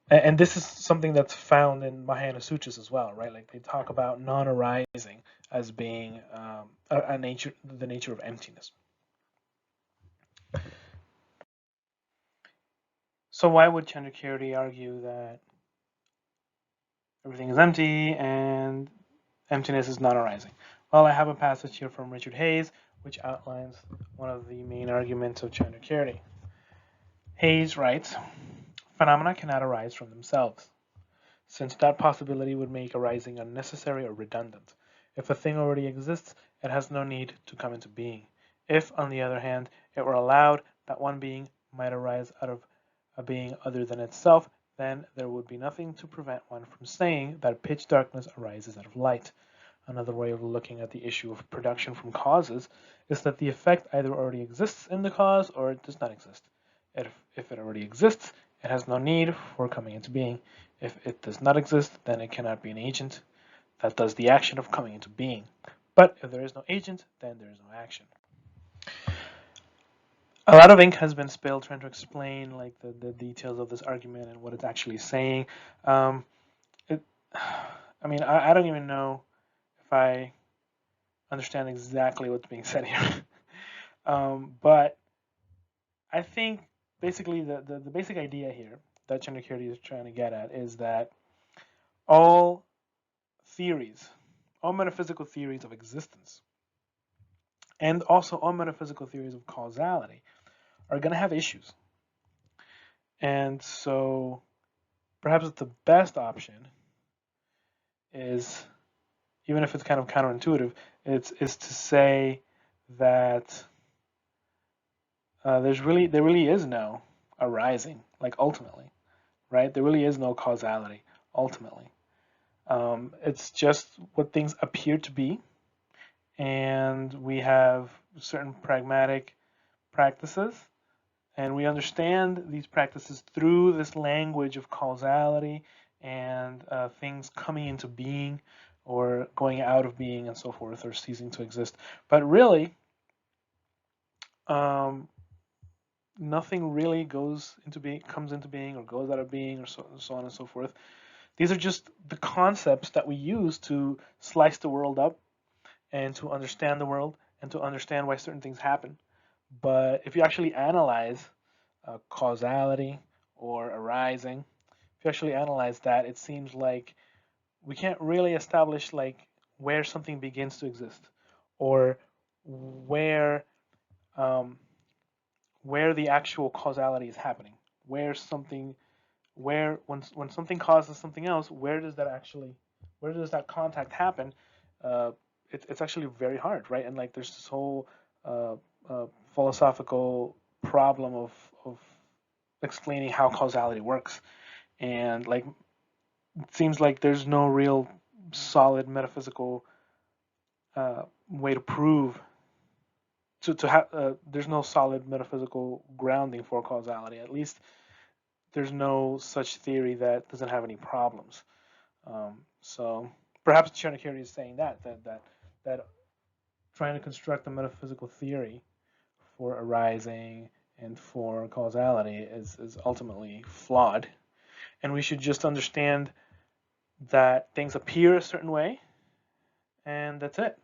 and this is something that's found in Mahayana sutras as well, right? Like they talk about non-arising as being a nature, the nature of emptiness. So why would Candrakirti argue that everything is empty and emptiness is non-arising? Well, I have a passage here from Richard Hayes, which outlines one of the main arguments of Candrakirti. Hayes writes, phenomena cannot arise from themselves, since that possibility would make arising unnecessary or redundant. If a thing already exists, it has no need to come into being. If, on the other hand, it were allowed that one being might arise out of a being other than itself, then there would be nothing to prevent one from saying that pitch darkness arises out of light. Another way of looking at the issue of production from causes is that the effect either already exists in the cause or it does not exist. If it already exists, it has no need for coming into being. If it does not exist, then it cannot be an agent that does the action of coming into being. But if there is no agent, then there is no action. A lot of ink has been spilled trying to explain like the details of this argument and what it's actually saying. I don't even know if I understand exactly what's being said here. But I think basically the basic idea here that Candrakirti is trying to get at is that all theories, all metaphysical theories of existence, and also all metaphysical theories of causality are going to have issues. And so perhaps the best option is, even if it's kind of counterintuitive, is to say that there really is no arising, like ultimately, right? There really is no causality, ultimately. It's just what things appear to be, and we have certain pragmatic practices, and we understand these practices through this language of causality and things coming into being or going out of being and so forth, or ceasing to exist. But really, nothing really goes into being, comes into being, or goes out of being, or so on and so forth. These are just the concepts that we use to slice the world up and to understand the world and to understand why certain things happen. But if you actually analyze causality or arising, if you actually analyze that, it seems like we can't really establish like where something begins to exist, or where um, where the actual causality is happening, where something, where when something causes something else, where does that contact happen? It's actually very hard, right? And like there's this whole philosophical problem of explaining how causality works, and like it seems like there's no real solid metaphysical way to prove to have there's no solid metaphysical grounding for causality. At least there's no such theory that doesn't have any problems. So perhaps Candrakirti is saying that trying to construct a metaphysical theory for arising and for causality is ultimately flawed, and we should just understand that things appear a certain way, and that's it.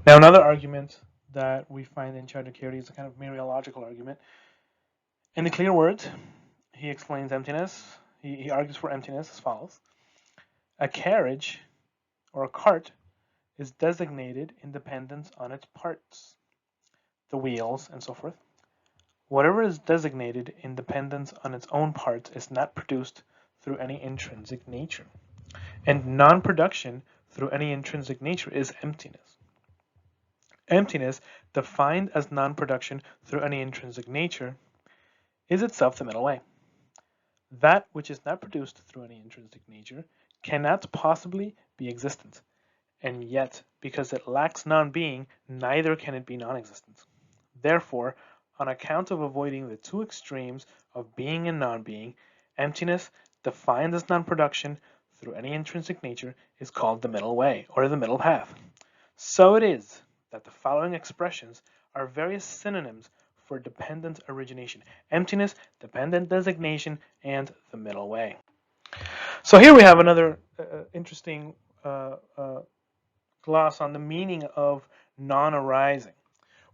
Now, another argument that we find in Candrakirti is a kind of mereological argument. In the clear words, he explains emptiness. He argues for emptiness as follows: a carriage or a cart is designated in dependence on its parts, the wheels, and so forth. Whatever is designated in dependence on its own parts is not produced through any intrinsic nature, and non-production through any intrinsic nature is emptiness. Emptiness, defined as non-production through any intrinsic nature, is itself the middle way. That which is not produced through any intrinsic nature cannot possibly be existent, and yet, because it lacks non-being, neither can it be non-existent. Therefore, on account of avoiding the two extremes of being and non-being, emptiness, defined as non-production through any intrinsic nature, is called the middle way, or the middle path. So it is that the following expressions are various synonyms for dependent origination: emptiness, dependent designation, and the middle way. So here we have another interesting gloss on the meaning of non-arising.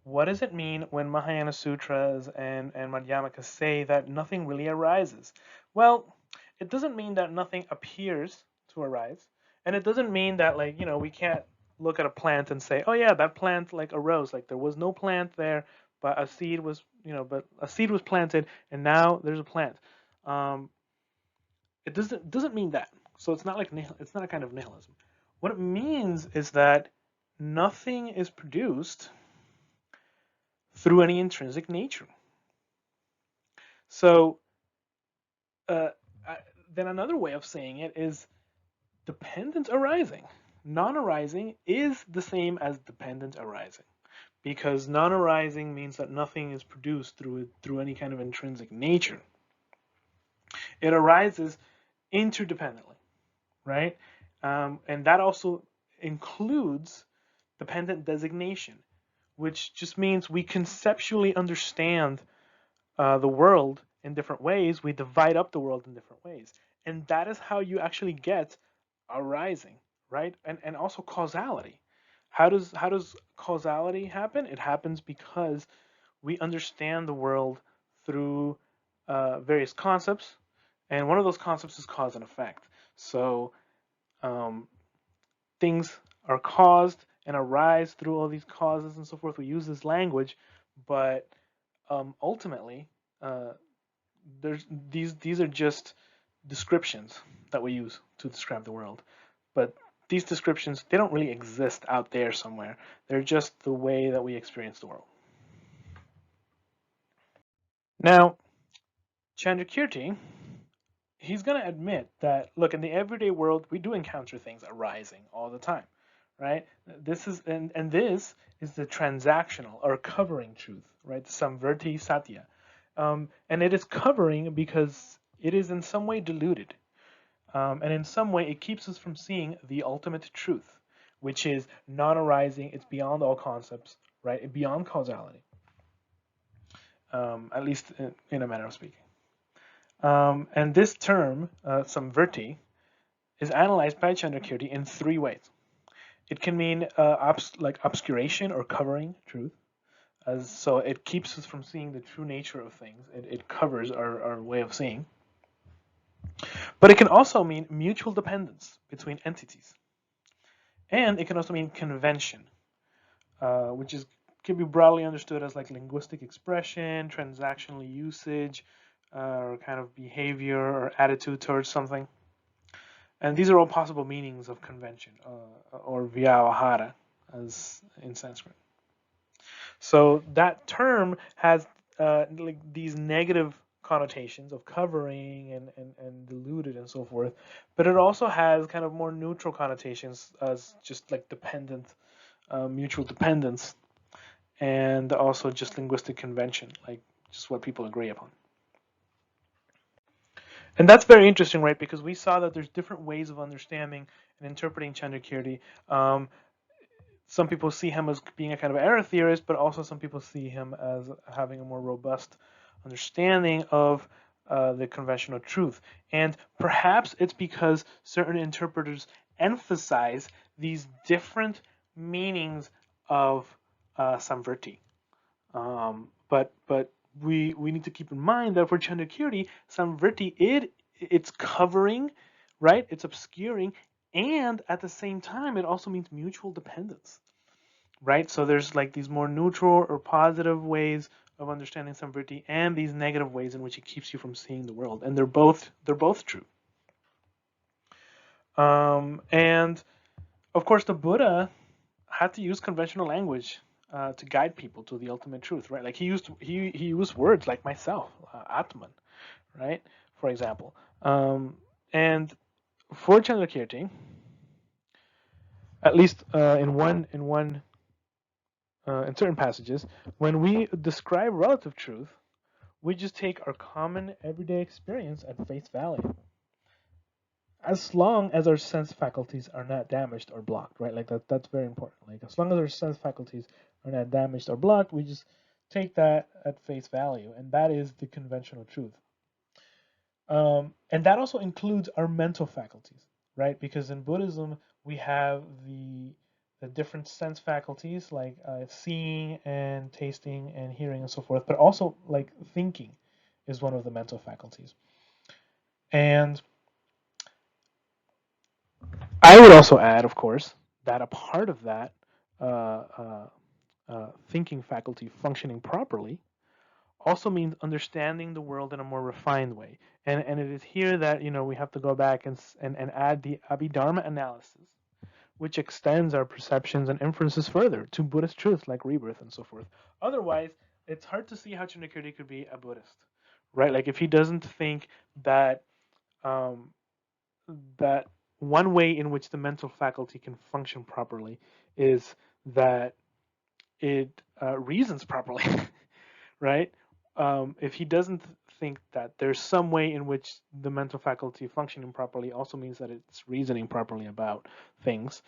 What does it mean when Mahayana Sutras and Madhyamaka say that nothing really arises? Well, it doesn't mean that nothing appears to arise, and it doesn't mean that, like, we can't look at a plant and say, oh yeah, that plant like arose, like there was no plant there, but a seed was, planted, and now there's a plant. It doesn't mean that. So it's not like it's not a kind of nihilism. What it means is that nothing is produced through any intrinsic nature. So then another way of saying it is dependent arising. Non-arising is the same as dependent arising, because non-arising means that nothing is produced through any kind of intrinsic nature. It arises interdependently, right? And that also includes dependent designation, which just means we conceptually understand the world in different ways. We divide up the world in different ways. And that is how you actually get arising, right? And also causality. How does causality happen? It happens because we understand the world through various concepts, and one of those concepts is cause and effect. So things are caused and arise through all these causes and so forth. We use this language, but ultimately, there's these are just descriptions that we use to describe the world. But these descriptions, they don't really exist out there somewhere. They're just the way that we experience the world. Now, Candrakirti, he's going to admit that, look, in the everyday world, we do encounter things arising all the time, right? This is the transactional or covering truth, right? Samvrti Satya. And it is covering because it is in some way diluted. And in some way, it keeps us from seeing the ultimate truth, which is non-arising. It's beyond all concepts, right? Beyond causality, at least in a manner of speaking. And this term, samvrti, is analyzed by Candrakirti in three ways. It can mean like obscuration or covering truth. So it keeps us from seeing the true nature of things. It covers our way of seeing. But it can also mean mutual dependence between entities. And it can also mean convention, which can be broadly understood as like linguistic expression, transactional usage, or kind of behavior or attitude towards something. And these are all possible meanings of convention, or vyavahara, as in Sanskrit. So that term has like these negative connotations of covering and diluted and so forth, but it also has kind of more neutral connotations as just like dependent, mutual dependence, and also just linguistic convention, like just what people agree upon. And that's very interesting, right? Because we saw that there's different ways of understanding and interpreting Candrakirti. Some people see him as being a kind of error theorist, but also some people see him as having a more robust understanding of the conventional truth. And perhaps it's because certain interpreters emphasize these different meanings of samvrti. But we need to keep in mind that for Candrakirti, samvrti, it's covering, right? It's obscuring, and at the same time, it also means mutual dependence, right? So there's like these more neutral or positive ways of understanding samvrti, and these negative ways in which it keeps you from seeing the world, and they're both true. And of course, the Buddha had to use conventional language to guide people to the ultimate truth, right? Like he used words like myself, Atman, right? For example, and for Candrakirti, at least in certain passages, when we describe relative truth, we just take our common everyday experience at face value. as long as our sense faculties are not damaged or blocked, right? Like that's very important. Like as long as our sense faculties are not damaged or blocked, we just take that at face value, and that is the conventional truth. And that also includes our mental faculties, right? Because in Buddhism we have the different sense faculties like seeing and tasting and hearing and so forth, but also like thinking is one of the mental faculties. And I would also add, of course, that a part of that uh, uh, thinking faculty functioning properly also means understanding the world in a more refined way. And it is here that we have to go back and add the Abhidharma analysis, which extends our perceptions and inferences further to Buddhist truths like rebirth and so forth. Otherwise, it's hard to see how Chandrakirti could be a Buddhist, right? Like if he doesn't think that um, that one way in which the mental faculty can function properly is that it reasons properly, right? If he doesn't think that there's some way in which the mental faculty functioning properly also means that it's reasoning properly about things,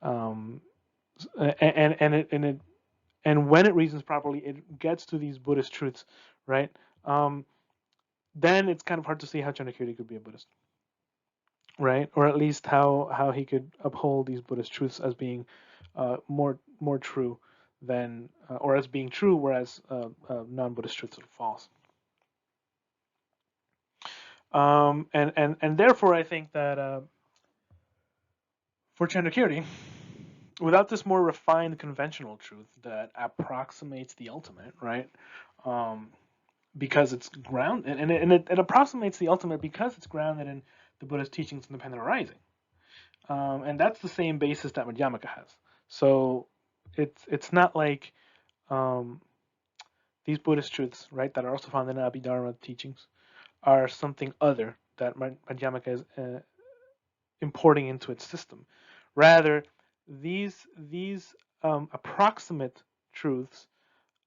um, and when it reasons properly, it gets to these Buddhist truths, right? Um, then it's kind of hard to see how Chandrakirti could be a Buddhist, right? Or at least how he could uphold these Buddhist truths as being more true than or as being true, whereas non-Buddhist truths are false. And therefore, I think that for Chandrakirti, without this more refined conventional truth that approximates the ultimate, right? Um, because it's grounded, and it approximates the ultimate because it's grounded in the Buddhist teachings independent arising. And that's the same basis that Madhyamaka has. So it's not like um, these Buddhist truths, right, that are also found in Abhidharma teachings, are something other that Madhyamaka is importing into its system. Rather, these approximate truths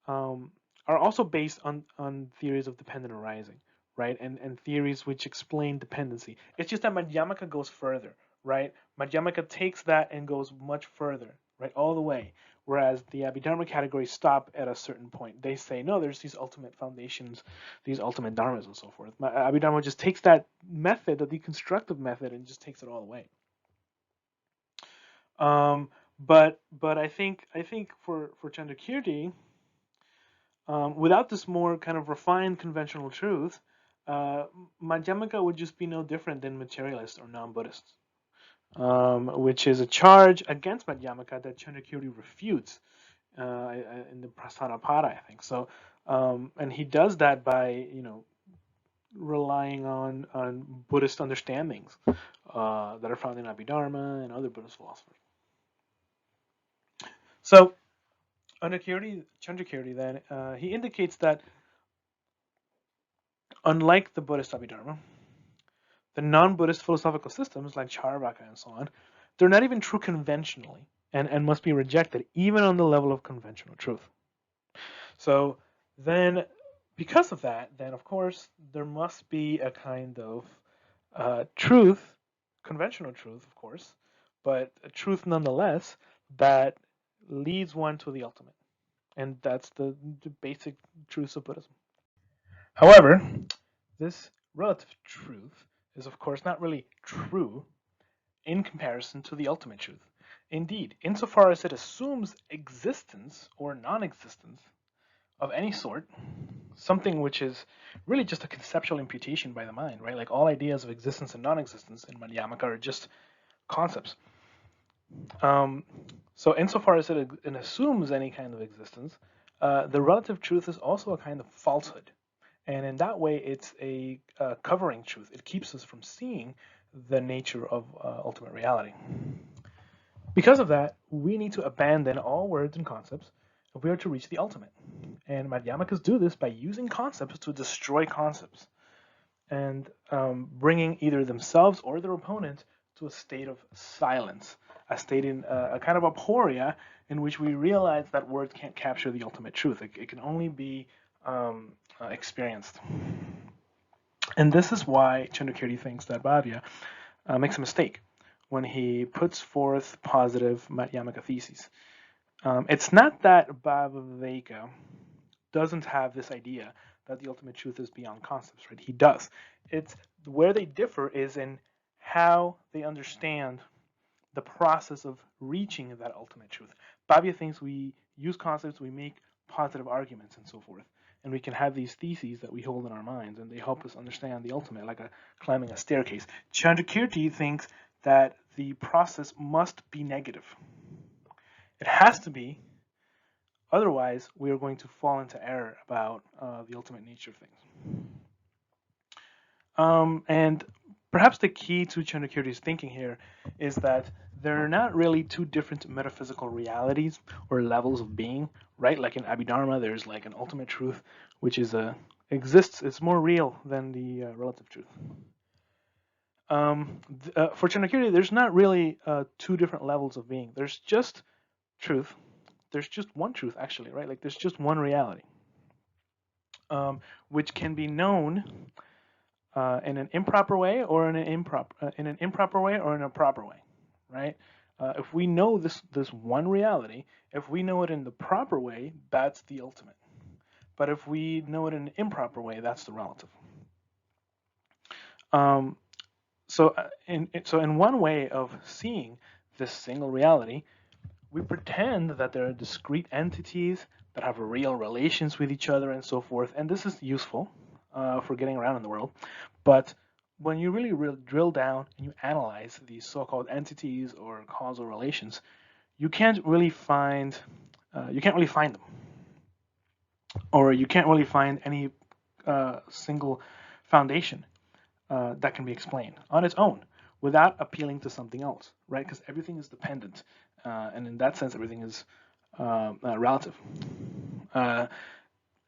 um, are also based on theories of dependent arising, right? And theories which explain dependency. It's just that Madhyamaka goes further, right? Madhyamaka takes that and goes much further, right, all the way. Whereas the Abhidharma categories stop at a certain point. They say, no, there's these ultimate foundations, these ultimate dharmas, and so forth. Abhidharma just takes that method, the deconstructive method, and just takes it all the way. But I think for Chandrakirti, without this more kind of refined conventional truth, Madhyamaka would just be no different than materialist or non-Buddhist, which is a charge against Madhyamaka that Chandrakirti refutes in the Prasanapada, I think. So, and he does that by relying on Buddhist understandings that are found in Abhidharma and other Buddhist philosophers. So, Chandrakirti then he indicates that unlike the Buddhist Abhidharma, the non-Buddhist philosophical systems like Charvaka and so on, they're not even true conventionally and must be rejected even on the level of conventional truth. So then, because of that, then of course there must be a kind of truth, conventional truth, of course, but a truth nonetheless that leads one to the ultimate. And that's the basic truths of Buddhism. However, this relative truth is, of course, not really true in comparison to the ultimate truth. Indeed, insofar as it assumes existence or non existence of any sort, something which is really just a conceptual imputation by the mind, right? Like all ideas of existence and non existence in Madhyamaka are just concepts. So, insofar as it assumes any kind of existence, the relative truth is also a kind of falsehood. And in that way, it's a covering truth. It keeps us from seeing the nature of ultimate reality. Because of that, we need to abandon all words and concepts if we are to reach the ultimate. And Madhyamakas do this by using concepts to destroy concepts and bringing either themselves or their opponent to a state of silence, a state in a kind of aporia in which we realize that words can't capture the ultimate truth. It can only be experienced. And this is why Chandrakirti thinks that Bhavya makes a mistake when he puts forth positive Madhyamaka theses. It's not that Bhaviveka doesn't have this idea that the ultimate truth is beyond concepts, right? He does. It's where they differ is in how they understand the process of reaching that ultimate truth. Bhavya thinks we use concepts, we make positive arguments, and so forth. And we can have these theses that we hold in our minds, and they help us understand the ultimate, like climbing a staircase. Candrakirti thinks that the process must be negative. It has to be, otherwise, we are going to fall into error about the ultimate nature of things. And perhaps the key to Candrakirti's thinking here is that there are not really two different metaphysical realities or levels of being, right? Like in Abhidharma, there's like an ultimate truth, which is exists. It's more real than the relative truth. For Candrakirti, there's not really two different levels of being. There's just truth. There's just one truth, actually, right? Like there's just one reality, which can be known in an improper way or in an improper way or in a proper way, right? If we know this one reality, if we know it in the proper way, that's the ultimate. But if we know it in an improper way, that's the relative. So in one way of seeing this single reality, we pretend that there are discrete entities that have real relations with each other and so forth, and this is useful for getting around in the world. But when you really drill down and you analyze these so-called entities or causal relations, you can't really find them, or you can't really find any single foundation that can be explained on its own without appealing to something else, right? Because everything is dependent, and in that sense, everything is relative.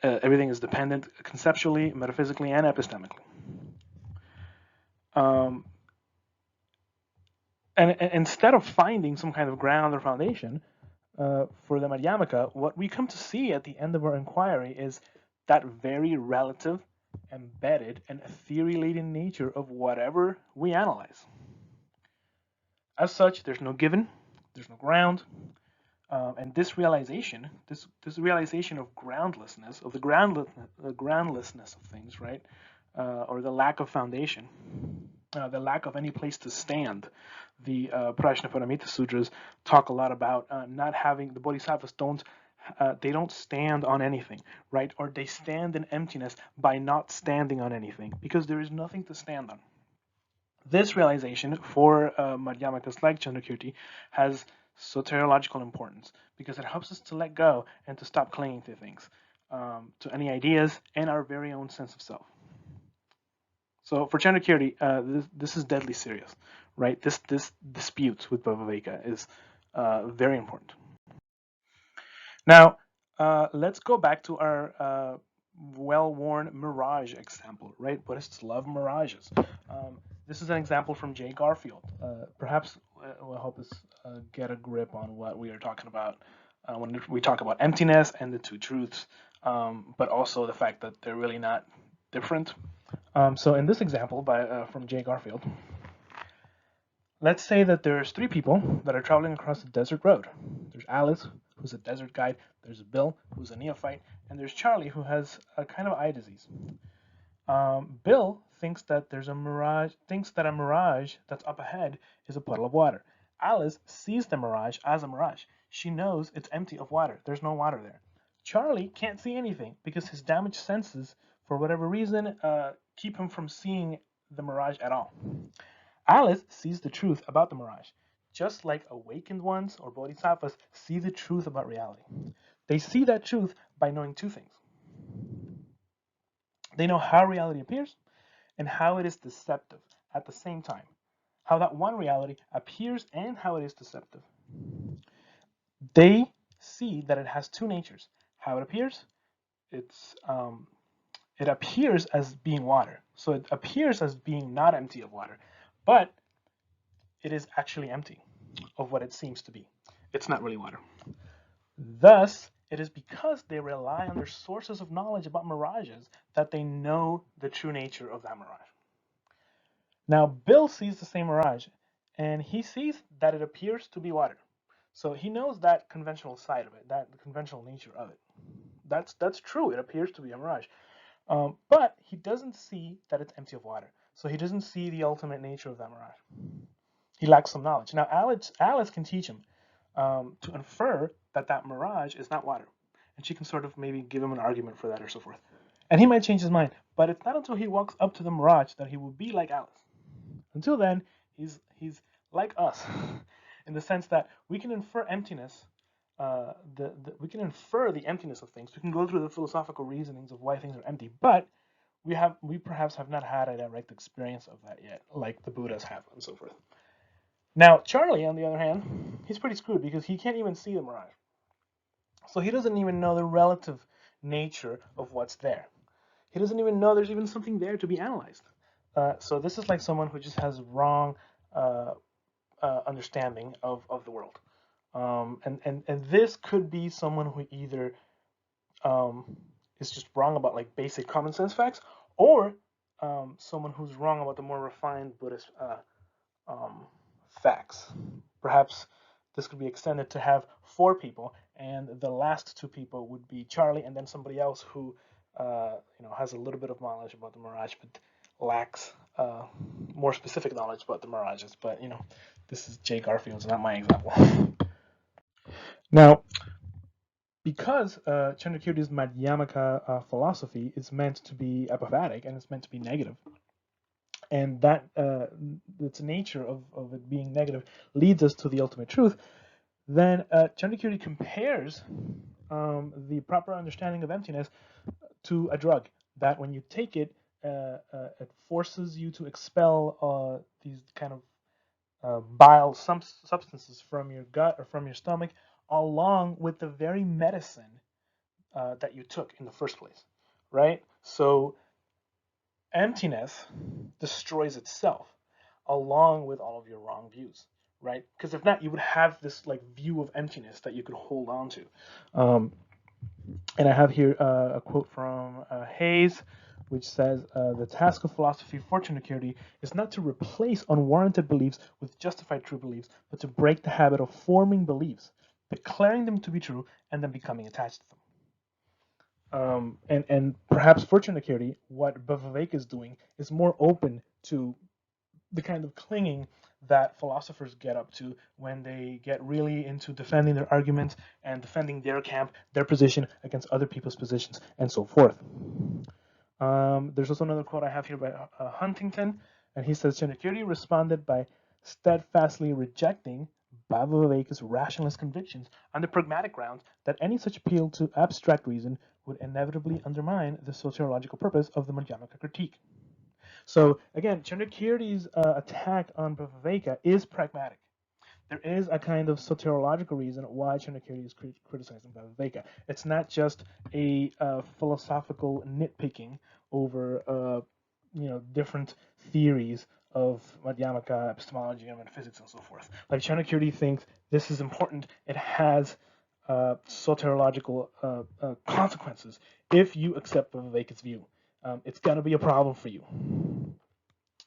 Everything is dependent conceptually, metaphysically, and epistemically. And instead of finding some kind of ground or foundation for the Madhyamaka, what we come to see at the end of our inquiry is that very relative, embedded, and theory-laden nature of whatever we analyze. As such, there's no given, there's no ground, and this realization of groundlessness, of the groundlessness of things, right, or the lack of foundation, the lack of any place to stand. The Prajnaparamita Sutras talk a lot about not having the bodhisattvas they don't stand on anything, right? Or they stand in emptiness by not standing on anything because there is nothing to stand on. This realization for Madhyamakas like Candrakirti has soteriological importance because it helps us to let go and to stop clinging to things, to any ideas and our very own sense of self. So for Candrakirti, this is deadly serious, right? This dispute with Bhaviveka is very important. Now, let's go back to our well-worn mirage example, right? Buddhists love mirages. This is an example from J. Garfield. Perhaps will help us get a grip on what we are talking about when we talk about emptiness and the two truths, but also the fact that they're really not different. So in this example from J. Garfield, let's say that there's three people that are traveling across a desert road. There's Alice, who's a desert guide. There's Bill, who's a neophyte, and there's Charlie, who has a kind of eye disease. Bill thinks that a mirage that's up ahead is a puddle of water. Alice sees the mirage as a mirage. She knows it's empty of water. There's no water there. Charlie can't see anything because his damaged senses, for whatever reason, keep him from seeing the mirage at all. Alice sees the truth about the mirage, just like awakened ones or bodhisattvas see the truth about reality. They see that truth by knowing two things. They know how reality appears and how it is deceptive at the same time. How that one reality appears and how it is deceptive. They see that it has two natures. How it appears, it appears as being water. So it appears as being not empty of water, but it is actually empty of what it seems to be. It's not really water. Thus, it is because they rely on their sources of knowledge about mirages that they know the true nature of that mirage. Now, Bill sees the same mirage, and he sees that it appears to be water. So he knows that conventional side of it, that the conventional nature of it. That's true. It appears to be a mirage, but he doesn't see that it's empty of water. So he doesn't see the ultimate nature of that mirage. He lacks some knowledge. Now, Alice can teach him to infer that that mirage is not water, and she can sort of maybe give him an argument for that or so forth. And he might change his mind, but it's not until he walks up to the mirage that he will be like Alice. Until then, he's like us, in the sense that we can infer emptiness. We can infer the emptiness of things. We can go through the philosophical reasonings of why things are empty, but we perhaps have not had a direct experience of that yet, like the Buddhas have, and so forth. Now, Charlie, on the other hand, he's pretty screwed because he can't even see the mirage. So he doesn't even know the relative nature of what's there. He doesn't even know there's even something there to be analyzed. So this is like someone who just has wrong uh, understanding of the world. And this could be someone who either is just wrong about like basic common sense facts, or someone who's wrong about the more refined Buddhist um, facts. Perhaps this could be extended to have 4 people, and the last 2 people would be Charlie, and then somebody else who has a little bit of knowledge about the mirage, but lacks more specific knowledge about the mirages. But this is Jay Garfield's, not my example. Now, because Candrakirti's Madhyamaka philosophy is meant to be apophatic and it's meant to be negative, and that its nature of it being negative leads us to the ultimate truth, then Candrakirti compares the proper understanding of emptiness to a drug that when you take it, it forces you to expel these kind of bile substances from your gut or from your stomach, along with the very medicine that you took in the first place, right? So emptiness destroys itself along with all of your wrong views, right? Because if not, you would have this like view of emptiness that you could hold on to. And I have here a quote from Hayes, which says, the task of philosophy for Candrakirti is not to replace unwarranted beliefs with justified true beliefs, but to break the habit of forming beliefs, declaring them to be true, and then becoming attached to them. And perhaps for Candrakirti, what Bhaviveka is doing is more open to the kind of clinging that philosophers get up to when they get really into defending their arguments and defending their camp, their position against other people's positions, and so forth. There's also another quote I have here by Huntington, and he says, Candrakirti responded by steadfastly rejecting Bhaviveka's rationalist convictions on the pragmatic grounds that any such appeal to abstract reason would inevitably undermine the soteriological purpose of the Madhyamaka critique. So again, Candrakirti's attack on Bhaviveka is pragmatic. There is a kind of soteriological reason why Candrakirti is criticizing Bhaviveka. It's not just a philosophical nitpicking over different theories of Madhyamaka epistemology and metaphysics and so forth. Like Candrakirti thinks this is important. It has soteriological consequences if you accept Bhaviveka's view. It's going to be a problem for you.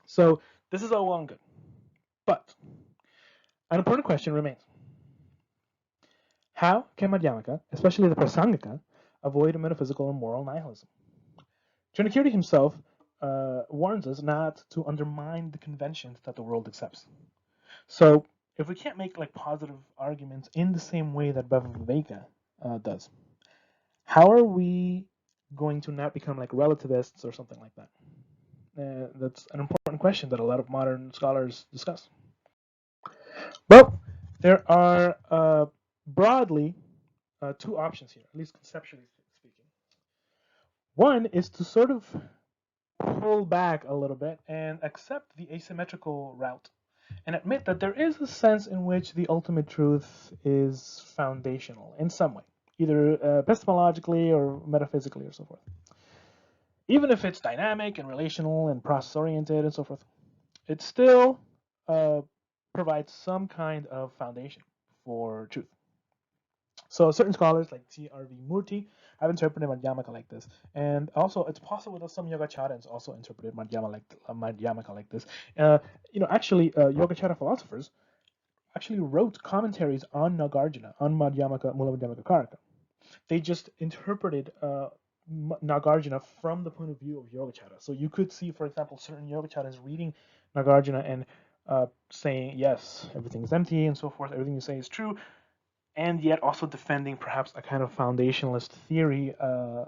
So this is all well and good. But an important question remains. How can Madhyamaka, especially the Prasangika, avoid metaphysical and moral nihilism? Candrakirti himself warns us not to undermine the conventions that the world accepts. So if we can't make like positive arguments in the same way that Bhaviveka does, how are we going to not become like relativists or something like that? That's an important question that a lot of modern scholars discuss. Well, there are broadly 2 options here, at least conceptually speaking. One is to sort of pull back a little bit and accept the asymmetrical route and admit that there is a sense in which the ultimate truth is foundational in some way, either epistemologically or metaphysically or so forth. Even if it's dynamic and relational and process-oriented and so forth, it still provides some kind of foundation for truth. So certain scholars like T.R.V. Murti have interpreted Madhyamaka like this, and also it's possible that some Yogacarans also interpreted Madhyamaka like this. Actually, Yogacara philosophers actually wrote commentaries on Nagarjuna, on Madhyamaka, Mula Madhyamaka Karaka. They just interpreted Nagarjuna from the point of view of Yogacara. So you could see, for example, certain Yogacaras reading Nagarjuna and saying, yes, everything is empty and so forth, everything you say is true, and yet also defending perhaps a kind of foundationalist theory, a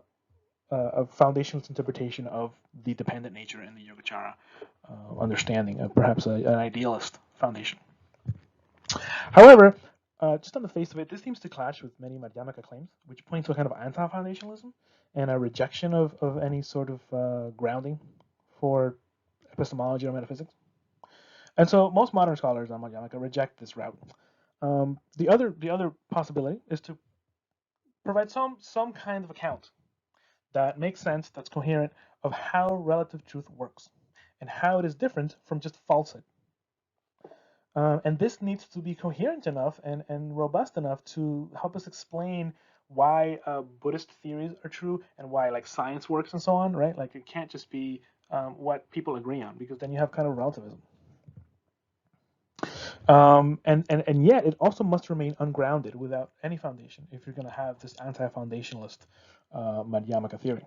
foundationalist interpretation of the dependent nature in the Yogacara understanding, perhaps an idealist foundation. However, just on the face of it, this seems to clash with many Madhyamaka claims, which point to a kind of anti-foundationalism and a rejection of any sort of grounding for epistemology or metaphysics. And so most modern scholars on Madhyamaka reject this route. The other possibility is to provide some kind of account that makes sense, that's coherent, of how relative truth works and how it is different from just falsehood. And this needs to be coherent enough and robust enough to help us explain why Buddhist theories are true and why like science works and so on, right? Like it can't just be what people agree on, because then you have kind of relativism. And yet it also must remain ungrounded without any foundation if you're going to have this anti-foundationalist Madhyamaka theory.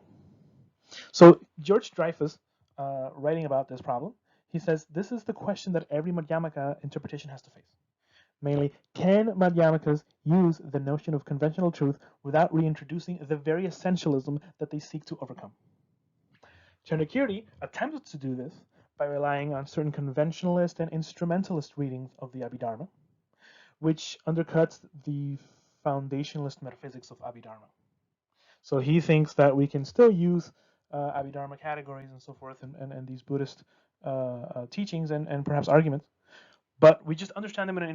So George Dreyfus, writing about this problem, he says this is the question that every Madhyamaka interpretation has to face. Mainly, can Madhyamakas use the notion of conventional truth without reintroducing the very essentialism that they seek to overcome? Candrakirti attempted to do this by relying on certain conventionalist and instrumentalist readings of the Abhidharma, which undercuts the foundationalist metaphysics of Abhidharma. So he thinks that we can still use Abhidharma categories and so forth and these Buddhist teachings and perhaps arguments, but we just understand them in an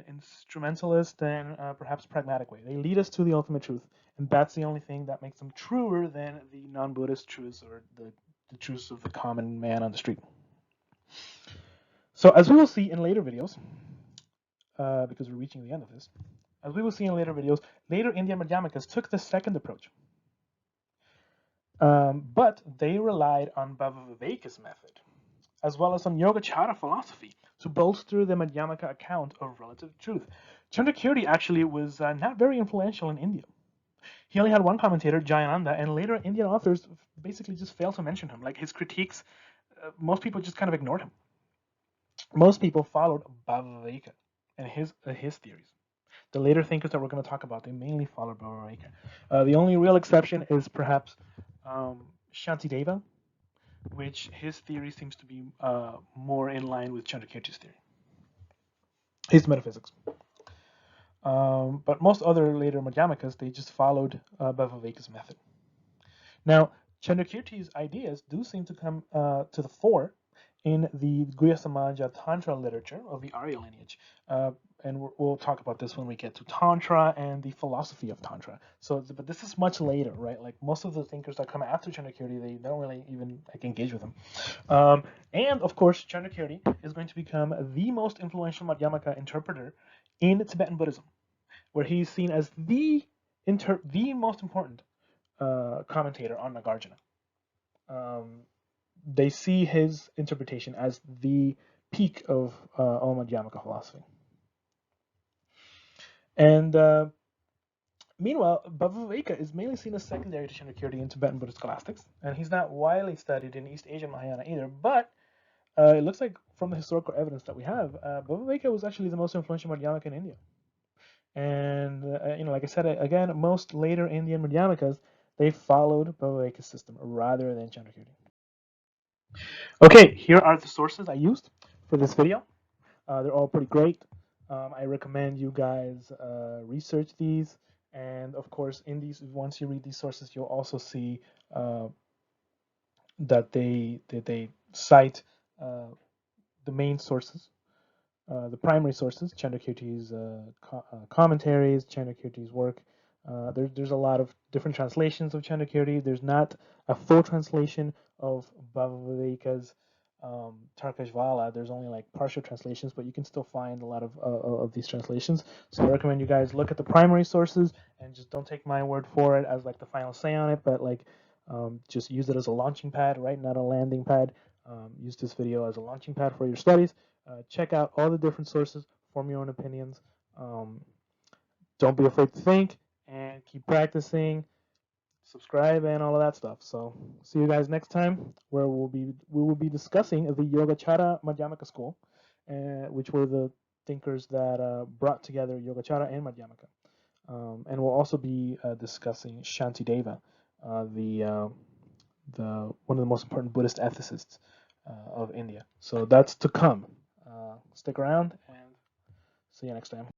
instrumentalist and perhaps pragmatic way. They lead us to the ultimate truth, and that's the only thing that makes them truer than the non-Buddhist truths or the truths of the common man on the street. So as we will see in later videos, because we're reaching the end of this, as we will see in later videos, later Indian Madhyamakas took the second approach. But they relied on Bhaviveka's method, as well as on Yogacara philosophy, to bolster the Madhyamaka account of relative truth. Candrakirti actually was not very influential in India. He only had one commentator, Jayananda, and later Indian authors basically just failed to mention him. Like his critiques, most people just kind of ignored him. Most people followed Bhaviveka and his theories. The later thinkers that we're going to talk about, they mainly followed Bhaviveka. The only real exception is perhaps Shantideva, which his theory seems to be more in line with Candrakirti's theory, his metaphysics. But most other later Madhyamakas, they just followed Bhaviveka's method. Now, Candrakirti's ideas do seem to come to the fore in the Guhya Samaja Tantra literature of the Arya lineage. And we'll talk about this when we get to Tantra and the philosophy of Tantra. But this is much later, right? Like most of the thinkers that come after Candrakirti, they don't really even engage with him. And of course, Candrakirti is going to become the most influential Madhyamaka interpreter in Tibetan Buddhism, where he's seen as the most important commentator on Nagarjuna. They see his interpretation as the peak of all Madhyamaka philosophy. And meanwhile, Bhaviveka is mainly seen as secondary to Candrakirti in Tibetan Buddhist scholastics, and he's not widely studied in East Asian Mahayana either, but it looks like from the historical evidence that we have, Bhaviveka was actually the most influential Madhyamaka in India. And, like I said, again, most later Indian Madhyamakas, they followed Bhaviveka's system rather than Candrakirti. Okay, here are the sources I used for this video. They're all pretty great. I recommend you guys research these, and of course, once you read these sources, you'll also see that they cite the main sources, the primary sources, Candrakirti's commentaries, Candrakirti's work. There's a lot of different translations of Candrakirti. There's not a full translation of Bhaviveka's Tarkashvala, there's only like partial translations, but you can still find a lot of these translations. So I recommend you guys look at the primary sources and just don't take my word for it as like the final say on it, but like just use it as a launching pad, right? Not a landing pad. Use this video as a launching pad for your studies. Check out all the different sources, form your own opinions. Don't be afraid to think and keep practicing. Subscribe and all of that stuff. So see you guys next time, where we will be discussing the Yogacara Madhyamaka school, which were the thinkers that brought together Yogacara and Madhyamaka. And we'll also be discussing Shantideva, the one of the most important Buddhist ethicists of India. So that's to come. Stick around and see you next time.